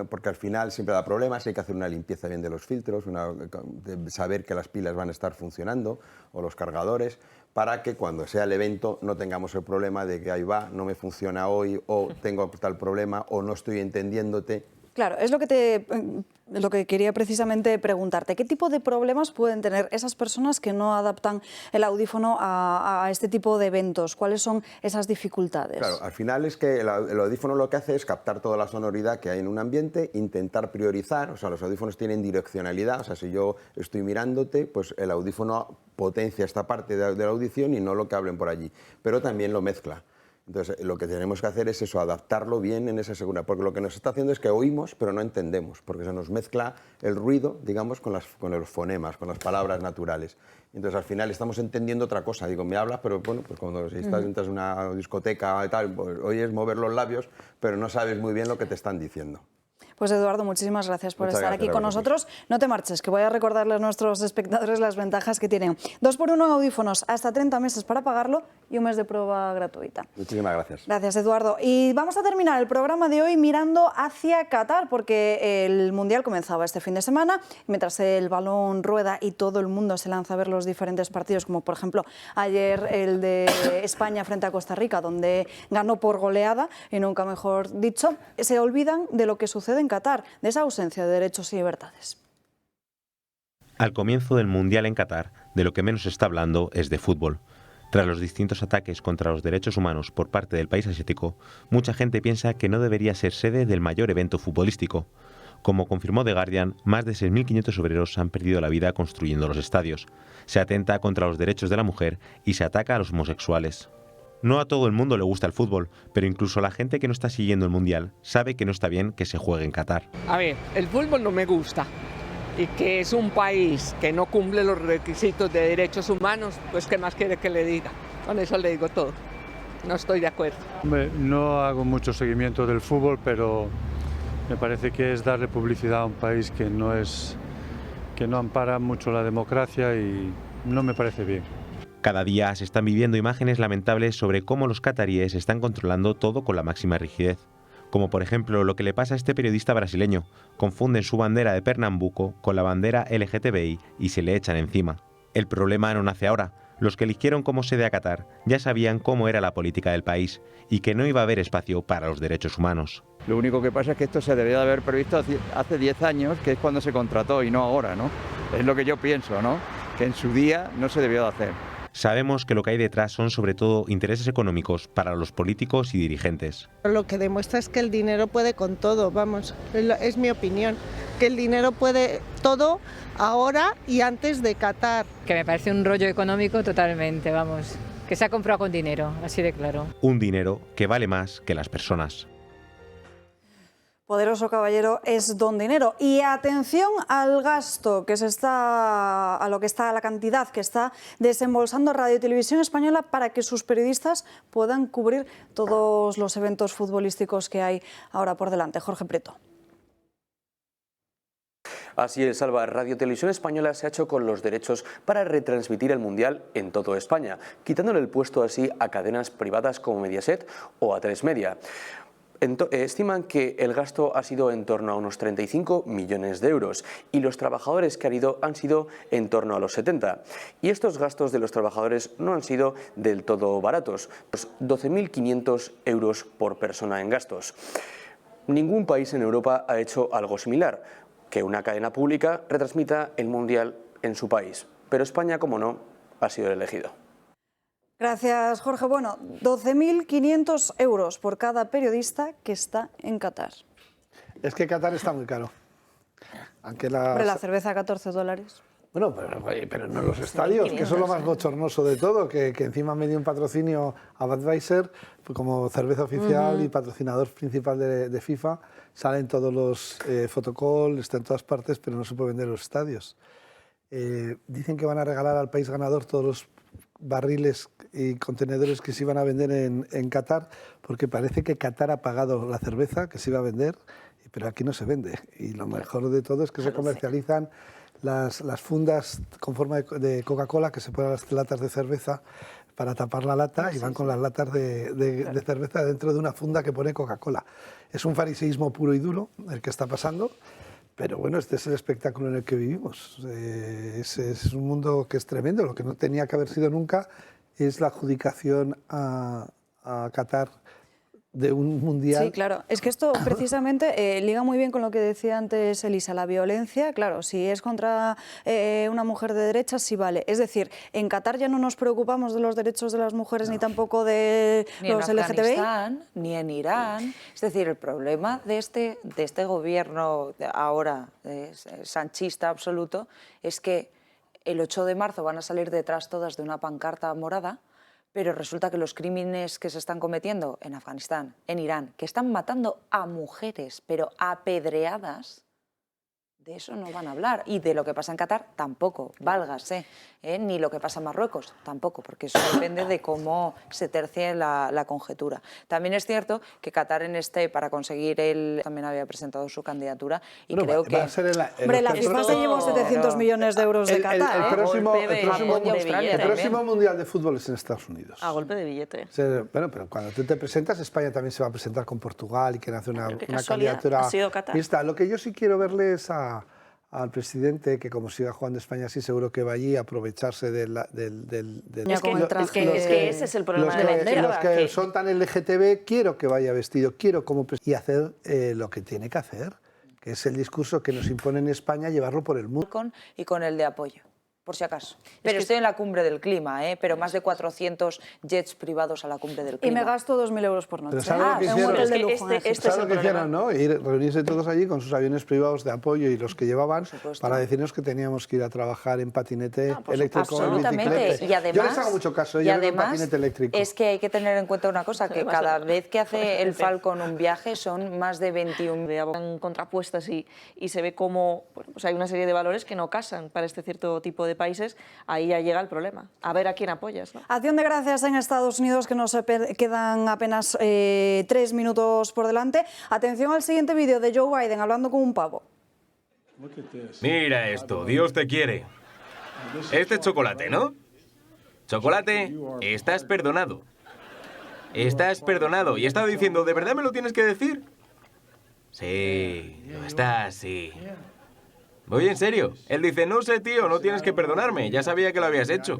porque al final siempre da problemas, hay que hacer una limpieza bien de los filtros, de saber que las pilas van a estar funcionando o los cargadores, para que cuando sea el evento no tengamos el problema de que ahí va, no me funciona hoy, o tengo tal problema, o no estoy entendiéndote. Claro, es lo que quería precisamente preguntarte. ¿Qué tipo de problemas pueden tener esas personas que no adaptan el audífono a este tipo de eventos? ¿Cuáles son esas dificultades? Claro, al final es que el audífono lo que hace es captar toda la sonoridad que hay en un ambiente, intentar priorizar, o sea, los audífonos tienen direccionalidad, o sea, si yo estoy mirándote, pues el audífono potencia esta parte de la audición y no lo que hablen por allí, pero también lo mezcla. Entonces, lo que tenemos que hacer es eso, adaptarlo bien en esa segunda, porque lo que nos está haciendo es que oímos, pero no entendemos, porque se nos mezcla el ruido, digamos, con los fonemas, con las palabras naturales. Entonces, al final estamos entendiendo otra cosa. Digo, me hablas, pero bueno, pues cuando entras en una discoteca y tal, pues, oyes mover los labios, pero no sabes muy bien lo que te están diciendo. Pues Eduardo, muchísimas gracias por estar aquí con nosotros. No te marches, que voy a recordarles a nuestros espectadores las ventajas que tienen. 2x1 en audífonos, hasta 30 meses para pagarlo y un mes de prueba gratuita. Muchísimas gracias. Gracias, Eduardo. Y vamos a terminar el programa de hoy mirando hacia Qatar, porque el Mundial comenzaba este fin de semana. Mientras el balón rueda y todo el mundo se lanza a ver los diferentes partidos, como por ejemplo ayer el de España frente a Costa Rica, donde ganó por goleada, y nunca mejor dicho, se olvidan de lo que sucede en Qatar, de esa ausencia de derechos y libertades. Al comienzo del Mundial en Qatar, de lo que menos se está hablando es de fútbol. Tras los distintos ataques contra los derechos humanos por parte del país asiático, mucha gente piensa que no debería ser sede del mayor evento futbolístico. Como confirmó The Guardian, más de 6.500 obreros han perdido la vida construyendo los estadios. Se atenta contra los derechos de la mujer y se ataca a los homosexuales. No a todo el mundo le gusta el fútbol, pero incluso la gente que no está siguiendo el Mundial sabe que no está bien que se juegue en Qatar. A ver, el fútbol no me gusta, y que es un país que no cumple los requisitos de derechos humanos, pues ¿qué más quiere que le diga? Con eso le digo todo. No estoy de acuerdo. Hombre, no hago mucho seguimiento del fútbol, pero me parece que es darle publicidad a un país que no ampara mucho la democracia y no me parece bien. Cada día se están viviendo imágenes lamentables sobre cómo los cataríes están controlando todo con la máxima rigidez. Como por ejemplo lo que le pasa a este periodista brasileño. Confunden su bandera de Pernambuco con la bandera LGTBI y se le echan encima. El problema no nace ahora. Los que eligieron como sede a Qatar ya sabían cómo era la política del país y que no iba a haber espacio para los derechos humanos. Lo único que pasa es que esto se debería de haber previsto hace 10 años, que es cuando se contrató, y no ahora, ¿no? Es lo que yo pienso, ¿no? Que en su día no se debió de hacer. Sabemos que lo que hay detrás son sobre todo intereses económicos para los políticos y dirigentes. Lo que demuestra es que el dinero puede con todo, vamos, es mi opinión, que el dinero puede todo ahora y antes de Qatar. Que me parece un rollo económico totalmente, vamos, que se ha comprado con dinero, así de claro. Un dinero que vale más que las personas. Poderoso caballero es don dinero. Y atención al gasto que a la cantidad que está desembolsando Radio y Televisión Española para que sus periodistas puedan cubrir todos los eventos futbolísticos que hay ahora por delante. Jorge Prieto. Así el Salva Radio Televisión Española se ha hecho con los derechos para retransmitir el Mundial en toda España, quitándole el puesto así a cadenas privadas como Mediaset o A3 Media. Estiman que el gasto ha sido en torno a unos 35 millones de euros y los trabajadores que han ido han sido en torno a los 70. Y estos gastos de los trabajadores no han sido del todo baratos, 12.500 euros por persona en gastos. Ningún país en Europa ha hecho algo similar, que una cadena pública retransmita el Mundial en su país. Pero España, como no, ha sido el elegido. Gracias, Jorge. Bueno, 12.500 euros por cada periodista que está en Qatar. Es que Qatar está muy caro. Aunque Hombre, la cerveza a $14. Bueno, pero no los estadios, que eso es lo más bochornoso de todo, que encima me dio un patrocinio a Budweiser como cerveza oficial y patrocinador principal de FIFA. Salen todos los fotocall, está en todas partes, pero no se puede vender en los estadios. Dicen que van a regalar al país ganador todos los barriles y contenedores que se iban a vender en Qatar, porque parece que Qatar ha pagado la cerveza que se iba a vender, pero aquí no se vende. Y lo mejor de todo es que se comercializan las fundas con forma de Coca-Cola, que se ponen las latas de cerveza para tapar la lata, y van con las latas de cerveza dentro de una funda que pone Coca-Cola. Es un fariseísmo puro y duro el que está pasando. Pero bueno, este es el espectáculo en el que vivimos. Es un mundo que es tremendo. Lo que no tenía que haber sido nunca es la adjudicación a Qatar de un mundial. Sí, claro. Es que esto precisamente liga muy bien con lo que decía antes Elisa, la violencia. Claro, si es contra una mujer de derechas, sí vale. Es decir, en Qatar ya no nos preocupamos de los derechos de las mujeres ni tampoco de los LGTBI. Ni en Afganistán, ni en Irán. Es decir, el problema de este gobierno ahora sanchista absoluto es que el 8 de marzo van a salir detrás todas de una pancarta morada, pero resulta que los crímenes que se están cometiendo en Afganistán, en Irán, que están matando a mujeres, pero apedreadas, de eso no van a hablar. Y de lo que pasa en Qatar tampoco, válgase, ni lo que pasa en Marruecos tampoco, porque eso depende de cómo se tercie la conjetura. También es cierto que Qatar para conseguir también había presentado su candidatura y creo que... Hombre, la FIFA se llevó 700 millones de euros de Qatar. El próximo Mundial de Fútbol es en Estados Unidos. A golpe de billete. Bueno, pero cuando tú te presentas, España también se va a presentar con Portugal y quieren hacer una candidatura. Ha sido Qatar. Lo que yo sí quiero verle es al presidente, que como siga jugando España así, seguro que va allí a aprovecharse del... Es que ese es el problema de la izquierda. Los que son tan LGTB, quiero que vaya vestido, quiero como presidente, y hacer lo que tiene que hacer, que es el discurso que nos impone en España, llevarlo por el mundo. Y con el de apoyo, por si acaso. Pero estoy en la cumbre del clima, pero más de 400 jets privados a la cumbre del clima. Y me gasto 2.000 euros por noche. Pero ¿sabes lo que hicieron? ¿Sabes lo que hicieron, no? Reunirse todos allí con sus aviones privados de apoyo y los que llevaban para decirnos que teníamos que ir a trabajar en patinete eléctrico, en bicicleta. Y además, yo les hago mucho caso, yo en patinete eléctrico. Es que hay que tener en cuenta una cosa, que cada vez que hace el Falcon un viaje son más de 21 contrapuestas y se ve cómo pues hay una serie de valores que no casan para este cierto tipo de países. Ahí ya llega el problema. A ver a quién apoyas, ¿no? Acción de gracias en Estados Unidos, que nos quedan apenas 3 minutos por delante. Atención al siguiente vídeo de Joe Biden hablando con un pavo. Mira esto, Dios te quiere. Este es chocolate, ¿no? Chocolate, estás perdonado. Estás perdonado. Y he estado diciendo, ¿de verdad me lo tienes que decir? Sí, lo estás, sí. Voy en serio. Él dice, no sé, tío, no tienes que perdonarme. Ya sabía que lo habías hecho.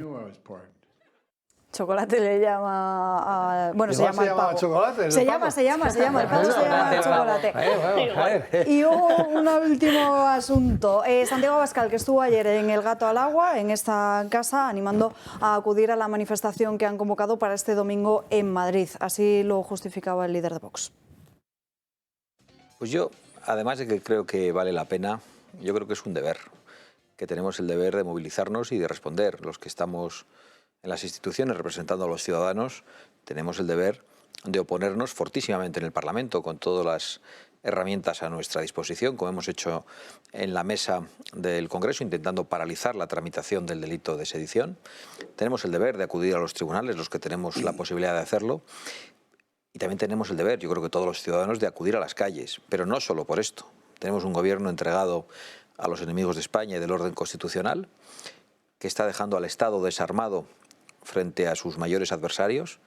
Chocolate le llama bueno, se llama el pavo. Chocolate, se llama, el pavo se llama chocolate. Y un último asunto. Santiago Abascal, que estuvo ayer en El Gato al Agua, en esta casa, animando a acudir a la manifestación que han convocado para este domingo en Madrid. Así lo justificaba el líder de Vox. Pues yo, además de que creo que vale la pena, yo creo que es un deber, que tenemos el deber de movilizarnos y de responder. Los que estamos en las instituciones representando a los ciudadanos tenemos el deber de oponernos fortísimamente en el Parlamento con todas las herramientas a nuestra disposición, como hemos hecho en la mesa del Congreso, intentando paralizar la tramitación del delito de sedición. Tenemos el deber de acudir a los tribunales, los que tenemos la posibilidad de hacerlo. Y también tenemos el deber, yo creo que todos los ciudadanos, de acudir a las calles, pero no solo por esto. Tenemos un gobierno entregado a los enemigos de España y del orden constitucional, que está dejando al Estado desarmado frente a sus mayores adversarios.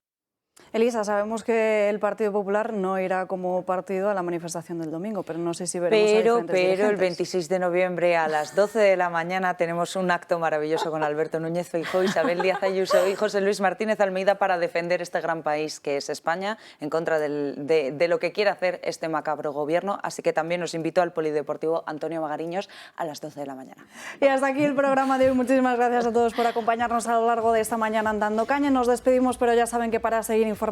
Elisa, sabemos que el Partido Popular no irá como partido a la manifestación del domingo, pero no sé si veremos a diferentes dirigentes. El 26 de noviembre a las 12 de la mañana tenemos un acto maravilloso con Alberto Núñez Feijóo, Isabel Díaz Ayuso y José Luis Martínez Almeida para defender este gran país que es España en contra de lo que quiere hacer este macabro gobierno. Así que también os invito al Polideportivo Antonio Magariños a las 12 de la mañana. Y hasta aquí el programa de hoy. Muchísimas gracias a todos por acompañarnos a lo largo de esta mañana en Dando Caña. Nos despedimos, pero ya saben que para seguir informados,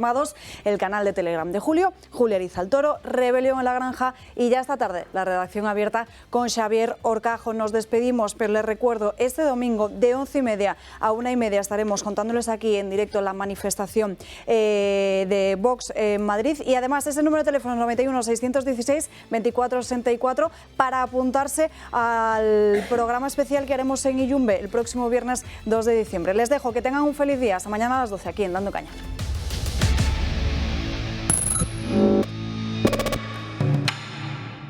el canal de Telegram de Julio, Julia Ariza el Toro, Rebelión en la Granja y ya esta tarde la redacción abierta con Xavier Horcajo. Nos despedimos, pero les recuerdo, este domingo de 11:30 a 1:30 estaremos contándoles aquí en directo la manifestación de Vox en Madrid y además ese número de teléfono 91 616 2464 para apuntarse al programa especial que haremos en Iyumbe el próximo viernes 2 de diciembre. Les dejo, que tengan un feliz día. Hasta mañana a las 12 aquí en Dando Caña.